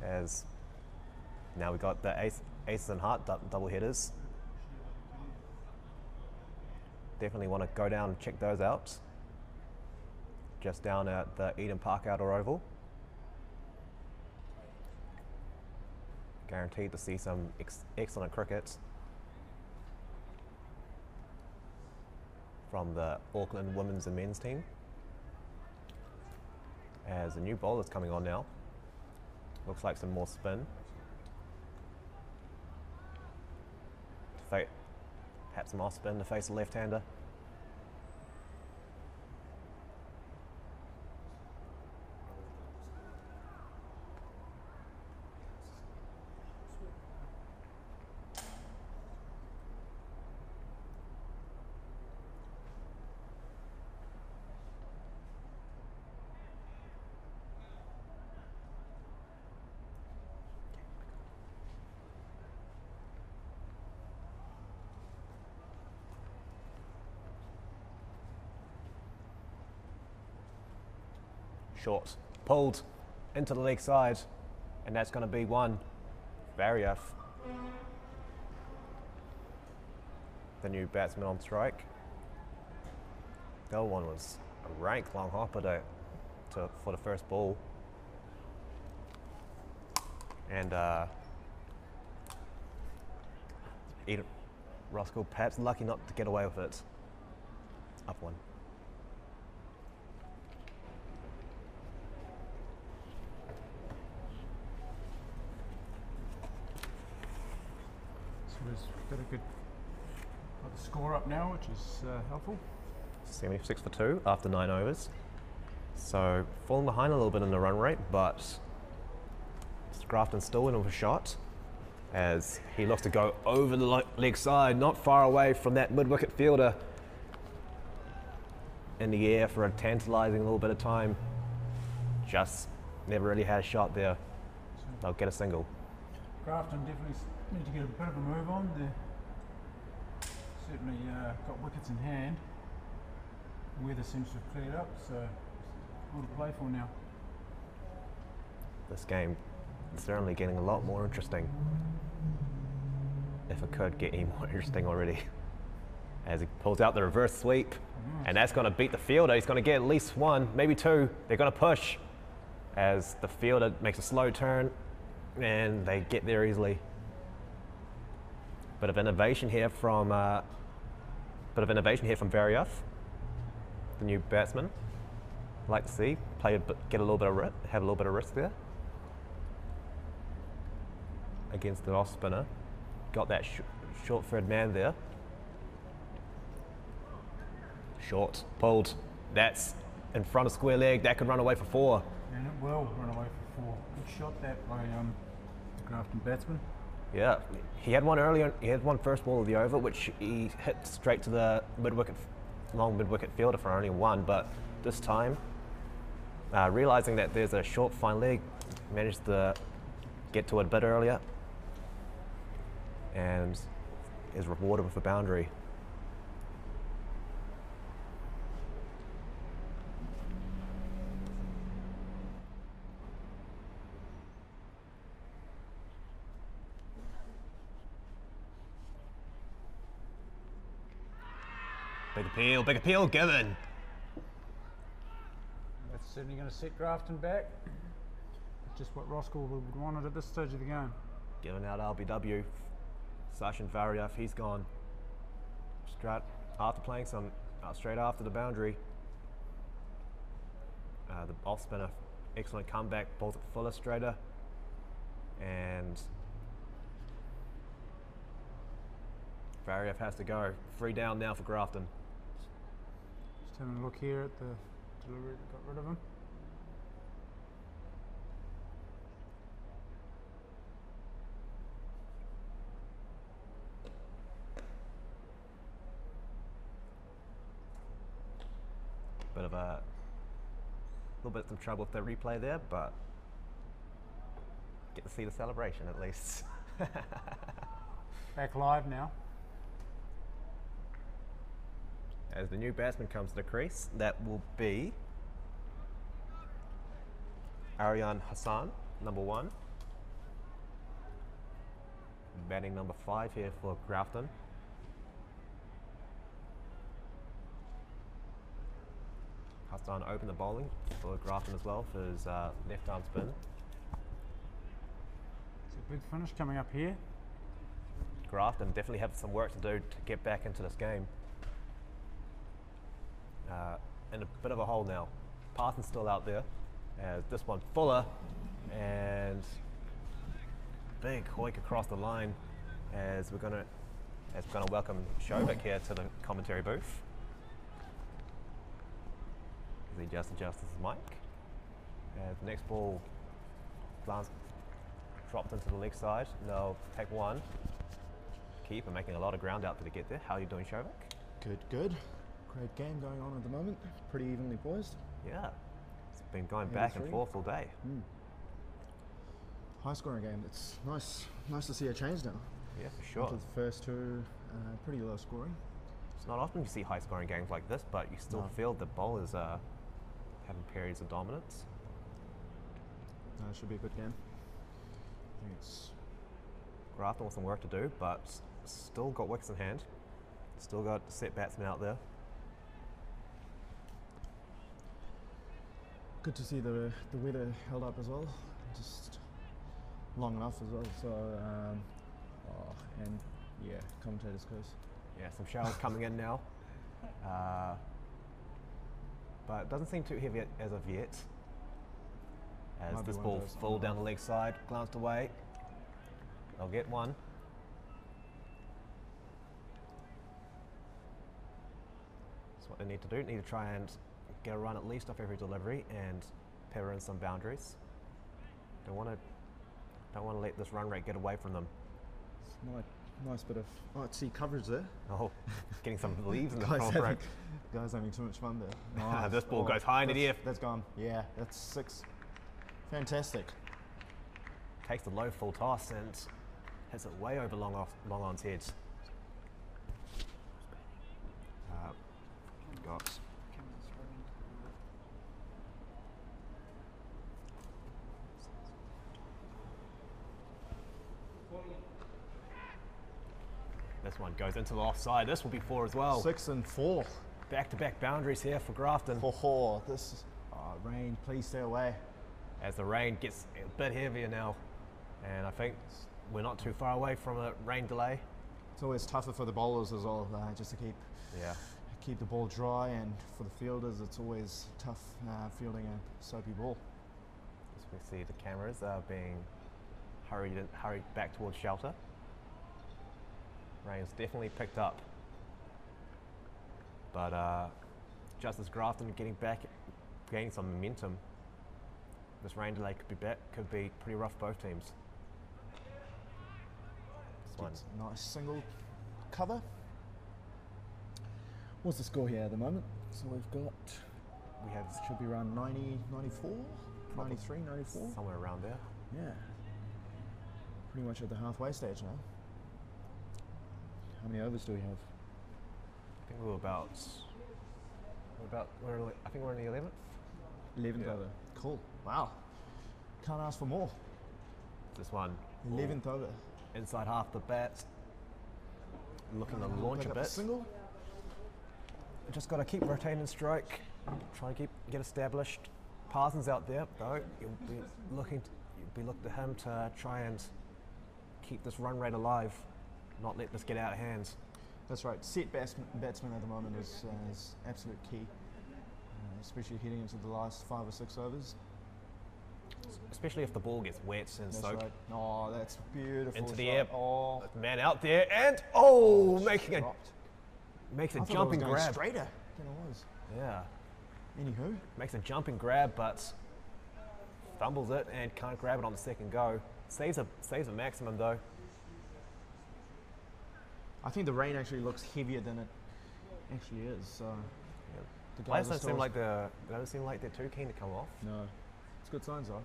As now we've got the aces and heart double headers. Definitely want to go down and check those out. Just down at the Eden Park Outdoor Oval. Guaranteed to see some excellent cricket from the Auckland women's and men's team. As a new bowler's coming on now. Looks like some more spin. Perhaps some off spin to face a left-hander. Short, pulled into the leg side, and that's going to be one. Variaf, the new batsman on strike. The other one was a rank long hopper for the first ball. And Roskill perhaps lucky not to get away with it. Up one. Got a good got the score up now, which is helpful. 76 for 2 after 9 overs. So falling behind a little bit in the run rate, but Grafton still in with a shot as he looks to go over the leg side, not far away from that mid-wicket fielder. In the air for a tantalising little bit of time. Just never really had a shot there. They'll get a single. Grafton definitely need to get a bit of a move on. They're certainly got wickets in hand. Weather seems to have cleared up, so all to play for now. This game is certainly getting a lot more interesting. If it could get any more interesting already. As he pulls out the reverse sweep, and that's going to beat the fielder. He's going to get at least one, maybe two. They're going to push. as the fielder makes a slow turn and they get there easily. Bit of innovation here from Varioff, the new batsman. Like to see get a little bit of have a little bit of risk there against the off spinner. Got that short third man there. Short, pulled. That's in front of square leg. That could run away for 4. And it will run away for 4. Good shot that by the Grafton batsman. Yeah, he had one earlier. He had one first ball of the over, which he hit straight to the long mid-wicket fielder for only 1. But this time, realizing that there's a short fine leg, managed to get to it a bit earlier, and is rewarded with a boundary. Big appeal given. That's certainly going to set Grafton back. Just what Roskill would want it at this stage of the game. Given out LBW, Sachin Varioff, he's gone. Straight after playing straight after the boundary. The off spinner, excellent comeback, both at full straighter, and Varioff has to go. 3 down now for Grafton. Just having a look here at the delivery that got rid of him. Little bit of trouble with the replay there, but get to see the celebration at least. Back live now. As the new batsman comes to the crease, that will be Aryan Hassan, number 1. Batting number 5 here for Grafton. Hassan opened the bowling for Grafton as well for his left arm spin. It's a big finish coming up here. Grafton definitely have some work to do to get back into this game. In a bit of a hole now. Parsons still out there. As this one Fuller, and big hoik across the line as we're gonna welcome Shobik here to the commentary booth. As he just adjusts his mic. As the next ball dropped into the leg side. They'll take 1. Keeper making a lot of ground out to get there. How are you doing, Shobik? Good. Great game going on at the moment. Pretty evenly poised. Yeah. It's been going back and forth all day. High scoring game. It's nice to see a change now. Yeah, for sure. After the first 2, pretty low scoring. It's not often you see high scoring games like this, but you still feel the bowlers are having periods of dominance. It should be a good game. I think it's Grafton with some work to do, but still got wickets in hand. Still got set batsmen out there. good to see the weather held up as well, just long enough as well. So, and yeah, commentator's curse. Yeah, some showers coming in now, but it doesn't seem too heavy as of yet. As Might this be one ball of those full down the leg side, glanced away. They'll get one. That's what they need to do. Need to try and get a run at least off every delivery and pepper in some boundaries. Don't want to let this run rate get away from them. It's nice bit of see coverage there. Oh, getting some leaves in the Guys front having, row. guys having too much fun there. Nice. This ball goes high in the air. That's gone. Yeah, that's 6. Fantastic. Takes the low full toss and hits it way over long on's head. Got this one goes into the offside. This will be 4 as well. 6 and 4. Back-to-back boundaries here for Grafton. This rain, please stay away. as the rain gets a bit heavier now, and I think we're not too far away from a rain delay. It's always tougher for the bowlers as well, just to keep the ball dry, and for the fielders it's always tough fielding a soapy ball. As we see, the cameras are being hurried back towards shelter. Rain's definitely picked up, but just as Grafton gaining some momentum, this rain delay could be pretty rough for both teams. This one. Nice single cover. What's the score here at the moment? So we should be around 90, 94, 93, 94? Somewhere around there. Yeah. Pretty much at the halfway stage now. How many overs do we have? I think I think we're in the 11th. 11th over. Cool. Wow. Can't ask for more. This one. 11th over. Inside half the bat. Looking to launch a bit. Single. Just got to keep rotating strike. Try to get established. Parsons out there though. You'll be looking to him to try and keep this run rate alive, not let this get out of hand. That's right. Set batsman at the moment is absolute key, especially heading into the last 5 or 6 overs. Especially if the ball gets wet and That's soaked. right. Oh, that's beautiful. Into the shot. air. Oh, Man out there and makes a jumping grab. Straighter than it was. Yeah. Anywho, Makes a jumping grab, but fumbles it and can't grab it on the second go. Saves a maximum though. I think the rain actually looks heavier than it actually is. So the Players guys don't seem like they're too keen to come off. No, it's good signs though.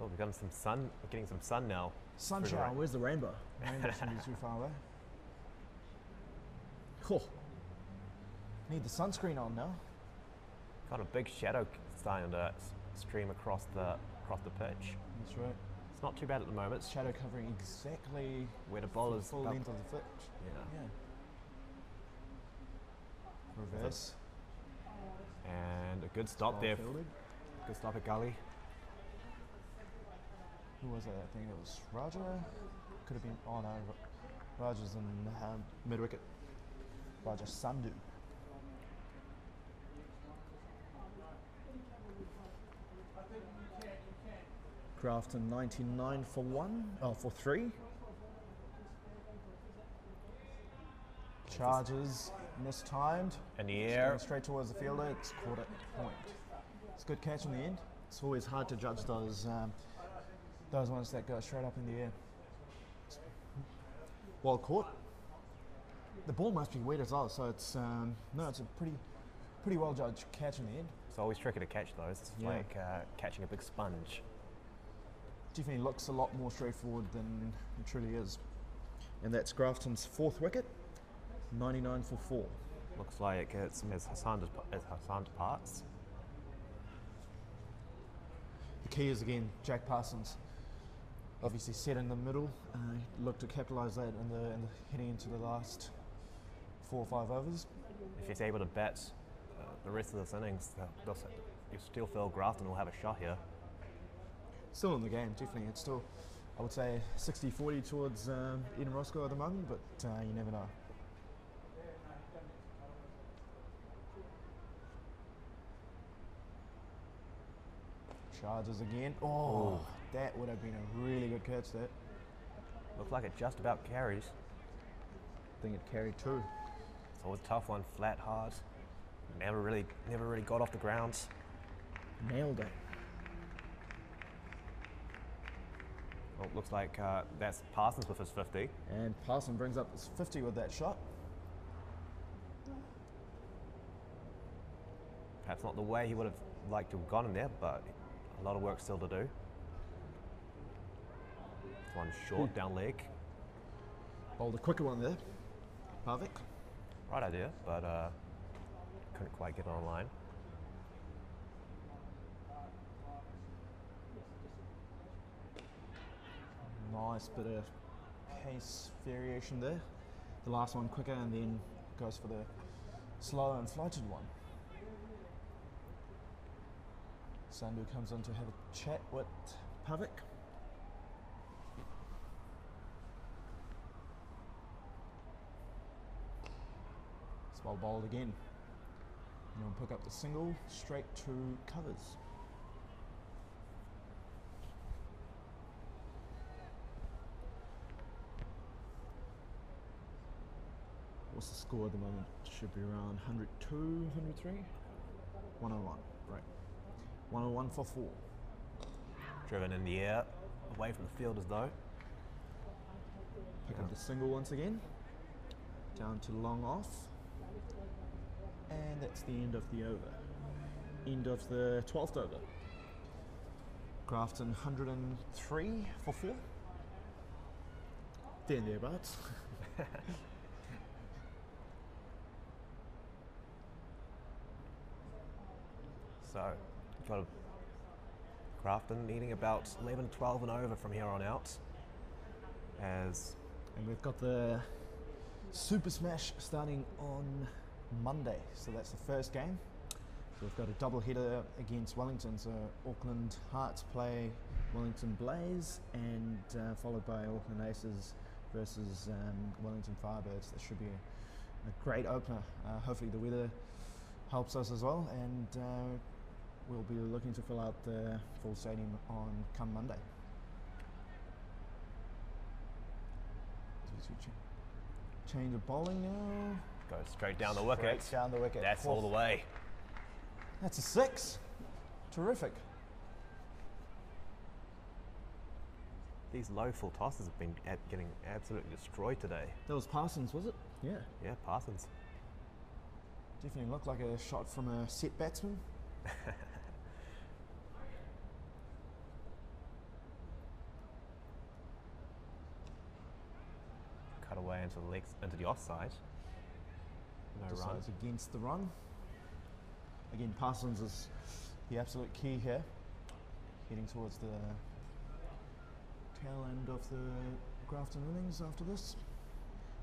Oh, we've got some sun. We're getting some sun now. Sunshine, where's the rainbow? Rainbow shouldn't be too far away. Cool. Need the sunscreen on now. Got a big shadow starting to stream across the pitch. That's right. It's not too bad at the moment. Shadow covering exactly Where the bowler's full up. length of the pitch. Yeah. Reverse. And a good stop Well there. fielded. Good stop at gully. Who was that? I think it was Raja. Could have been. Oh no, Raja's in mid wicket. Raja Sandhu. Grafton 99 for 1. Oh, for 3. Charges mistimed. In the It's air. going straight towards the fielder. It's caught at point. It's a good catch in the end. It's always hard to judge those ones that go straight up in the air. Well caught. The ball must be wet as well, so it's it's a pretty well judged catch in the end. It's always tricky to catch those. It's Yeah. like catching a big sponge. Definitely looks a lot more straightforward than it truly is. And that's Grafton's 4th wicket, 99 for 4. Looks like it's as Hassan departs. The key is again Jack Parsons. Obviously set in the middle, look to capitalise that in the heading into the last 4 or 5 overs. If he's able to bat the rest of this innings, you still feel Grafton will have a shot here. Still in the game, definitely. It's still, I would say, 60-40 towards Eden Roskill at the moment, but you never know. Charges again. Oh, that would have been a really good catch, that. Looks like it just about carries. I think it carried 2. It's always a tough one, flat, hard. Never really got off the ground. Nailed it. Well, it looks like that's Parsons with his 50. And Parsons brings up his 50 with that shot. Perhaps not the way he would have liked to have gone in there, but a lot of work still to do. This one's short, down leg. Bowled a quicker one there. Pavic. Right idea, but couldn't quite get it online. Nice bit of pace variation there. The last one quicker and then goes for the slower and floated one. Sandu comes in to have a chat with Pavic. It's well bowled again. And he'll pick up the single straight to covers. What's the score at the moment? Should be around 102, 103? 101, right. 101 for 4. Driven in the air, away from the fielders though. Pick up the single once again. Down to long off. And that's the end of the over. End of the 12th over. Grafton 103 for 4. There and thereabouts. So, got Grafton needing about 11, 12 and over from here on out. And we've got the Super Smash starting on Monday, so that's the first game. So we've got a double header against Wellington, so Auckland Hearts play Wellington Blaze, and followed by Auckland Aces versus Wellington Firebirds. That should be a great opener. Hopefully the weather helps us as well, and we'll be looking to fill out the full stadium on come Monday. Change of bowling now. Go straight down the wicket. Straight down the wicket. That's all the way. That's a 6. Terrific. These low full tosses have been getting absolutely destroyed today. That was Parsons, was it? Yeah. Yeah, Parsons. Definitely looked like a shot from a set batsman. Cut away into the legs, into the offside. No run. Decides against the run. Again, Parsons is the absolute key here. Heading towards the tail end of the Grafton innings after this.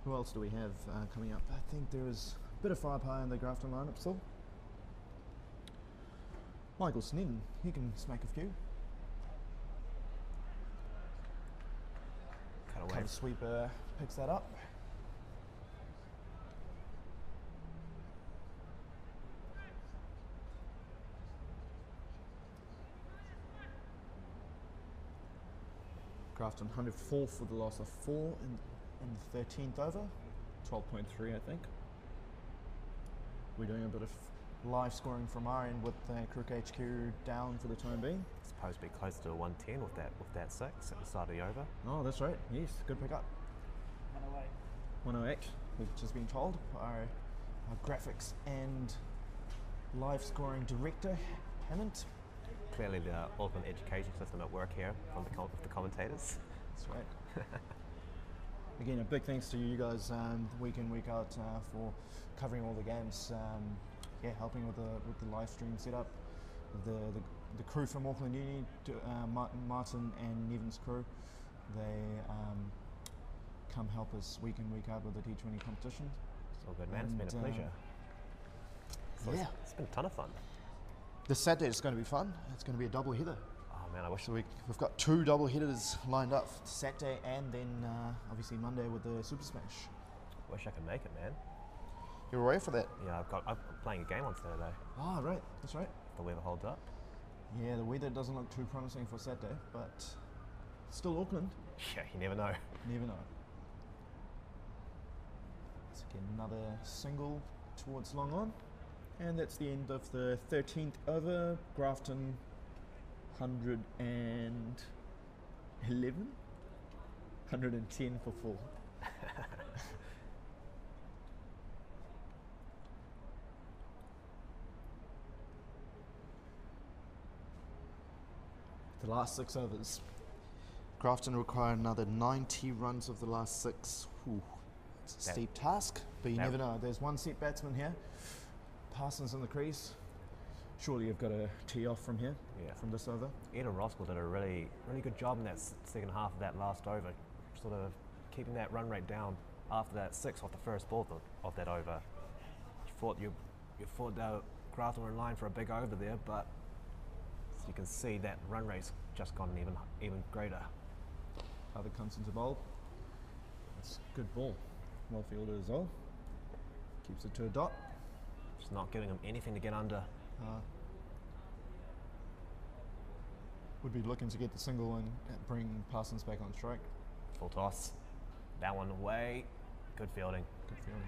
Who else do we have coming up? I think there is a bit of firepower in the Grafton lineup still. Michael Sneddon, he can smack a few. Cut away. Cover sweeper picks that up. Grafton 104 for the loss of 4 in the 13th over. 12.3, I think. We're doing a bit of live scoring from our end with Crook HQ down for the time being. It's supposed to be close to 110 with that 6 at the start of the over. Oh, that's right. Yes, good pick up. 108. 108, we've just been told by our graphics and live scoring director, Hammond. Clearly the Auckland education system at work here from the commentators. That's right. Again, a big thanks to you guys week in, week out for covering all the games. Yeah, helping with the live stream setup. The crew from Auckland Uni, Martin and Nevin's crew, they come help us week in, week out with the T20 competition. It's all good, man. It's been a pleasure. Yeah, it's been a ton of fun. This Saturday is going to be fun. It's going to be a double header. Oh man, I wish. So we've got 2 double headers lined up, Saturday and then obviously Monday with the Super Smash. Wish I could make it, man. You're away for that? Yeah, I'm playing a game on Saturday. Oh, right, that's right. If the weather holds up. Yeah, the weather doesn't look too promising for Saturday, but still Auckland. Yeah, you never know. Never know. Let's get another single towards long on. And that's the end of the 13th over. Grafton 111? 110 for 4. The last 6 overs. Grafton require another 90 runs of the last 6. Ooh, It's a steep task, but you never know. There's one set batsman here. Parsons in the crease. Surely you've got to tee off from here, from this over. Ed and Roskill did a really good job in that second half of that last over, sort of keeping that run rate down after that 6 off the first ball of that over. You thought that Grafton were in line for a big over there, but as you can see, that run rate's just gotten even greater. Other comes into bowl. It's a good ball. Well fielded as well. Keeps it to a dot. Just not giving him anything to get under. Would be looking to get the single and bring Parsons back on strike. Full toss. That one away. Good fielding. Good fielding.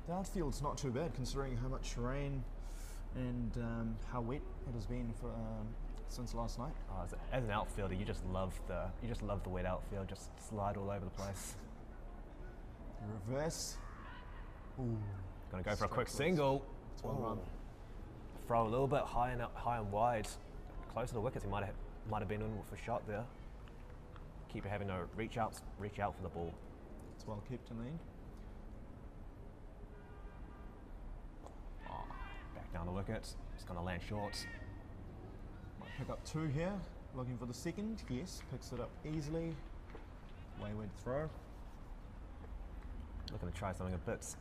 The outfield's not too bad considering how much rain and how wet it has been for since last night. Oh, as an outfielder, you just love the wet outfield. Just slide all over the place. The reverse. Ooh. Gonna go for a quick single. It's one run. Throw a little bit high and wide, close to the wickets. He might have been in with a shot there. Keeper having to reach out for the ball. It's well kept in the end. Back down the wicket. It's gonna land short. Might pick up 2 here. Looking for the second. Yes, picks it up easily. Wayward throw. Looking to try something a bit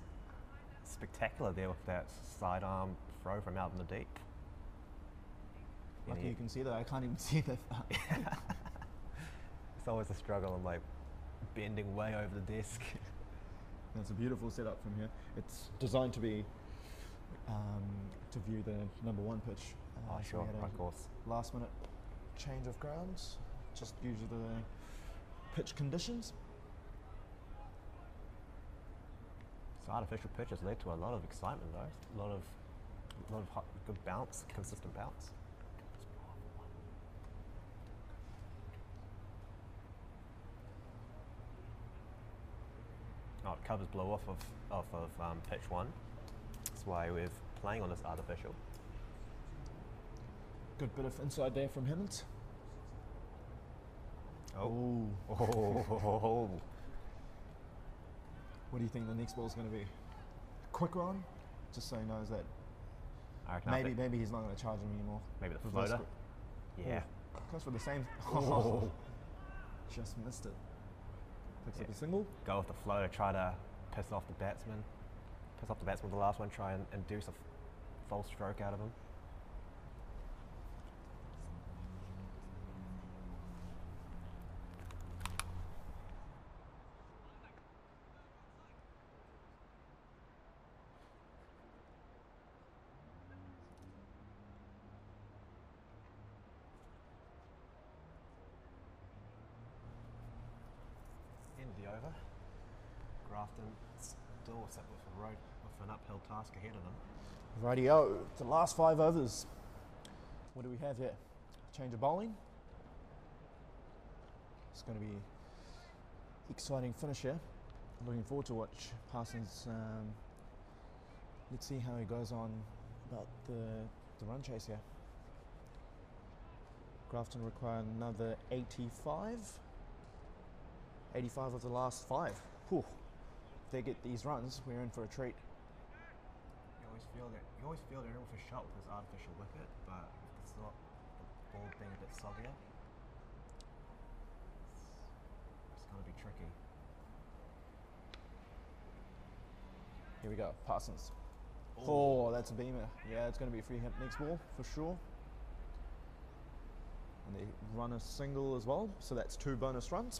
spectacular there with that sidearm throw from out in the deep. Lucky you can see that. I can't even see that far. It's always a struggle. I'm like bending way over the desk. That's a beautiful setup from here. It's designed to be to view the number 1 pitch. Sure, of course. Last minute change of grounds, just due to the pitch conditions. So artificial pitches led to a lot of excitement though. A lot of good bounce, consistent bounce. Oh, it covers blow off of pitch 1. That's why we're playing on this artificial. Good bit of inside there from Himmins. Oh. What do you think the next ball is going to be? A quick one, just so he knows that maybe he's not going to charge him anymore. Maybe the floater. Yeah. Goes for the same. Just missed it. Picks up a single. Go with the floater. Try to piss off the batsman. Piss off the batsman with the last one. Try and induce a false stroke out of him. The over. Grafton still set with an uphill task ahead of them. Rightio, the last 5 overs. What do we have here? Change of bowling. It's going to be exciting finish here. Looking forward to watch Parsons. Let's see how he goes on about the run chase here. Grafton require another 85. 85 of the last 5. Whew. If they get these runs, we're in for a treat. You always feel they're in with a shot with this artificial wicket, but if it's not the ball being a bit soggier, it's going to be tricky. Here we go, Parsons. Oh, that's a beamer. Yeah, it's going to be a free hit next ball for sure. And they run a single as well, so that's 2 bonus runs.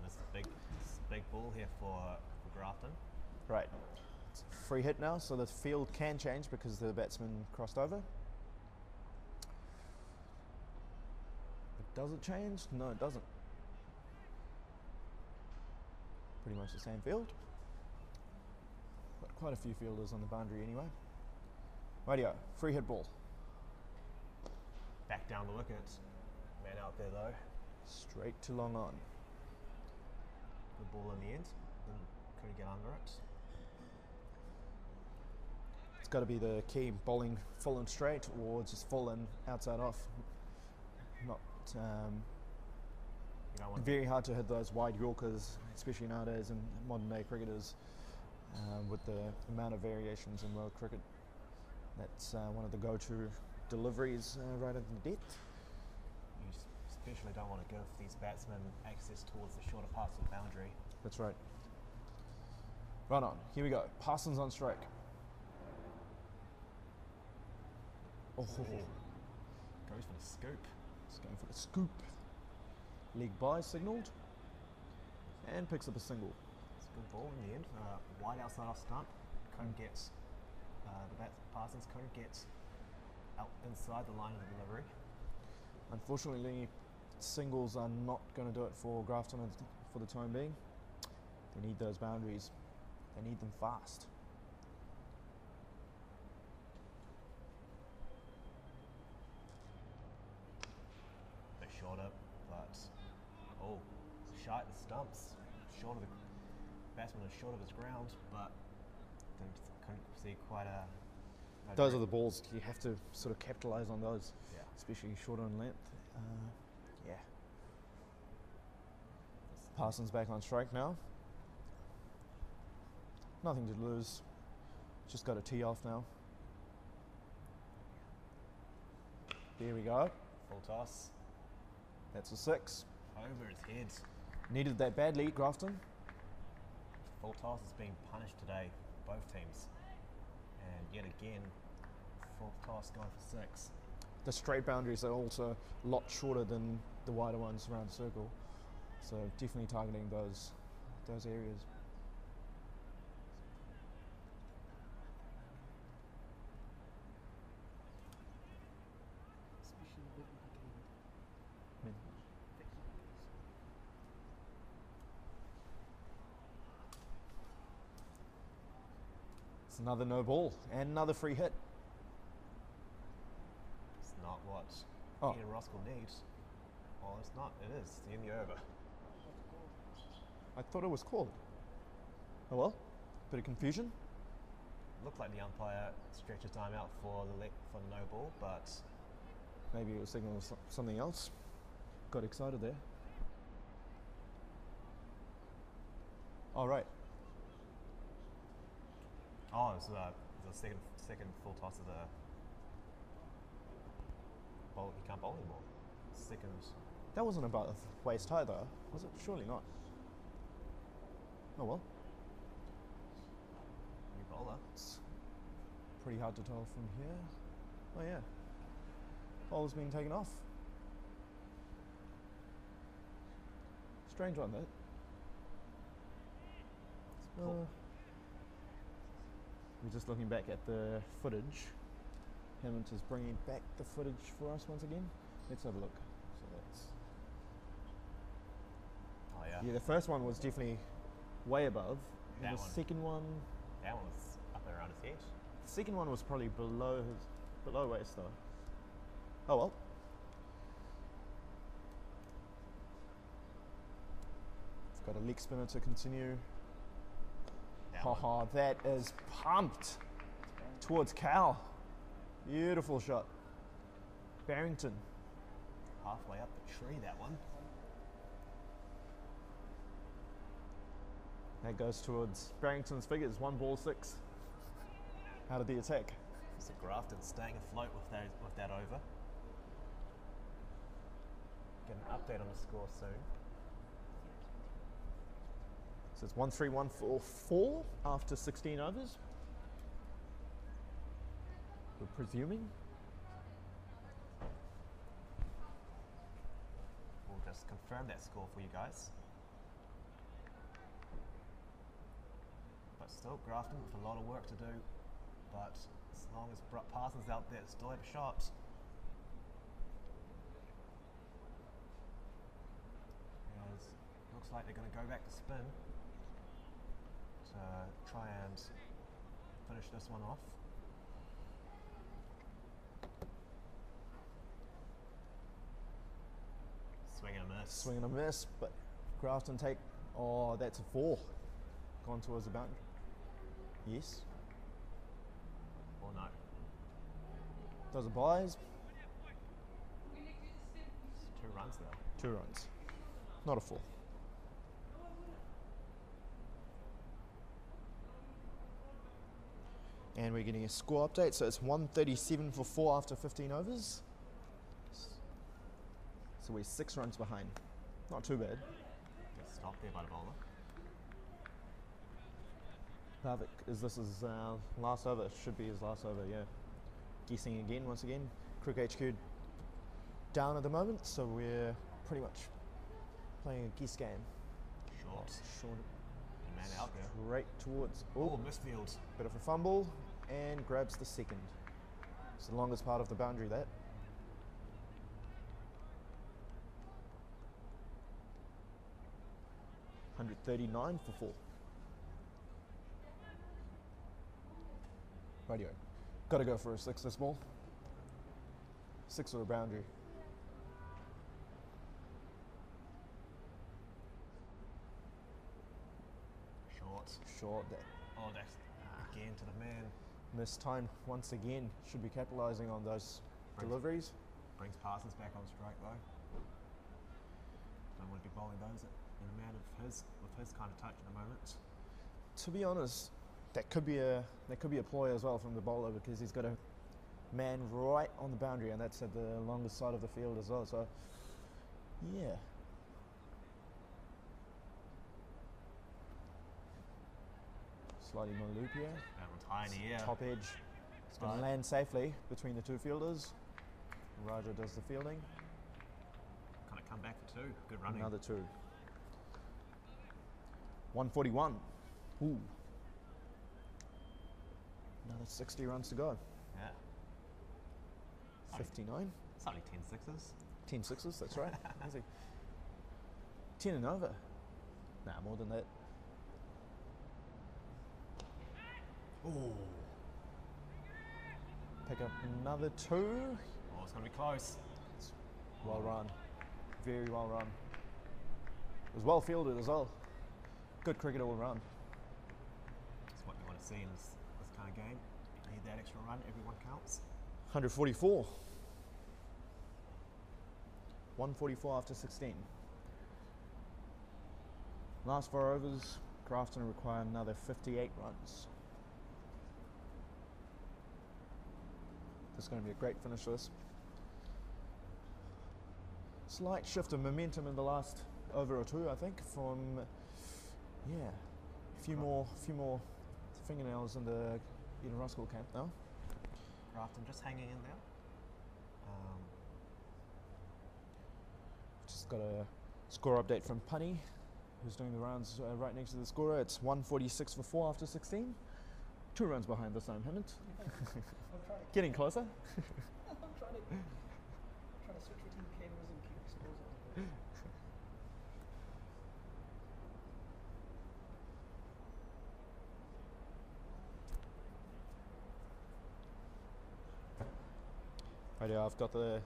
This is a big ball here for Grafton. Right. It's a free hit now, so the field can change because the batsman crossed over. But does it change? No, it doesn't. Pretty much the same field. But quite a few fielders on the boundary anyway. Rightio, free hit ball. Back down the wicket. Man out there though. Straight to long on. Good ball in the end. Couldn't get under it. It's got to be the key, bowling full and straight or just full and outside off. Not You don't want very hard to hit those wide Yorkers, especially nowadays in modern day cricketers, with the amount of variations in world cricket. That's one of the go-to deliveries right at the depth. You especially don't want to give these batsmen access towards the shorter parts of the boundary. That's right. Right on, here we go. Parsons on strike. Oh, Goes for the scoop. it's going for the scoop. Leg by signalled, and picks up a single. It's a good ball in the end. Wide outside off stump. Couldn't get Parsons couldn't get out inside the line of the delivery. Unfortunately, singles are not going to do it for Grafton for the time being. They need those boundaries. They need them fast. Bit shorter, but shy at the stumps. Short of the batsman is short of his ground, but couldn't see quite a. Those are the balls you have to sort of capitalise on those, Yeah. especially shorter in length. Yeah. Parsons back on strike now. Nothing to lose. Just got to tee off now. There we go. Full toss That's a 6. over his head. Needed that badly, Grafton. Full toss is being punished today, both teams, and yet again, full toss going for 6. The straight boundaries are also a lot shorter than the wider ones around the circle. So definitely targeting those areas. Especially the bit with the game. It's another no ball and another free hit. It's not what Oh. Peter Roskill needs. Well, it's not. It is. It's the end of the over. I thought it was called. Oh well, bit of confusion. Looked like the umpire stretched his time out for the no ball, but Maybe it was signaling something else. Got excited there. All right. it's the second full toss of the bowl. You can't bowl anymore. Second. That wasn't about waist high though, was it? Surely not. Oh well, New bowler. it's pretty hard to tell from here. Oh yeah, bowl's being taken off. Strange one that. Cool. We're just looking back at the footage. Hammond is bringing back the footage for us once again. Let's have a look. So that's Oh yeah. yeah. The first one was definitely way above, and That the one. second one. That one was up and around his head. The second one was probably below waist though. Oh well. It's got a leg spinner to continue. That one. Haha, that is pumped towards Cal. Beautiful shot. Barrington. Halfway up the tree, that one. That goes towards Barrington's figures. 1 ball 6. Out of the attack. So Grafton staying afloat with that over. Get an update on the score soon. So it's 1-3-1 for 4 after 16 overs. We're presuming. We'll just confirm that score for you guys. But still, Grafton with a lot of work to do. But as long as Parsons out there, still have a shot. As looks like they're going to go back to spin to try and finish this one off. Swing and a miss. Swing and a miss, but Grafton take. Oh, that's a 4. Gone towards the boundary. Yes. Or no. Those are buys. 2 runs there. 2 runs. Not a 4. And we're getting a score update, so it's 137 for 4 after 15 overs. So we're 6 runs behind. Not too bad. Good stop there by the bowler. Pavik, this his last over? Should be his last over, yeah. Guessing again, once again. Cricket HQ down at the moment, so we're pretty much playing a guess game. Short. Short. Good man out there. Straight towards. Oh, misfield. Bit of a fumble and grabs the second. It's the longest part of the boundary, that. $139 for 4. Radio. Got to go for a 6 this ball. 6 or a boundary. Short. That. Oh, that's again to the man. Missed time once again. Should be capitalising on those deliveries. Brings Parsons back on strike though. Don't want to be bowling those in a man of his with his kind of touch at the moment. To be honest, that could be a ploy as well from the bowler, because he's got a man right on the boundary, and that's at the longest side of the field as well. So, yeah. Slightly more loop here. That one's high in the air. Top edge. It's going to land safely between the 2 fielders. Raja does the fielding. Kind of come back for 2. Good running. Another 2. 141. Ooh. Another 60 runs to go. Yeah. 59. It's only 10 sixes. 10 sixes, that's right. Easy. 10 and over. Nah, more than that. Ooh. Pick up another 2. Oh, it's going to be close. Well run. Very well run. It was well fielded as well. Good cricket all round. That's what you want to see in this kind of game. You need that extra run. Everyone counts. 144. 144 after 16. Last 4 overs, Grafton require another 58 runs. This is going to be a great finish for this. Slight shift of momentum in the last over or 2, I think, from a few more fingernails in the Roskill camp now. Grafton just hanging in there. Just got a score update from Punny, who's doing the rounds right next to the scorer. It's 146 for 4 after 16. 2 runs behind this time, Hammond. Getting closer. I'm trying to switch between cameras and keep scores on. Right, I've got the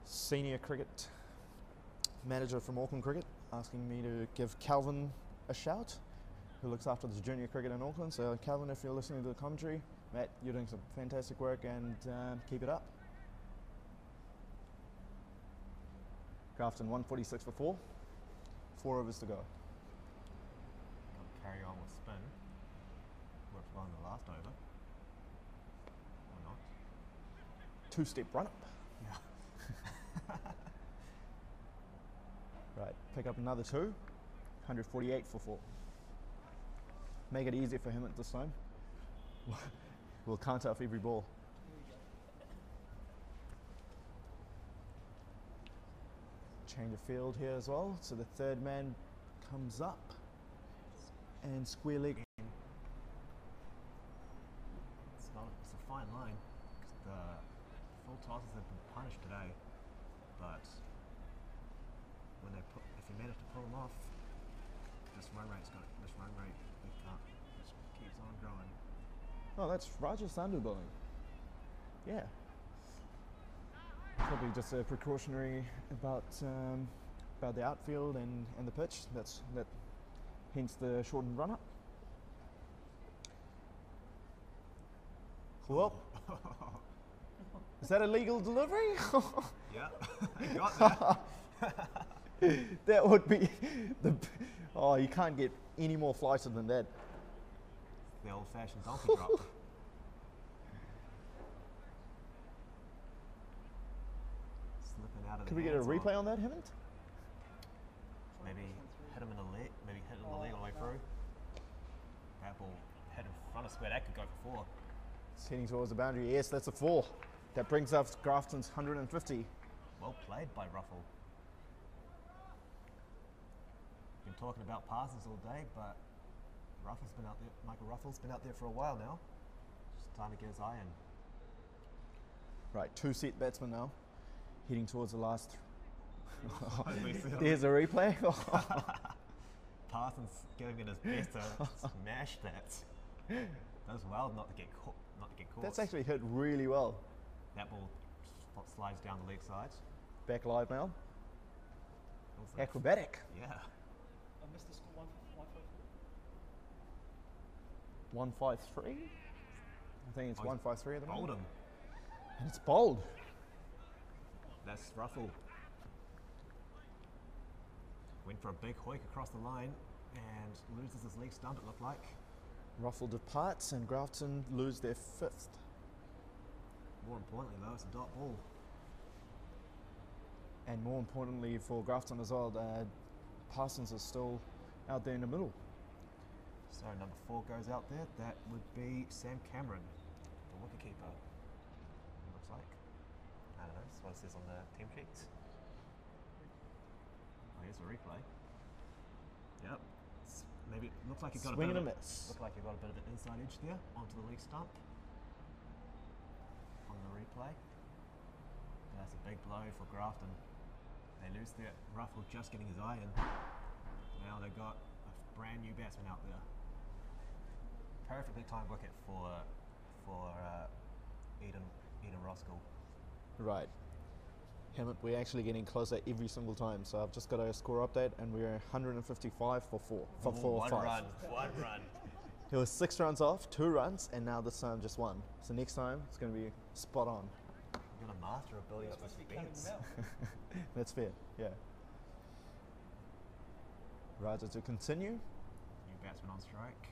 senior cricket manager from Auckland Cricket asking me to give Calvin a shout, who looks after the junior cricket in Auckland. So Calvin, if you're listening to the commentary, mate, you're doing some fantastic work, and keep it up. Grafton 146 for 4. 4 overs to go. Carry on with spin. Worked well in the last over. Or not. 2-step run up. Yeah. Right, pick up another 2. 148 for 4. Make it easy for him at this time. We'll count off every ball. Change of field here as well. So the third man comes up and square leg. It's a fine line, because the full tosses have been punished today, but when if you manage to pull them off, this run rate just keeps on growing. Oh, that's Raja Sandhu bowling. Yeah. Probably just a precautionary about the outfield and the pitch. Hence the shortened run up. Well, Is that a legal delivery? Yeah, I got that. That would be the. Oh, you can't get any more flighted than that. The old-fashioned donkey drop. Slipping out of the Could we get a hands or replay on that, Hammond? Maybe hit him in the leg, maybe hit him in the leg all the way through. That ball hit in front of square, that could go for 4. It's heading towards the boundary. Yes, that's a 4. That brings up Grafton's 150. Well played by Ruffle. Been talking about Parsons all day, but Ruffle's been out there. Michael Ruffle's been out there for a while now. Just time to get his eye in. Right, 2 set batsmen now, heading towards the last. There's a replay. Parsons giving it his best to smash that. Does well not to get caught. That's actually hit really well. That ball slides down the leg side. Back live now. Also, Acrobatic. yeah. I missed the score 153. I think it's 153 at the moment. Bowled him. And it's bowled. That's Ruffle. Went for a big hoik across the line and loses his leg stump, it looked like. Ruffle departs and Grafton lose their 5th. More importantly though, it's a dot ball. And more importantly for Grafton as well, Parsons is still out there in the middle. So number 4 goes out there. That would be Sam Cameron, the wicketkeeper. Looks like. I don't know, that's what it says on the team sheets. Oh, here's a replay. Yep. Maybe it looks like he got Swing a bit and of a miss. Looked like he got a bit of an inside edge there onto the leg stump. On the replay. And that's a big blow for Grafton. They lose their Ruffle just getting his eye in. Now they've got a brand new batsman out there. Perfectly timed wicket for Eden Roskill. Right. Hammett, we're actually getting closer every single time. So I've just got a score update and we're 155 for 4. For 4 5. One run. He was 6 runs off, 2 runs, and now this time just 1. So next time it's going to be spot on. You're gonna master a building up this defense. That's fair, yeah. Raja to continue. New batsman on strike.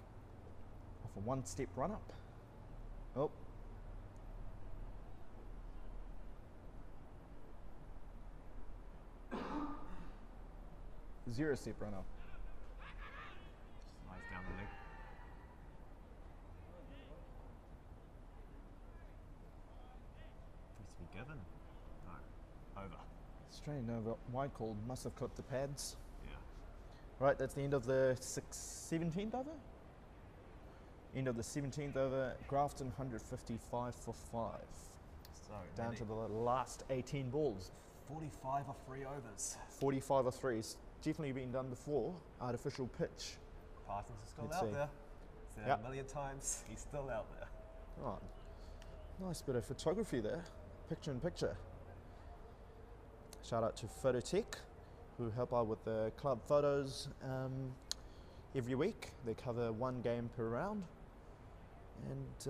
Off a 1-step run up. Oh. Zero-step run up. Slides down the leg. Needs to be given. No. Over. Australian over. Wide call. Must have clipped the pads. Yeah. Right, that's the end of the 17th over. End of the 17th over. Grafton 155 for 5. So Down to the last 18 balls. 45 or 3 overs. 45 or 3s. Definitely been done before. Artificial pitch. Parsons is still Let's out see. there. Said it Yep. a million times. He's still out there. Right. Nice bit of photography there. Picture in picture. Shout out to Phototech, who help out with the club photos every week. They cover 1 game per round. And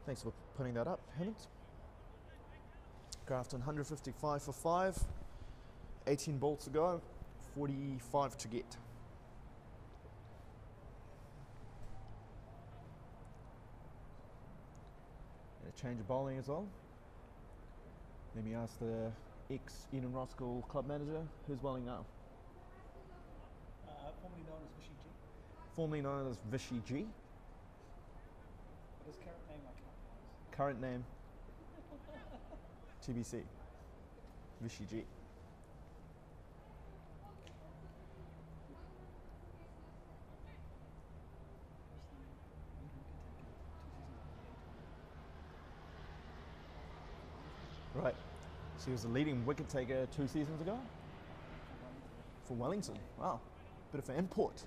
thanks for putting that up, Hammond. Grafton 155 for 5. 18 balls to go. 45 to get. And a change of bowling as well. Let me ask the ex-Eden Roskill club manager, who's bowling now? Formerly known as Vishy G. Formerly known as Vishy G. But his current name I can't pronounce. Current name TBC. Vishy G. Right. So he was the leading wicket taker 2 seasons ago for Wellington. Wow. Bit of an import.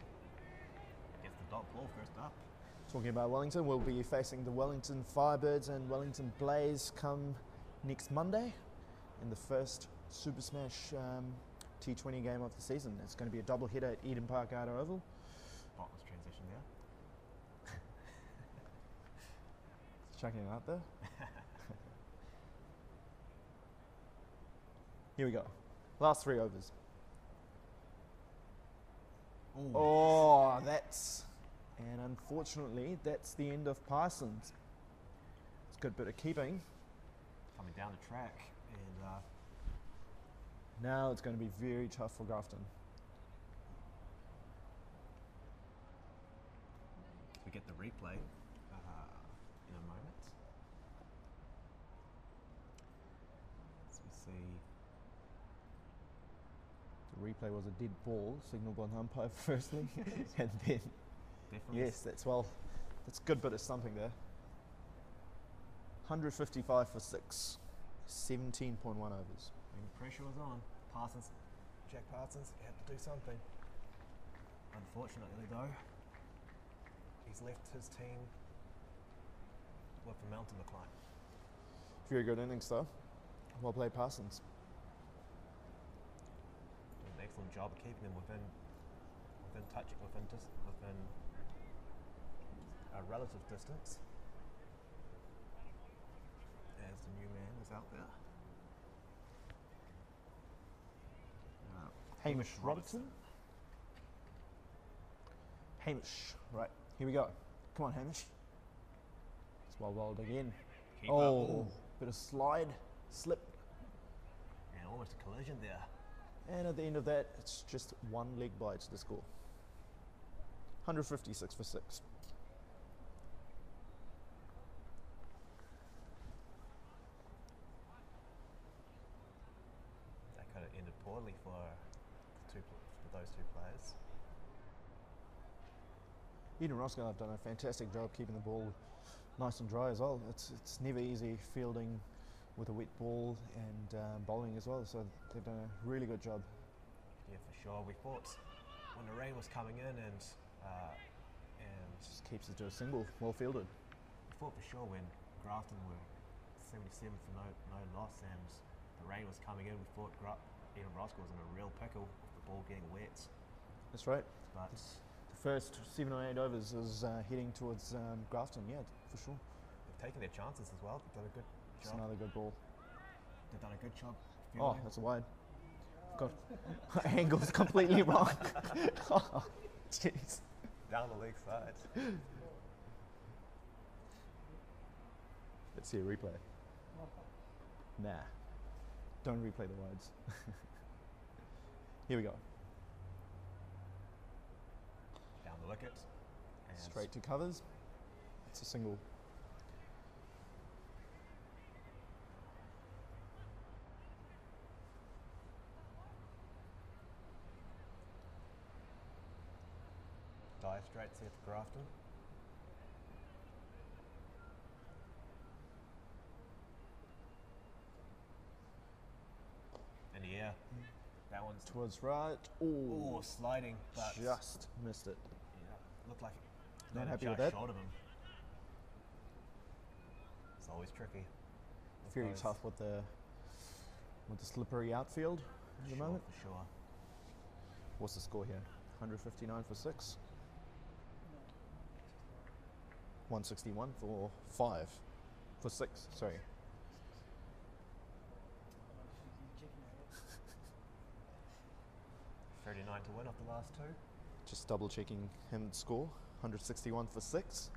Gets the dot ball first up. Talking about Wellington, we'll be facing the Wellington Firebirds and Wellington Blaze come next Monday in the first Super Smash T20 game of the season. It's going to be a double header at Eden Park Outer Oval. Spotless transition there. Chucking it out there. Here we go. Last 3 overs. Ooh. Oh, and unfortunately, that's the end of Parsons. It's a good bit of keeping. Coming down the track, and Now it's going to be very tough for Grafton. we get the replay in a moment. So we see. The replay was a dead ball, signalled by the umpire firstly, and then Definitely. yes, that's a good bit of stumping there. 155 for 6, 17.1 overs. When the pressure was on, Jack Parsons had to do something. Unfortunately though, he's left his team with a mountain to climb. Very good innings though. Well played, Parsons. Doing an excellent job of keeping them within a relative distance. As the new man is out there. Hamish Robertson. Hamish, right, here we go. Come on, Hamish. It's well bowled again. Keep Oh, up. bit of slide, slip. And almost a collision there. And at the end of that, it's just 1 leg by to the score. 156 for 6. That could have ended poorly for those two players. Eden Roskill have done a fantastic job keeping the ball nice and dry as well. It's never easy fielding with a wet ball and bowling as well, so they've done a really good job. Yeah, for sure. We thought when the rain was coming in and Just keeps it to a single, well fielded. we thought for sure when Grafton were 77 for no loss and the rain was coming in, we thought Eden Roskill was in a real pickle with the ball getting wet. That's right. But The first 7 or 8 overs is heading towards Grafton, yeah, for sure. they've taken their chances as well. They've done a good It's job. another good ball. They've done a good job. Oh, fielding. that's a wide. God, angle's completely wrong. Oh, jeez. Down the leg side. Let's see a replay. Nah, don't replay the wides. Here we go. Down the wicket. And Straight to covers. It's a single. dive straight here for Grafton. In the air. That one's Towards right. Oh, sliding, but just missed it. yeah, looked like it. Not landed happy just with that. short of him. It's always tricky. with Very those. tough with the slippery outfield at the Sure, moment. for sure. What's the score here? 159 for 6. 161 for 5. For 6, sorry. $39 to win off the last two. Just double checking him score. 161 for 6.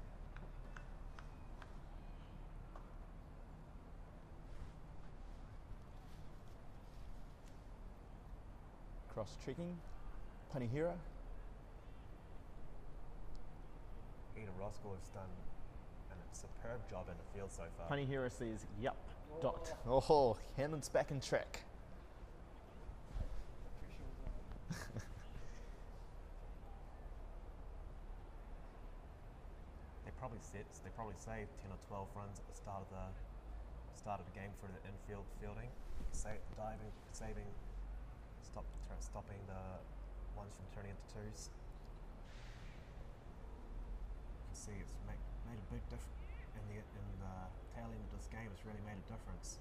Cross checking. Panihira. Eden Roskill has done a superb job in the field so far. Panihira says, yup, dot. Oh, Hammond's back in track. They probably saved 10 or 12 runs at the start of the game for the infield fielding, stopping the ones from turning into twos. You can see it's made a big difference in the tail end of this game. It's really made a difference.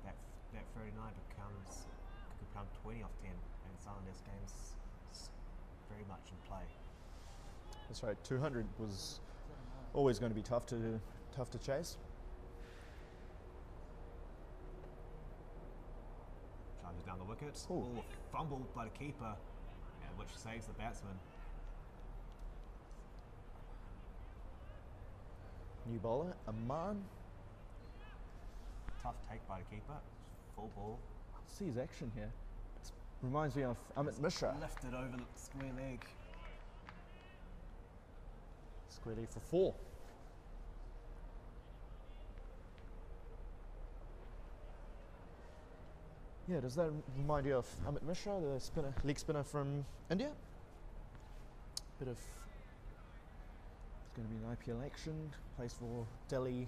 That 39 could become 20 off 10, and suddenly this game's very much in play. That's right. 200 was always going to be tough to chase. Charges wicket. Ooh. Ball fumbled by the keeper, which saves the batsman. New bowler, Aman. Tough take by the keeper. Full ball. See his action here. This reminds me of Amit Mishra. Lifted over the square leg. Square leg for 4. Yeah, does that remind you of Amit Mishra, the spinner, leg spinner from India? Bit of, it's going to be an IPL action, plays for Delhi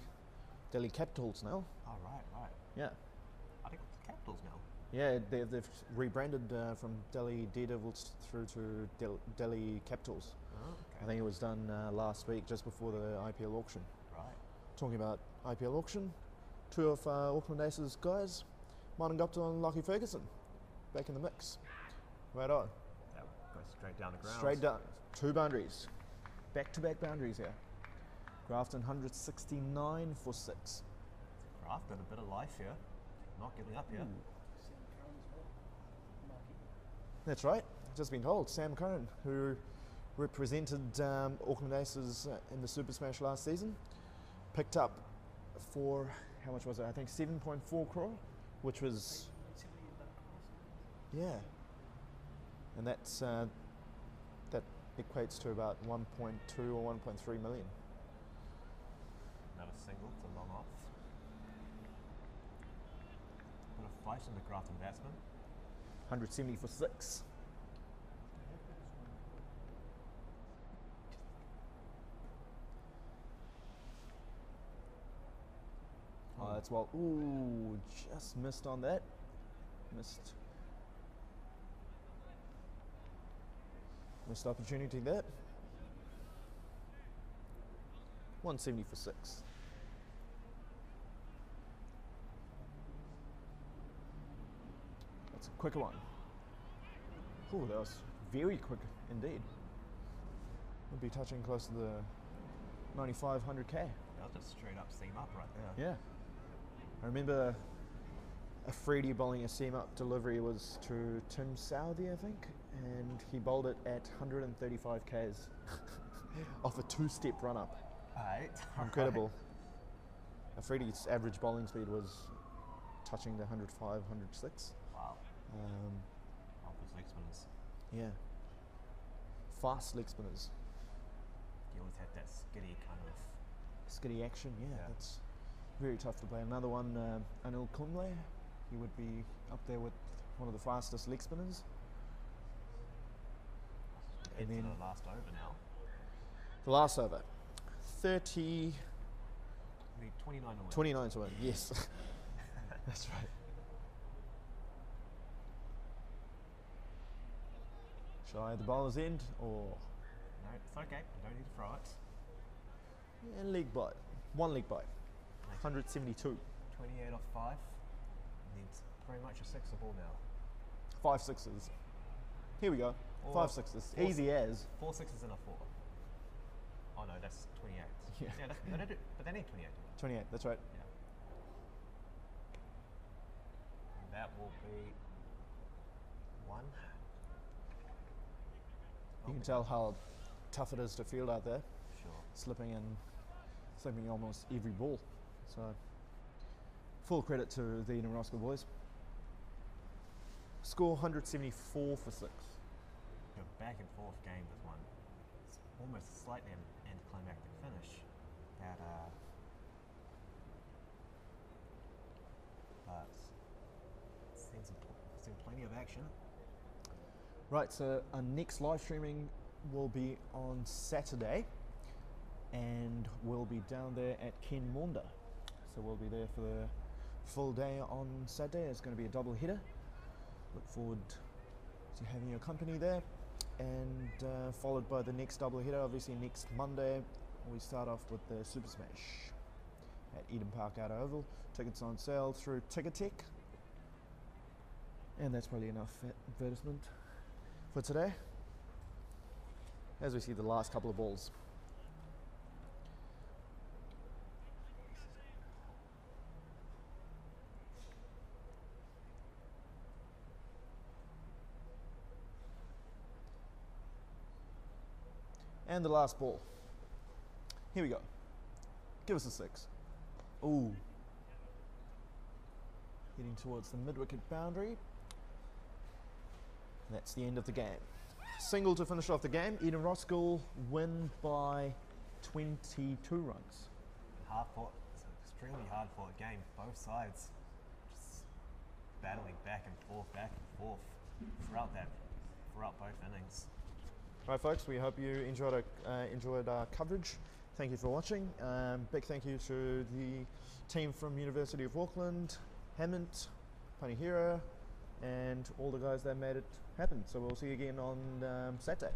Capitals now. Oh, right. Yeah, I think it's the Capitals now. yeah, they've rebranded from Delhi Daredevils through to Delhi Capitals. Oh, I think it was done last week, just before the IPL auction. Right. Talking about IPL auction, 2 of Auckland Aces guys, Martin Gupta and Lockie Ferguson, back in the mix. Right on. That goes straight down the ground. Straight down, 2 boundaries. Back-to-back boundaries here. Grafton 169 for 6. Grafton, a bit of life here. Not giving up here. That's right, just been told. Sam Curran, who represented Auckland Aces in the Super Smash last season, picked up for, how much was it? I think 7.4 crore, which was, yeah. And that's, that equates to about 1.2 or 1.3 million. Another single to long off. Bit of fight in the Grafton batsman. 170 for 6. Oh, that's well. Ooh, just missed on that. Missed opportunity there. 170 for 6. That's a quicker one. Oh, that was very quick indeed. We'll be touching close to the 9,500k. That was just straight up seam up right there. Yeah. I remember a Freddie bowling a seam up delivery was to Tim Southey, I think, and he bowled it at 135 k's off a 2-step run up. Right. Incredible. Freddie's average bowling speed was touching the 105, 106. Wow. Off his leg spinners. Yeah. Fast leg spinners. He always had that skiddy kind of. Skiddy action, yeah, Yeah. that's very tough to play. Another one, Anil Kumble, he would be up there with one of the fastest leg spinners. Into then- the last over now. The last over, 30, We need 29 to win. 29 to win, yes. That's right. Shall I at the bowler's end or No, it's okay. You don't need to throw it. yeah, leg bite? 1 leg bite, 172. 28 off 5. Needs very much a sixer ball now. 5 sixes. Here we go. Or 5 sixes. four Easy as. 4 sixes and a 4. Oh no, that's 28. Yeah. But they need 28. 28, that's right. Yeah. And that will be 1. You can tell how tough it is to field out there, Sure. slipping almost every ball. So, full credit to the Roskill boys. Score 174 for 6. Your back and forth game with one. It's almost slightly an anticlimactic finish. That but seen plenty of action. Right, so our next live streaming will be on Saturday, and we'll be down there at Ken Maunda. So we'll be there for the full day on Saturday. It's going to be a double header. Look forward to having your company there, and followed by the next double header. Obviously next Monday we start off with the Super Smash at Eden Park Outer Oval. Tickets on sale through Ticketek, and that's probably enough advertisement for today. As we see the last couple of balls. And the last ball. Here we go. Give us a 6. Ooh. Heading towards the mid-wicket boundary. That's the end of the game. Single to finish off the game. Eden Roskill win by 22 runs. Hard fought. It's an extremely hard fought game. Both sides just battling back and forth throughout both innings. Right, folks, we hope you enjoyed our coverage. Thank you for watching. Big thank you to the team from University of Auckland, Hammond, Panihira, and all the guys that made it happen. So we'll see you again on Saturday.